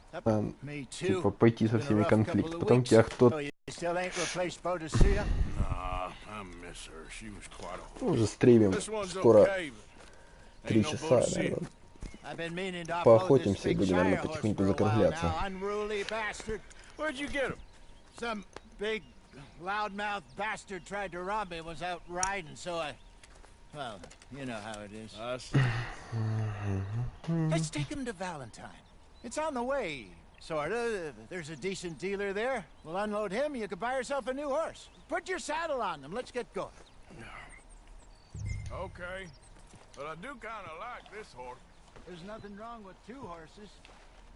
Me too. Типа пойти со всеми конфликт. Потом тебя кто-то... Oh, you still ain't replaced Boadicea? Nah, I miss her. She was quite a... Уже стримим. This one's Скоро okay, but 3 ain't no часа, Boadicea. наверное. I've been meaning to offload this Поохотимся и big будем, shire наверное, horse потихоньку for a while закругляться. now. Unruly bastard. Where'd you get him? Some big loudmouth bastard tried to rob me, was out riding, so I... Well, you know how it is. I see. Let's take him to Valentine. It's on the way, sorta. There's a decent dealer there. We'll unload him, you could buy yourself a new horse. Put your saddle on him, let's get going. Okay. But I do kind of like this horse. There's nothing wrong with 2 horses.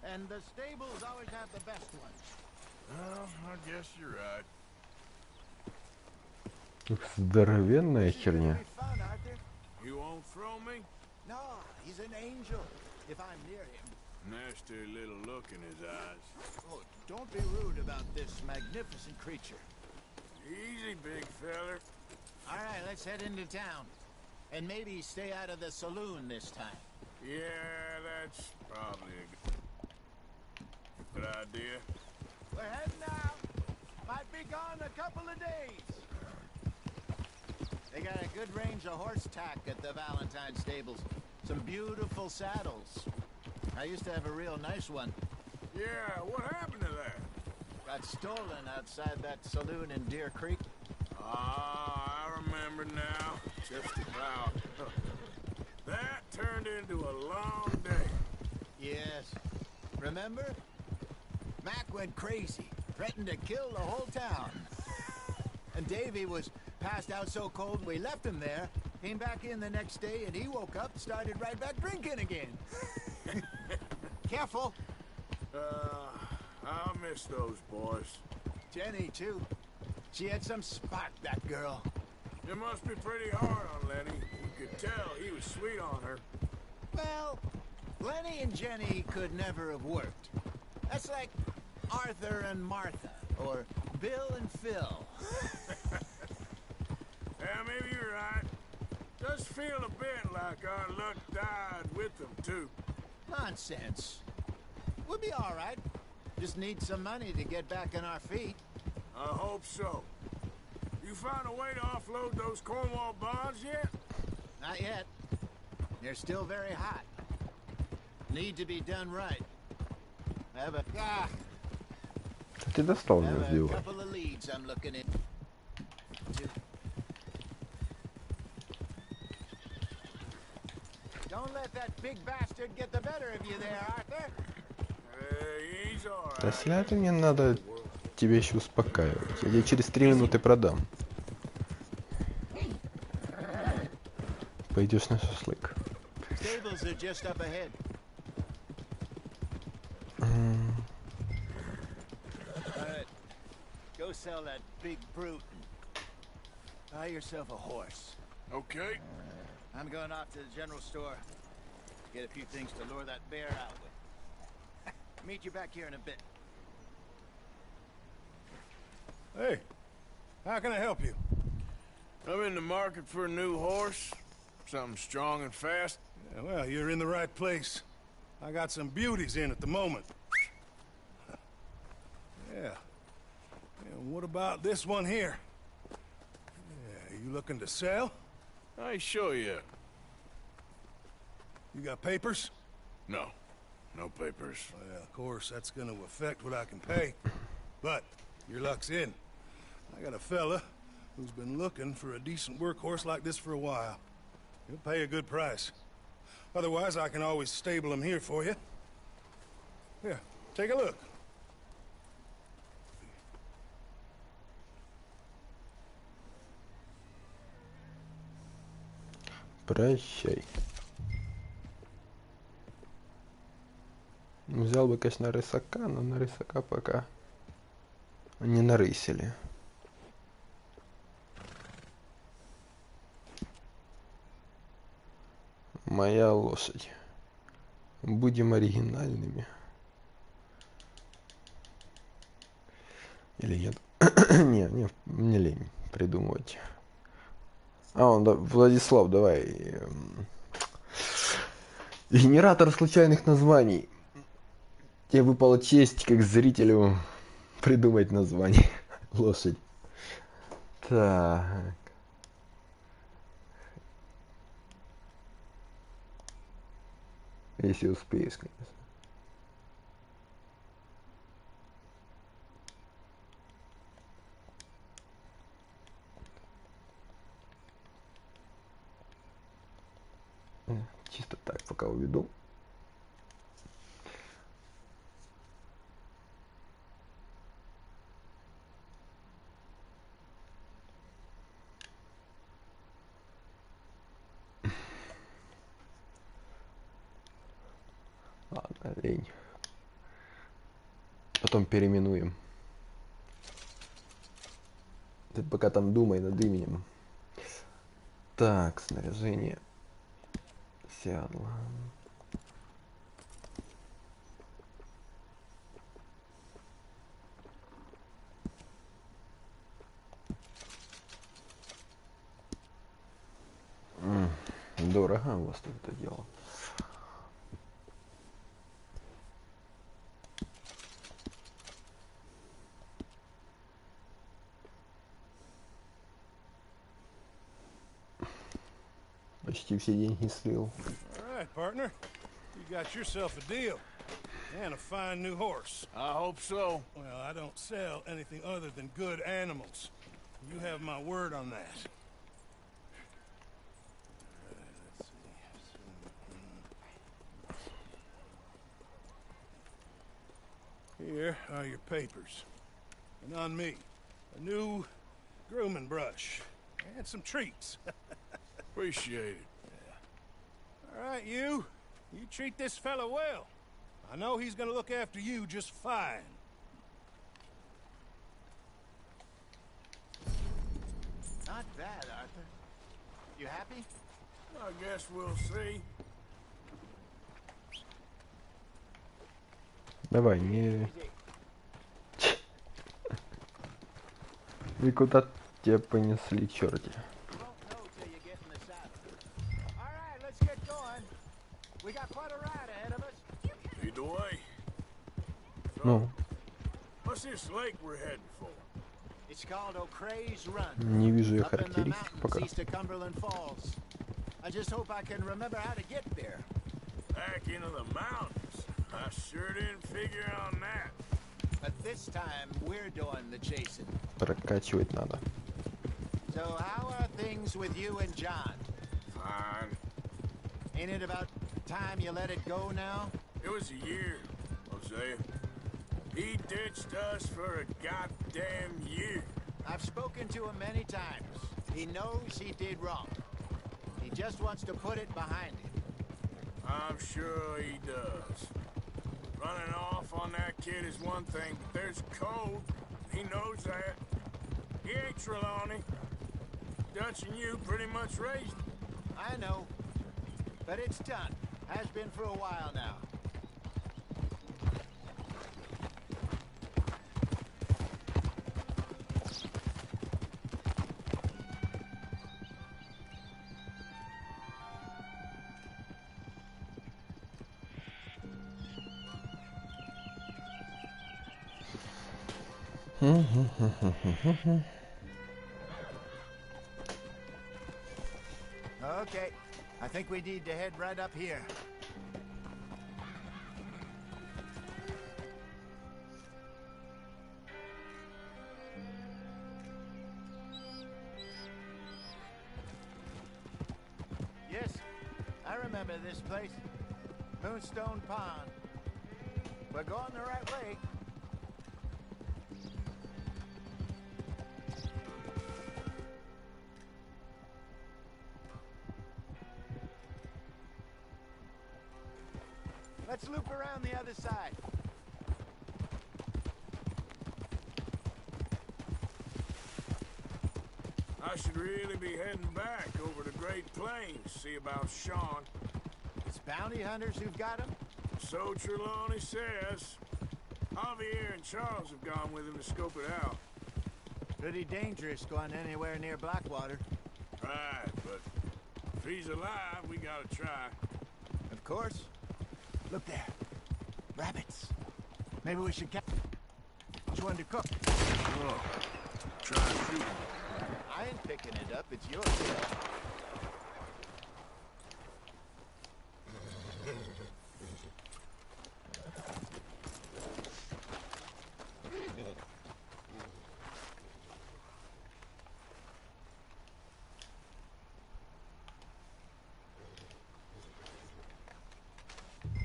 And the stables always have the best ones. Well, I guess you're right. Ух, здоровенная херня. Fun, Arthur. You won't throw me? No, he's an angel, if I'm near him. Nasty little look in his eyes. Oh, don't be rude about this magnificent creature. Easy, big feller. All right, let's head into town. And maybe stay out of the saloon this time. Yeah, that's probably a good idea. We're heading out. Might be gone a couple of days. They got a good range of horse tack at the Valentine stables. Some beautiful saddles. I used to have a real nice one. Yeah, what happened to that? Got stolen outside that saloon in Deer Creek. Ah, I remember now. Just about. That turned into a long day. Yes. Remember? Mac went crazy. Threatened to kill the whole town. And Davy was passed out so cold we left him there. Came back in the next day and he woke up, started right back drinking again. Careful. I'll miss those boys. Jenny, too. She had some spark, that girl. It must be pretty hard on Lenny. You could tell he was sweet on her. Well, Lenny and Jenny could never have worked. That's like Arthur and Martha, or Bill and Phil. Yeah, maybe you're right. Does feel a bit like our luck died with them, too. Nonsense. We'll be all right. Just need some money to get back on our feet. I hope so. You find a way to offload those Cornwall bonds yet? Not yet. They're still very hot. Need to be done right. Have a Ты достал меня have a сделать. couple of leads I'm looking at. Don't let that big bastard get the better of you there, Arthur. He's all right. Да сядь, мне надо тебя еще успокаивать. Я тебе через 3 минуты продам. Пойдешь на шашлык. Stables are just up ahead. All right. Go sell that big brute and buy yourself a horse. Okay. I'm going off to the general store. Get a few things to lure that bear out with. Meet you back here in a bit. Hey, how can I help you? I'm in the market for a new horse. Something strong and fast. Yeah, well, you're in the right place. I got some beauties in at the moment. Yeah. And what about this one here? Yeah, you looking to sell? I ain't sure yet. You got papers? No. No papers. Well, of course, that's going to affect what I can pay. But your luck's in. I got a fella who's been looking for a decent workhorse like this for a while. He'll pay a good price. Otherwise, I can always stable him here for you. Here, take a look. Прощай. Взял бы, конечно, рысака, но на рысака пока не нарысили. Моя лошадь. Будем оригинальными. Или нет? не, мне лень придумывать. Владислав, давай. Генератор случайных названий. Тебе выпала честь, как зрителю, придумать название. Лошадь. Так. Если успеешь, конечно. Чисто так, пока уведу. Ладно, лень. Потом переименуем. Ты пока там думай над именем. Так, снаряжение. Седла. Дорого у вас тут это дело. Почти все деньги слил. All right, partner. You got yourself a deal. And a fine new horse. I hope so. Well, I don't sell anything other than good animals. You have my word on that. Let's see. Here are your papers. And on me, a new grooming brush. And some treats. Appreciate it. All right, you treat this fella well. I know he's gonna look after you just fine. Not bad, Arthur. You happy? I guess we'll see. Давай, не... И куда тебя понесли, черти? Lead the way. Ну. What's this lake we're heading for? It's called O'Crea's Run. Не вижу я Up in the характеристик пока. mountains east of Cumberland Falls. I just hope I can remember how to get there. Back into the mountains. I sure didn't figure on that. But this time, we're doing the chasing. Прокачивать надо. So how are things with you and John? Fine. Ain't it about time you let it go now? It was a year, Hosea. He ditched us for a goddamn year. I've spoken to him many times. He knows he did wrong. He just wants to put it behind him. I'm sure he does. Running off on that kid is one thing, but there's code. He knows that. He ain't Trelawney. Dutch and you pretty much raised him. I know. But it's done. Has been for a while now. Okay, I think we need to head right up here. remember this place. Moonstone Pond. We're going the right way. Let's loop around the other side. I should really be heading back over the Great Plains, see about Sean. It's bounty hunters who've got him? So Trelawney says. Javier and Charles have gone with him to scope it out. Pretty dangerous going anywhere near Blackwater. Right, but if he's alive, we gotta try. Of course. Look there. Rabbits. Maybe we should catch which one to cook. Oh, try and shoot him. I ain't picking it up. It's yours.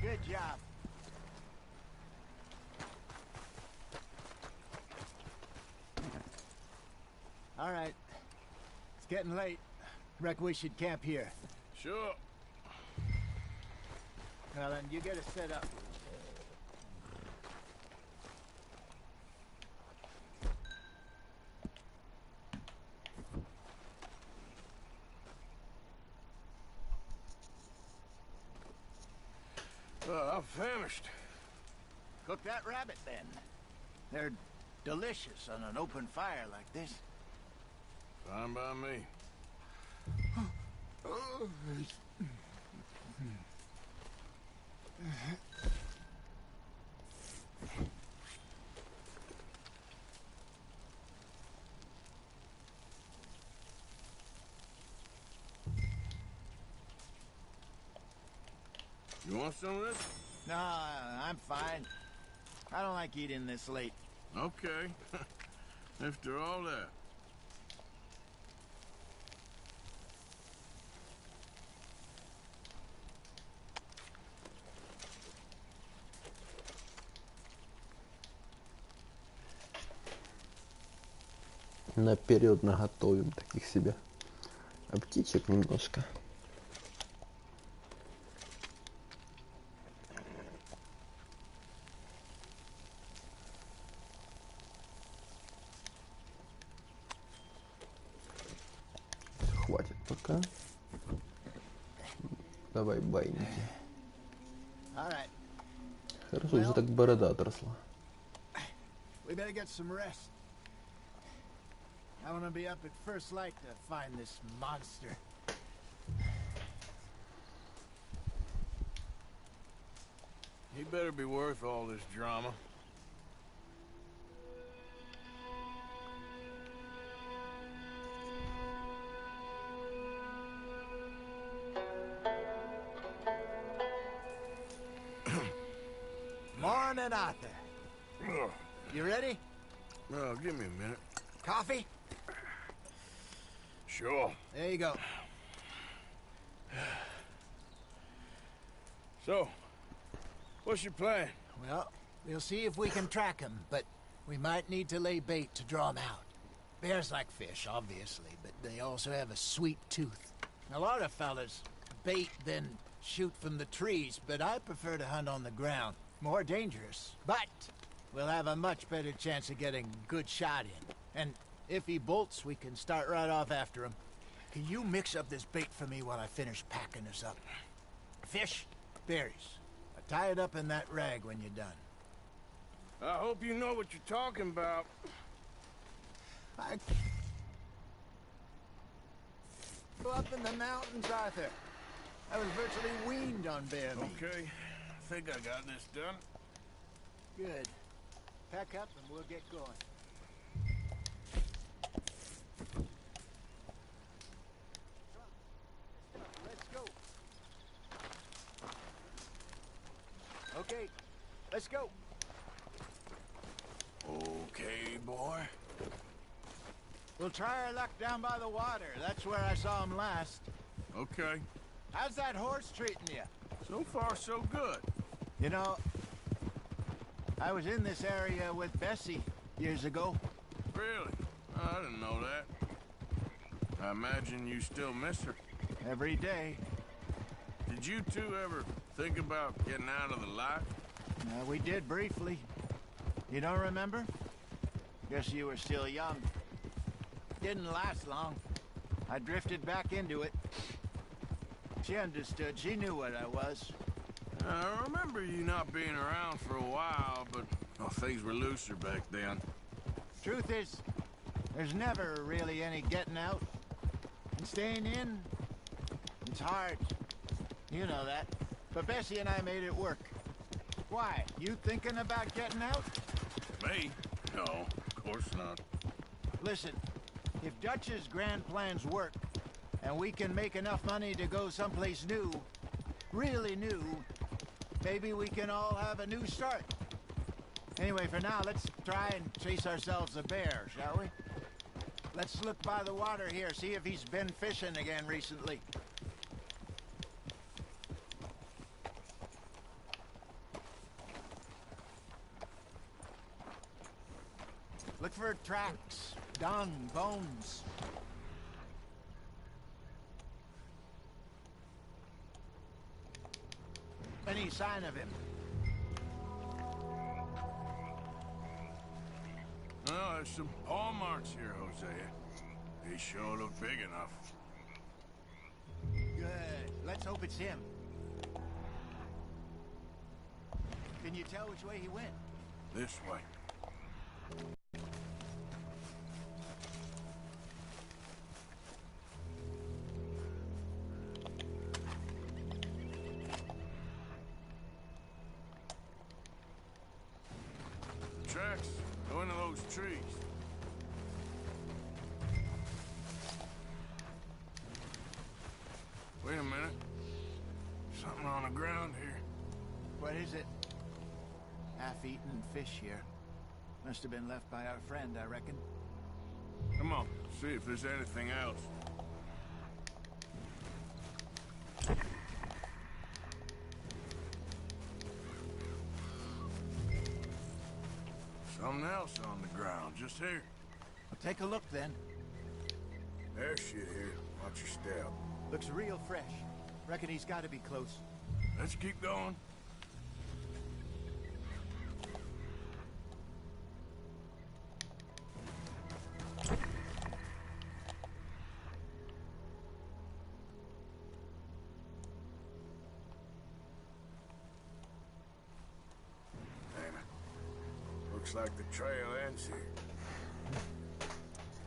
Good job. All right. It's getting late. Reckon we should camp here. Sure. Well, then you get us set up. I'm famished. Cook that rabbit, then. They're delicious on an open fire like this. Fine by me. You want some of this? No, I'm fine. I don't like eating this late. Okay. After all that. Наперед наготовим таких себе. А птичек немножко. Хватит пока. Давай байники. Хорошо, уже так борода отросла. We better get some rest. I want to be up at first light to find this monster. He better be worth all this drama. Morning, Arthur. You ready? Well, give me a minute. Coffee? Sure. There you go. So, what's your plan? Well, we'll see if we can track him, but we might need to lay bait to draw him out. Bears like fish, obviously, but they also have a sweet tooth. A lot of fellas bait, then shoot from the trees, but I prefer to hunt on the ground. More dangerous, but we'll have a much better chance of getting a good shot in. And if he bolts, we can start right off after him. Can you mix up this bait for me while I finish packing this up? Fish, berries. Tie it up in that rag when you're done. I hope you know what you're talking about. I go up in the mountains, Arthur. I was virtually weaned on bear meat. Okay, I think I got this done. Good. Pack up and we'll get going. Let's go. Okay, let's go. Okay, boy. We'll try our luck down by the water. That's where I saw him last. Okay. How's that horse treating you? So far, so good. You know, I was in this area with Bessie years ago. Really? I didn't know that. I imagine you still miss her. Every day. Did you two ever think about getting out of the life? We did briefly. You don't remember? Guess you were still young. Didn't last long. I drifted back into it. She understood. She knew what I was. I remember you not being around for a while, but things were looser back then. Truth is, there's never really any getting out. And staying in, it's hard. You know that. But Bessie and I made it work. Why? You thinking about getting out? Me? No, of course not. Listen, if Dutch's grand plans work, and we can make enough money to go someplace new, really new, maybe we can all have a new start. Anyway, for now, let's try and chase ourselves a bear, shall we? Let's look by the water here, see if he's been fishing again recently. Look for tracks, dung, bones. Any sign of him? Oh, there's some paw marks here, Hosea. They sure look big enough. Good. Let's hope it's him. Can you tell which way he went? This way. Tracks go into those trees. Wait a minute. Something on the ground here. What is it? Half-eaten fish here. Must have been left by our friend, I reckon. Come on, see if there's anything else. Something else on the ground, just here. Well, take a look then. There's shit here. Watch your step. Looks real fresh. Reckon he's got to be close. Let's keep going. Looks like the trail ends here.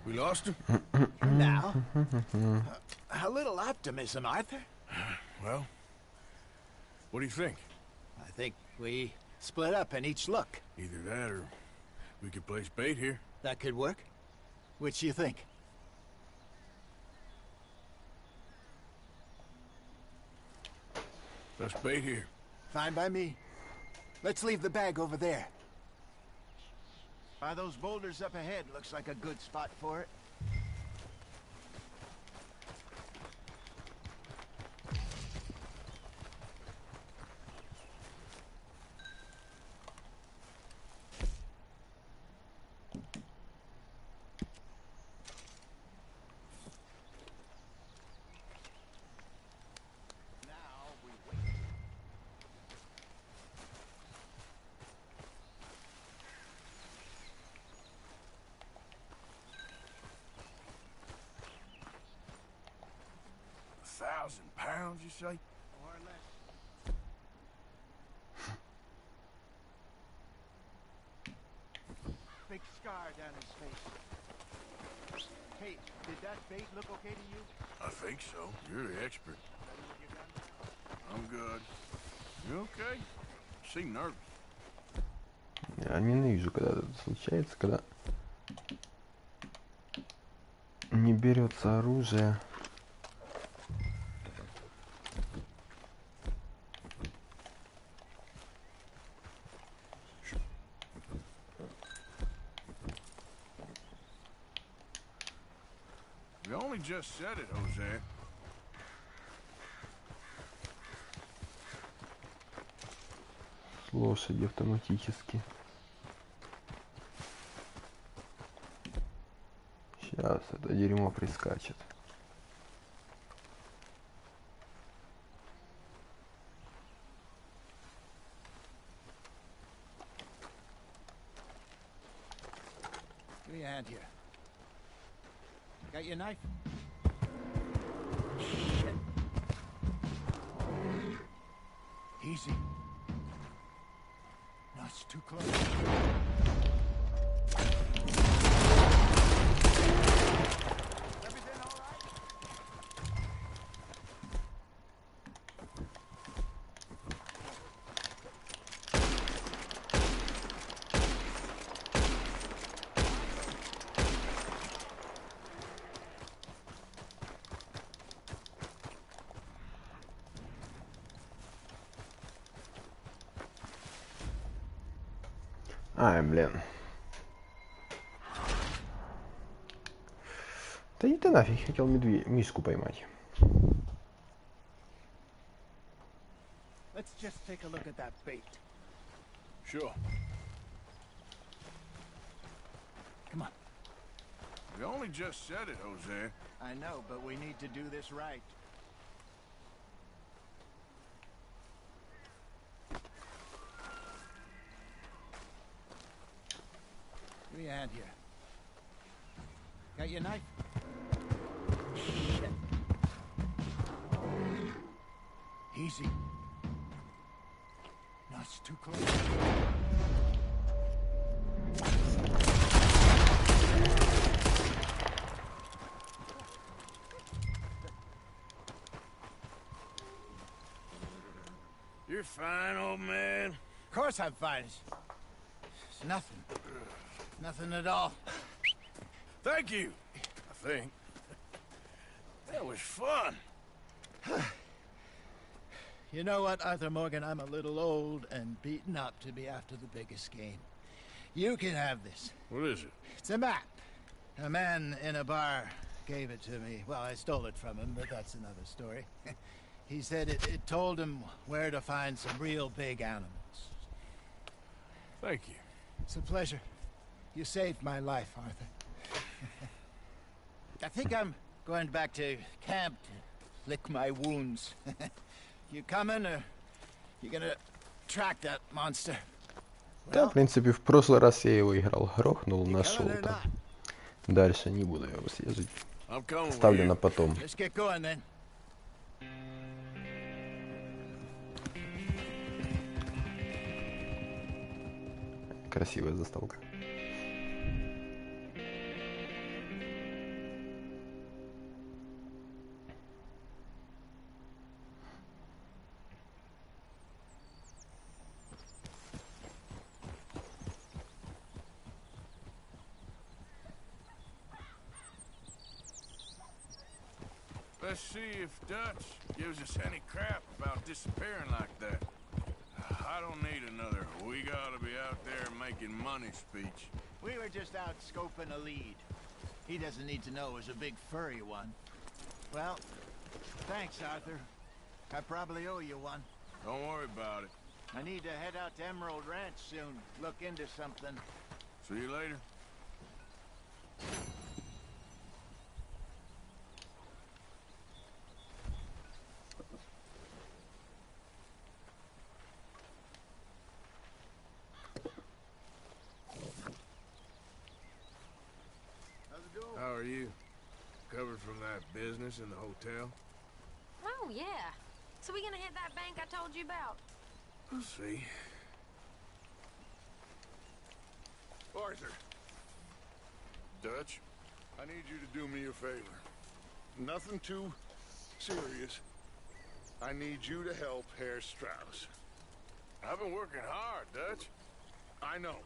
We lost him? Now? A little optimism, Arthur. Well, what do you think? I think we split up and each look. Either that or we could place bait here. That could work. Which do you think? Let's bait here. Fine by me. Let's leave the bag over there. By those boulders up ahead, looks like a good spot for it. £1,000, you say? More or less. Big scar down his face. Hey, did that bait look okay to you? I think so. You're the expert. I'm good. You okay? You seem nervous. Я ненавижу, когда это случается, когда не берется оружие. You only just said it, Jose. Лошади автоматически. Сейчас это дерьмо прискачет. Give me a hand here. Got your knife? Easy. No, it's too close. Everything all right? Ай, блин. Да иди ты нафиг, хотел мишку поймать. Let's just take a look at that bait. Sure. Come on. We only just said it, Jose. I know, but we need to do this right. Give me a hand here. Got your knife? Easy. No, it's too close. You're fine, old man. Of course I'm fine. It's nothing. Nothing at all. Thank you, I think. That was fun. You know what, Arthur Morgan? I'm a little old and beaten up to be after the biggest game. You can have this. What is it? It's a map. A man in a bar gave it to me. Well, I stole it from him, but that's another story. He said it told him where to find some real big animals. Thank you. It's a pleasure. You saved my life, Arthur. I think I'm going back to camp to lick my wounds. You coming, or you gonna track that monster? Да, в принципе, в прошлый раз я его играл, грохнул, нашел там. Дальше не буду его съездить. Ставлю на потом. Let's get going then. Красивая заставка. Let's see if Dutch gives us any crap about disappearing like that. I don't need another "we gotta be out there making money" speech. We were just out scoping a lead. He doesn't need to know it was a big furry one. Well, thanks, Arthur. I probably owe you one. Don't worry about it. I need to head out to Emerald Ranch soon. Look into something. See you later. How are you? Recovered from that business in the hotel? Oh, yeah. So we gonna hit that bank I told you about? We'll see. Arthur. Dutch, I need you to do me a favor. Nothing too serious. I need you to help Herr Strauss. I've been working hard, Dutch. I know.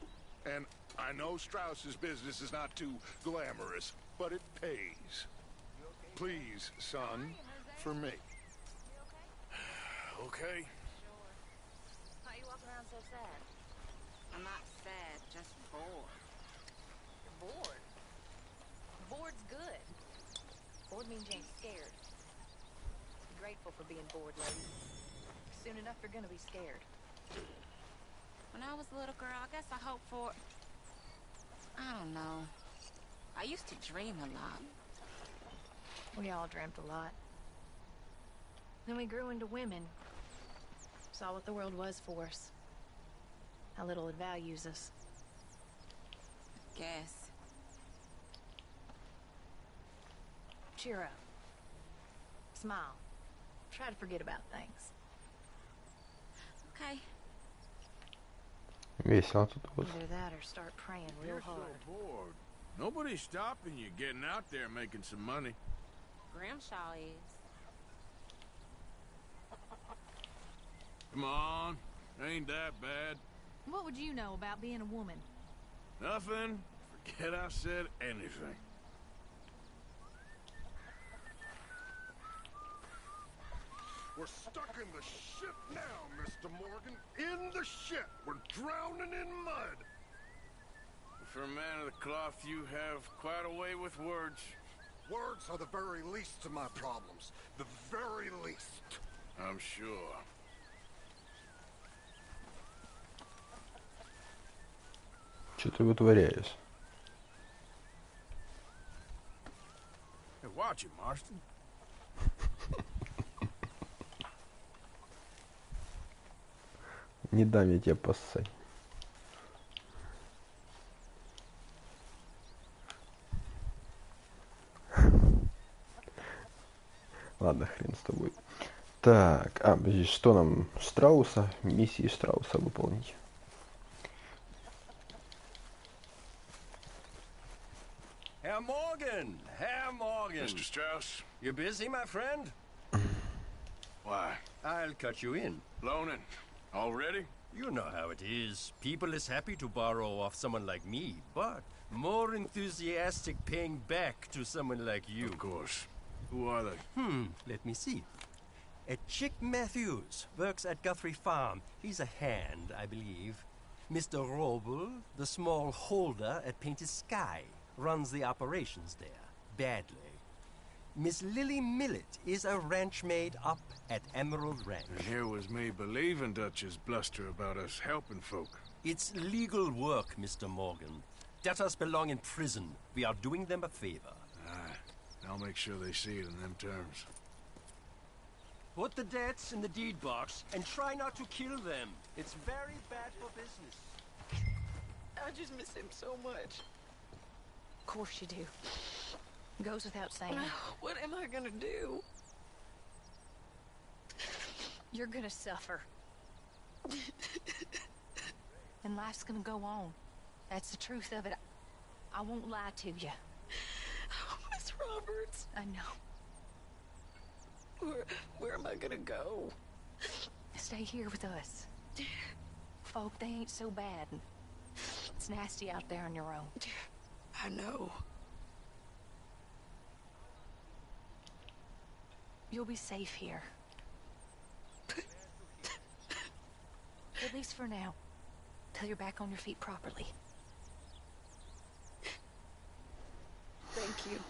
And I know Strauss's business is not too glamorous, but it pays. Please, son, for me. Okay. Why are you walking around so sad? I'm not sad, just bored. You're bored? Bored's good. Bored means you ain't scared. Be grateful for being bored, lady. Soon enough, you're gonna be scared. When I was a little girl, I guess I hoped for... I don't know. I used to dream a lot. We all dreamt a lot. Then we grew into women. Saw what the world was for us. How little it values us. Guess. Cheer up. Smile. Try to forget about things. Okay. Весело тут вот. Either that or start praying real You're hard. so bored. Nobody's stopping you getting out there making some money. Grimshaw is. Come on. Ain't that bad. What would you know about being a woman? Nothing. Forget I said anything. We're stuck in the shit now, Mr. Morgan. In the shit. We're drowning in mud. For a man of the cloth, you have quite a way with words. Words are the very least of my problems. The very least. I'm sure. Что ты вытворяешь? Hey, watch it, Marston. Не дам я тебе поссать. Ладно, хрен с тобой. Так, подожди, что нам? Страуса? Миссии Страуса выполнить. Herr Morgan! Herr Morgan! Mr. Strauss? You busy, my friend? Why? I'll cut you in. Loaning? Already? You know how it is. People is happy to borrow off someone like me, but more enthusiastic paying back to someone like you. Of course. Who are they? Let me see. Chick Matthews works at Guthrie Farm. He's a hand, I believe. Mr. Roble, the small holder at Painted Sky, runs the operations there, badly. Miss Lily Millet is a ranch maid up at Emerald Ranch. And here was me believing Dutch's bluster about us helping folk. It's legal work, Mr. Morgan. Debtors belong in prison. We are doing them a favor. Aye. I'll make sure they see it in them terms. Put the debts in the deed box and try not to kill them. It's very bad for business. I just miss him so much. Of course you do. Goes without saying. What am I gonna do? You're gonna suffer. And life's gonna go on. That's the truth of it. I won't lie to you. Oh, Miss Roberts. I know. Where am I gonna go? Stay here with us. Folk, they ain't so bad. It's nasty out there on your own. I know. You'll be safe here. At least for now. Till you're back on your feet properly. Thank you.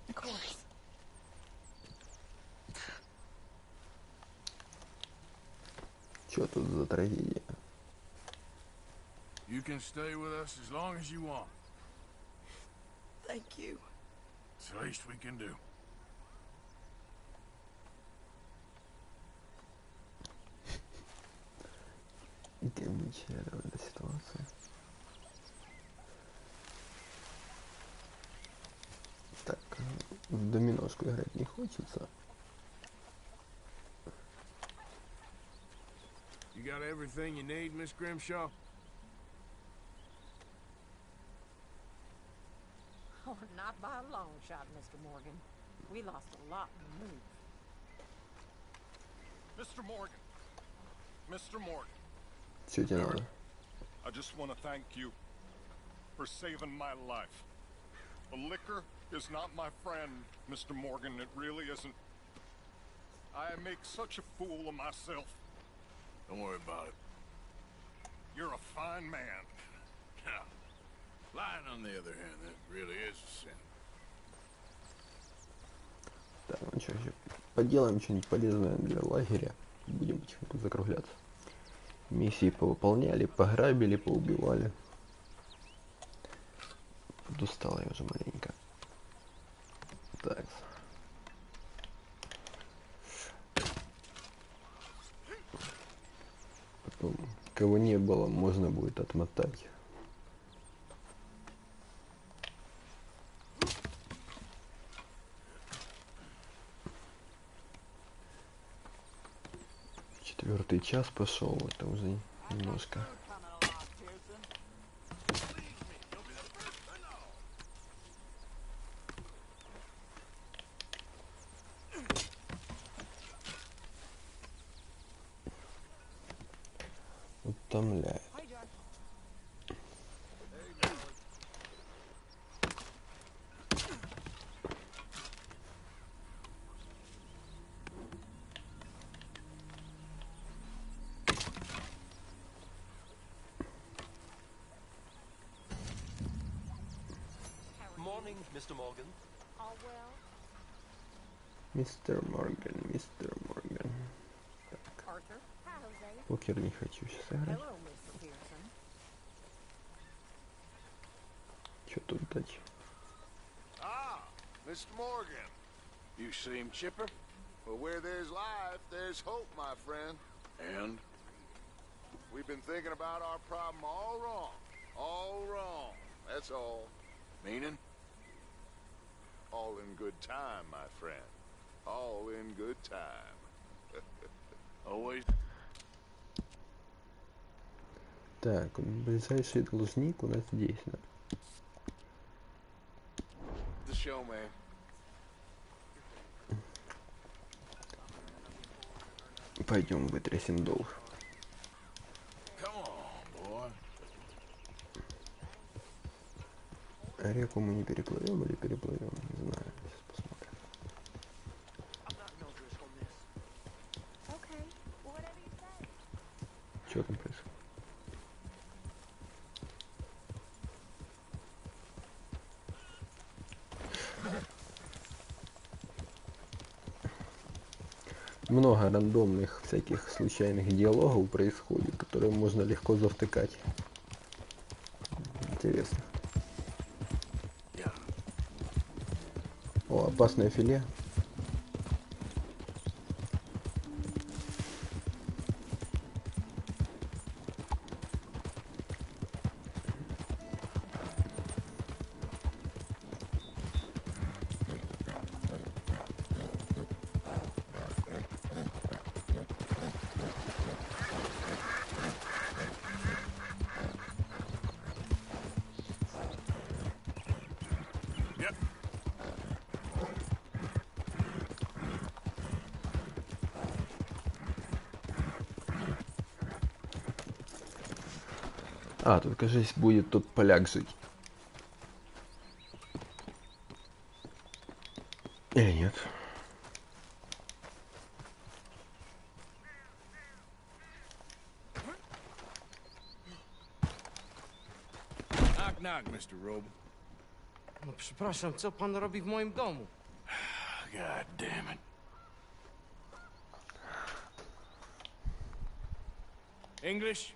Of course. Что тут за трагедия? You can stay with us as long as you want. Thank you. It's the least we can do. Дебильная эта ситуация. Так, в доминошку играть не хочется. You got everything you need, Miss Grimshaw? Oh, not by a long shot, Mr. Morgan. We lost a lot in the move. Mr. Morgan. Mr. Morgan. Что тебе надо? I just want to thank you for saving my life. The liquor is not my friend, Mr. Morgan. It really isn't. I make such a fool of myself. Don't worry about it. You're a fine man. Now, lying on the other hand, that really is a sin. Так, ну что, поделаем что-нибудь полезное для лагеря. Будем потихоньку закругляться. Миссии повыполняли, пограбили, поубивали. Подустала я уже маленько. Так. Потом, кого не было, можно будет отмотать. Четвертый час пошел, это уже немножко. Утомляет. Morning, Mr. Morgan. All well? Мистер Морган. Arthur? Hi, Jose. Покер не хочу сейчас играть. Hello, Mr. Pearson. Что тут дать? Ah, Mr. Morgan. You seem chipper? Well, where there's life, there's hope, my friend. And? We've been thinking about our problem all wrong. All wrong. That's all. Meaning? All in good time, my friend. All in good time. Always. Так, ближайший должник у нас здесь, да? The show, man. Пойдем вытрясем долг. Come on, boy. Реку мы не переплывем или переплывем, не знаю. Сейчас посмотрим. Okay, whatever you say. Что там происходит? Много рандомных всяких случайных диалогов происходит, которые можно легко завтыкать. Интересно. О, опасное филе. А, тут, кажется, будет тот поляк жить. Или нет? Knock, knock, Mr. Roble. No, przepraszam, co pan robi w moim domu? God damn it. English?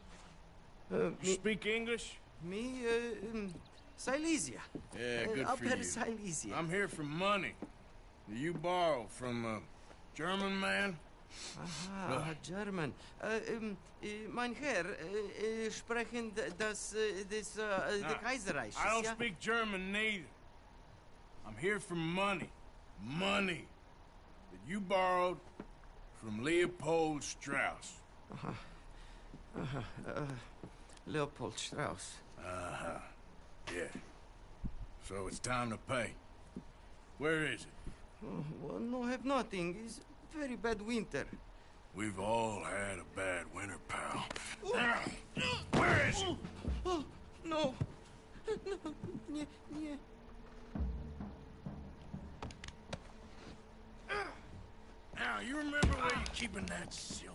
You speak English? Me, Silesia. Yeah, good for Upper you. Silesia. I'm here for money that you borrowed from a German man. Aha, German. Mein Herr, sprechen das Kaiserreich. I don't speak German neither. I'm here for money. Money that you borrowed from Leopold Strauss. Leopold Strauss. Yeah. So it's time to pay. Where is it? Well, no, have nothing. It's very bad winter. We've all had a bad winter, pal. Where is it? Oh, no. No, nie, nie. Now, you remember where you're keeping that silver?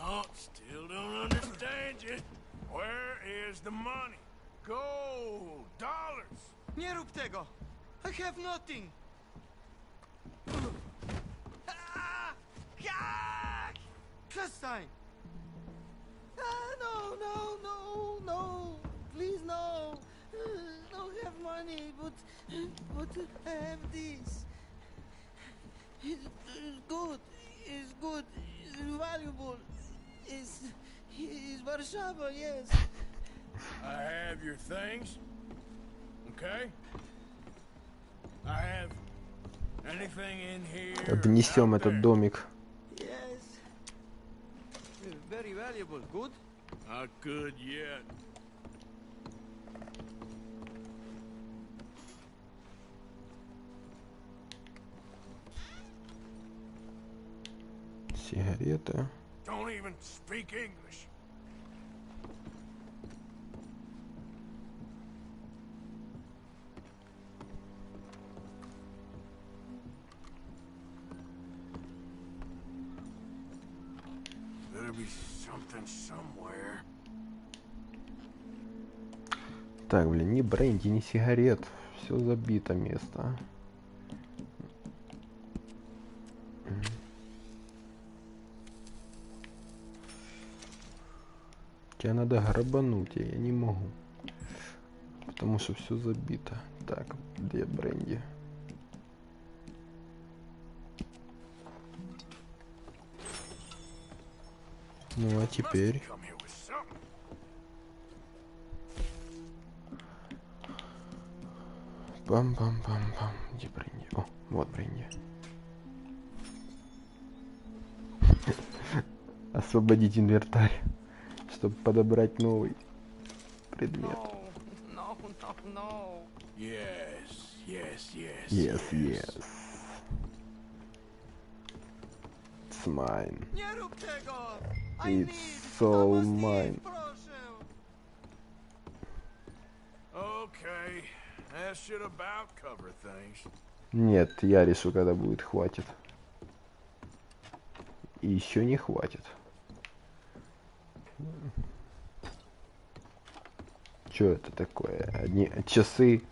Oh, still don't understand you. Where is the money? Gold, dollars. Nie rób tego. I have nothing. but I have this. It's good. It's good. It's valuable. It's Warsaw, yes. I have your things. Okay? I have anything in here. Обнесем этот домик. Yes. Very valuable. Good? Not good yet. Сигареты. Don't even speak English. Better be something somewhere. Так, блин, ни бренди, ни сигарет. Все забито место. Тебя надо грабануть, а я не могу. Потому что все забито. Так, где бренди? Ну а теперь... Пам-пам-пам-пам. Где бренди? О, вот бренди. Освободить инвентарь, чтобы подобрать новый предмет. No. Yes. Yes. It's mine. It's all mine. Okay. That should about cover things. Нет, я решу, когда будет хватит. И еще не хватит. Что это такое? Одни часы,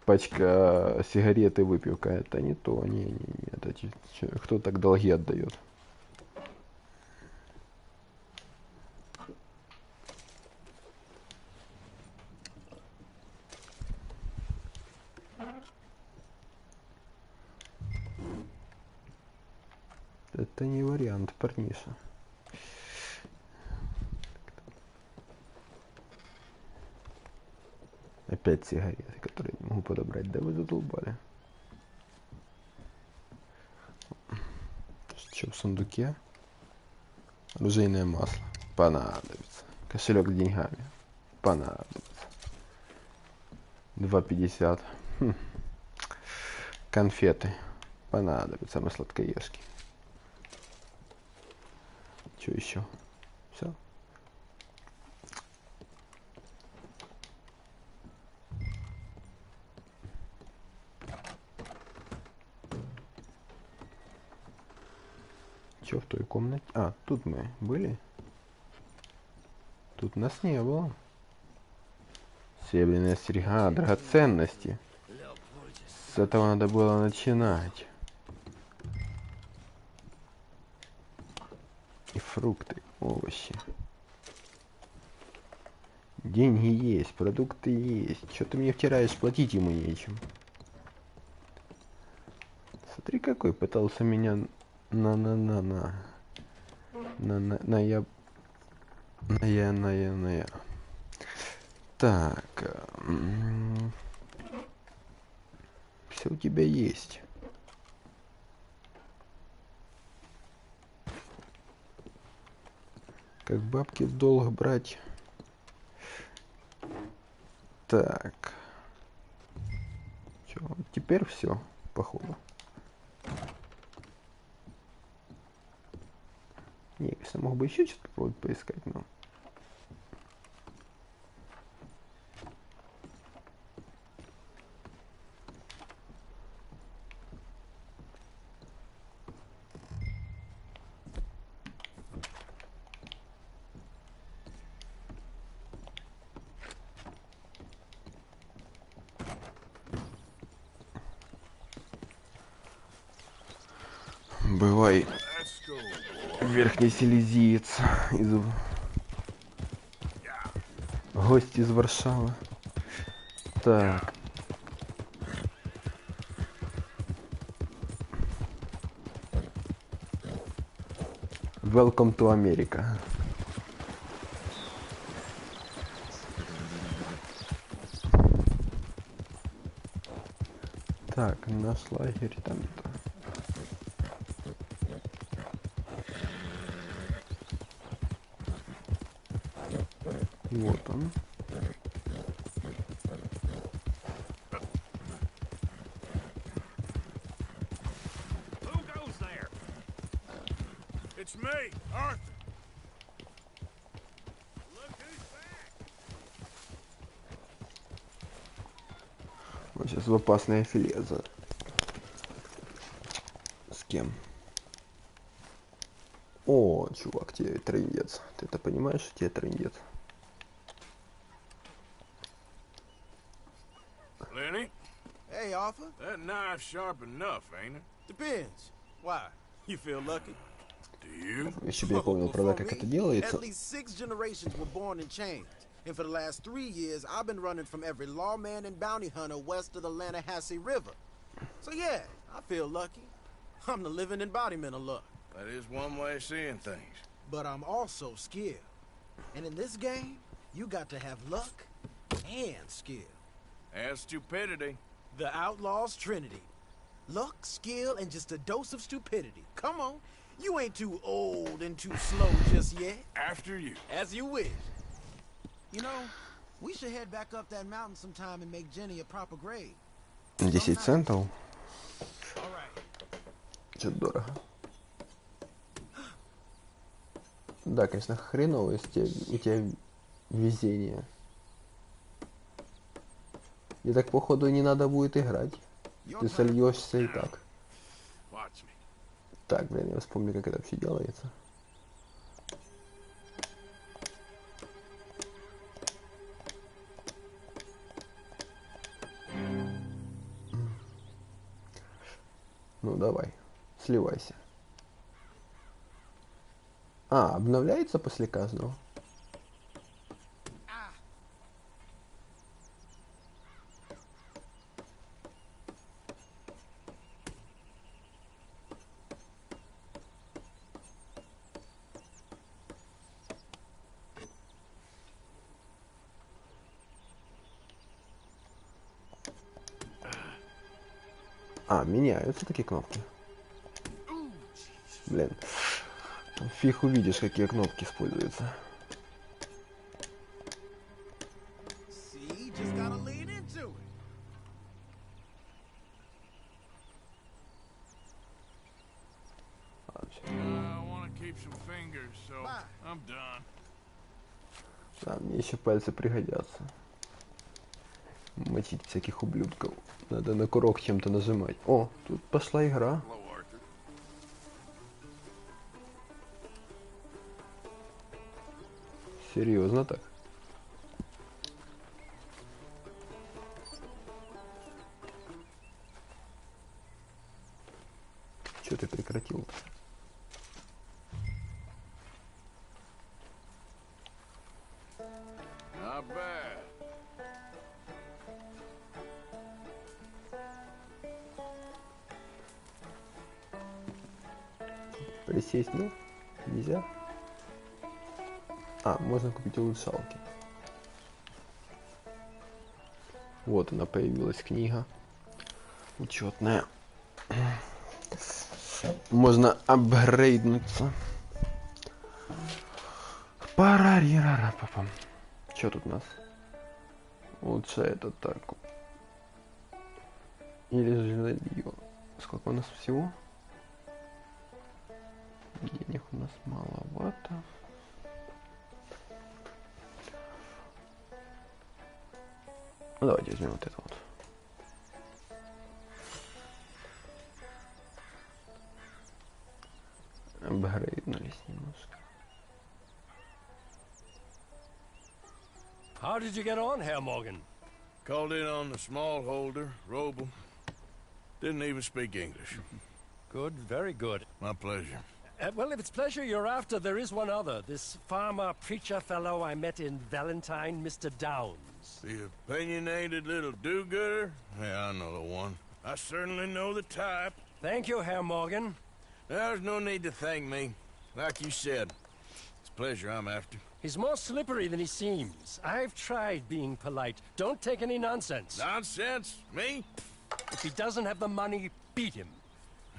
пачка сигарет и выпивка. Это не то, не. Это кто так долги отдает? Это не вариант, парниша. Опять сигареты, которые не могу подобрать. Да вы задолбали. Что в сундуке? Оружейное масло. Понадобится. Кошелек с деньгами. Понадобится. 2,50. Конфеты. Понадобятся. Мы сладкоежки. Что еще? Все. Что в той комнате? А, тут мы были. Тут нас не было. Серебряная серьга, драгоценности. С этого надо было начинать. И фрукты, овощи. Деньги есть, продукты есть. Что ты мне втираешь, платить ему нечем. Смотри, какой пытался меня на я. Так. Все у тебя есть. Как бабки в долг брать. Так. Чё, теперь все, походу. Не, если мог бы еще что-то попробовать поискать, но... Бывай, верхний селезиец, гость из Варшавы. Так. Welcome to America. Так, наш лагерь там-то. Вот он. It's me, Arthur. Он сейчас в опасное филе за... С кем? О, чувак, тебе трындец. Ты это понимаешь, что тебе трындец? Lenny? Hey, Arthur. That knife's sharp enough, ain't it? Depends. Why? You feel lucky? Do you? Если бы я помнил, правда, как это делается. At least 6 generations were born in chains. And for the last 3 years, I've been running from every lawman and bounty hunter west of the Lanahassee River. So yeah, I feel lucky. I'm the living embodiment of luck. That is one way of seeing things. But I'm also skilled. And in this game, you got to have luck and skill. And stupidity. The Outlaw's Trinity. Luck, skill, and just a dose of stupidity. Come on. You ain't too old and too slow just yet. After you. As you wish. You know, we should head back up that mountain sometime and make Jenny a proper grave. 10 центов. Чё-то дорого. Да, конечно, хреново, если у тебя везение. И так, походу, не надо будет играть. Ты сольешься и так. Так, блин, я вспомню, как это вообще делается. Ну, давай, сливайся. А, обновляется после каждого? А, меняются такие кнопки. Блин. Фиг увидишь, какие кнопки используются. Да, мне еще пальцы пригодятся. Мочить всяких ублюдков. Надо на курок чем-то нажимать. О, тут пошла игра. Серьезно так? Че ты прекратил-то? Not bad. Присесть, нет? Нельзя? А, можно купить улучшалки. Вот она появилась, книга учетная. Можно апгрейднуться. Парарирарапапам. Что тут у нас? Улучшает атаку. Или жилье. Сколько у нас всего? Денег у нас маловато. Ну, давайте возьмем вот это вот. Апгрейднулись немножко. How did you get on, Herr Morgan? Called in on the small holder, Roble. Didn't even speak English. Good, very good. My pleasure. Well, if it's pleasure you're after, there is one other. This farmer preacher fellow I met in Valentine, Mr. Downs. The opinionated little do-gooder? Yeah, I know the one. I certainly know the type. Thank you, Herr Morgan. There's no need to thank me. Like you said, it's pleasure I'm after. He's more slippery than he seems. I've tried being polite. Don't take any nonsense. Nonsense? Me? If he doesn't have the money, beat him.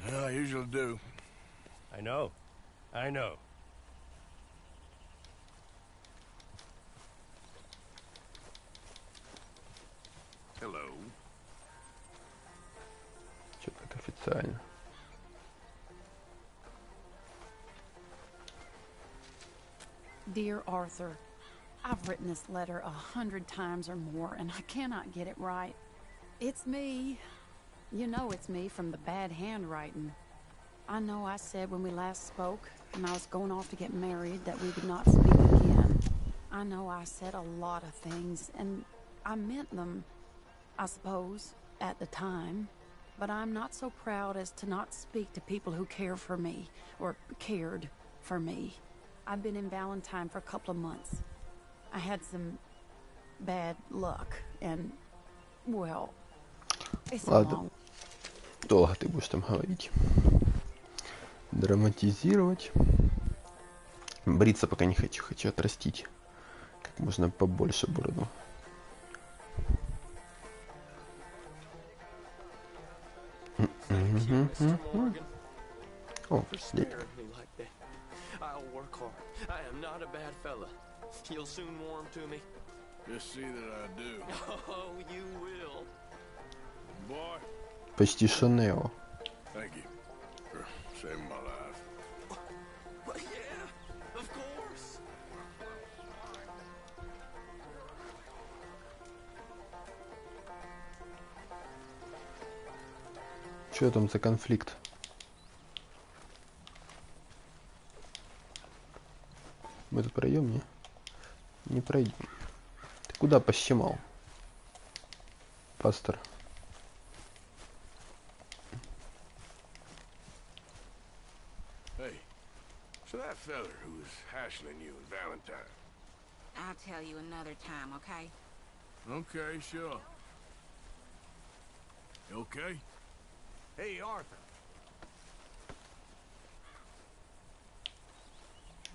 Well, I usually do. I know. I know. Hello. Что так официально? Dear Arthur, I've written this letter 100 times or more, and I cannot get it right. It's me. You know it's me from the bad handwriting. I know I said when we last spoke, and I was going off to get married, that we would not speak again. I know I said a lot of things, and I meant them, I suppose, at the time. But I'm not so proud as to not speak to people who care for me, or cared for me. I've been in Valentine for a couple of months. I had some bad luck, and, well, it's a Ладно. long... Долго ты будешь там говорить. Драматизировать. Бриться пока не хочу. Хочу отрастить как можно побольше бороду. О, здесь. I'll work hard. I am not a bad fella. You'll soon warm to me. Just see that I do. Oh, you will. Boy. Почти Шанео. Thank you for saving my life. Well, yeah, of course. Что там за конфликт? Мы тут пройдем, не? Не пройдем. Ты куда пощемал, пастор? Hey, so that feller who was hassling you in Valentine. I'll tell you another time, okay? Okay, sure. You okay? Hey, Arthur.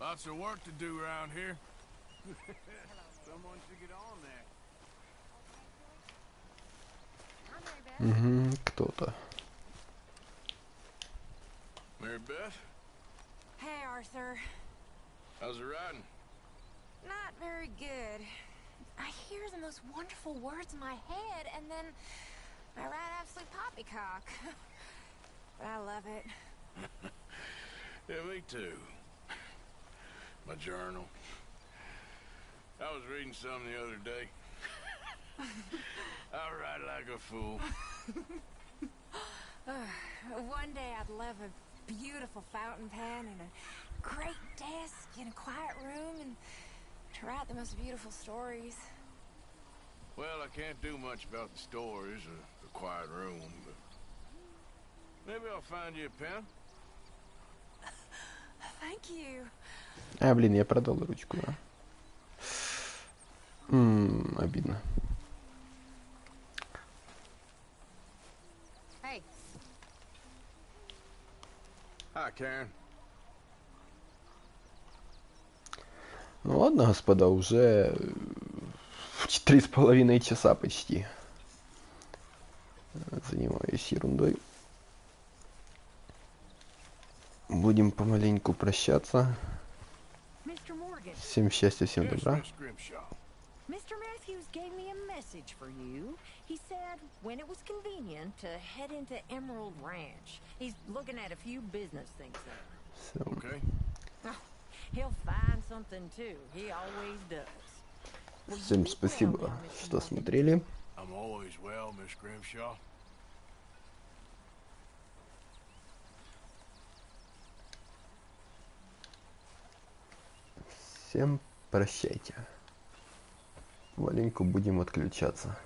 Lots of work to do around here. Someone should get on there. Угу, кто-то. Mary Beth, Hey, Arthur. how's it riding? Not very good. I hear the most wonderful words in my head, and then I ride absolute poppycock. But I love it. Yeah, me too. My journal. I was reading some the other day. I write like a fool. One day I'd love a beautiful fountain pen and a great desk in a quiet room and to write the most beautiful stories. Well, I can't do much about the stories or the quiet room, but maybe I'll find you a pen. Thank you. А, блин, я продал ручку, да? Обидно. Hey. Hi, Karen. Ну ладно, господа, уже 4,5 часа почти занимаюсь ерундой. Будем помаленьку прощаться. Всем счастья, всем добра. Mr. Matthews gave me a message for you. He said when it was convenient to head into Emerald Ranch. He's looking at a few business things there. So. Okay. Oh, he'll find something too. He always does. Всем спасибо, что смотрели. I'm always well, Miss Grimshaw. Всем прощайте. Маленько будем отключаться.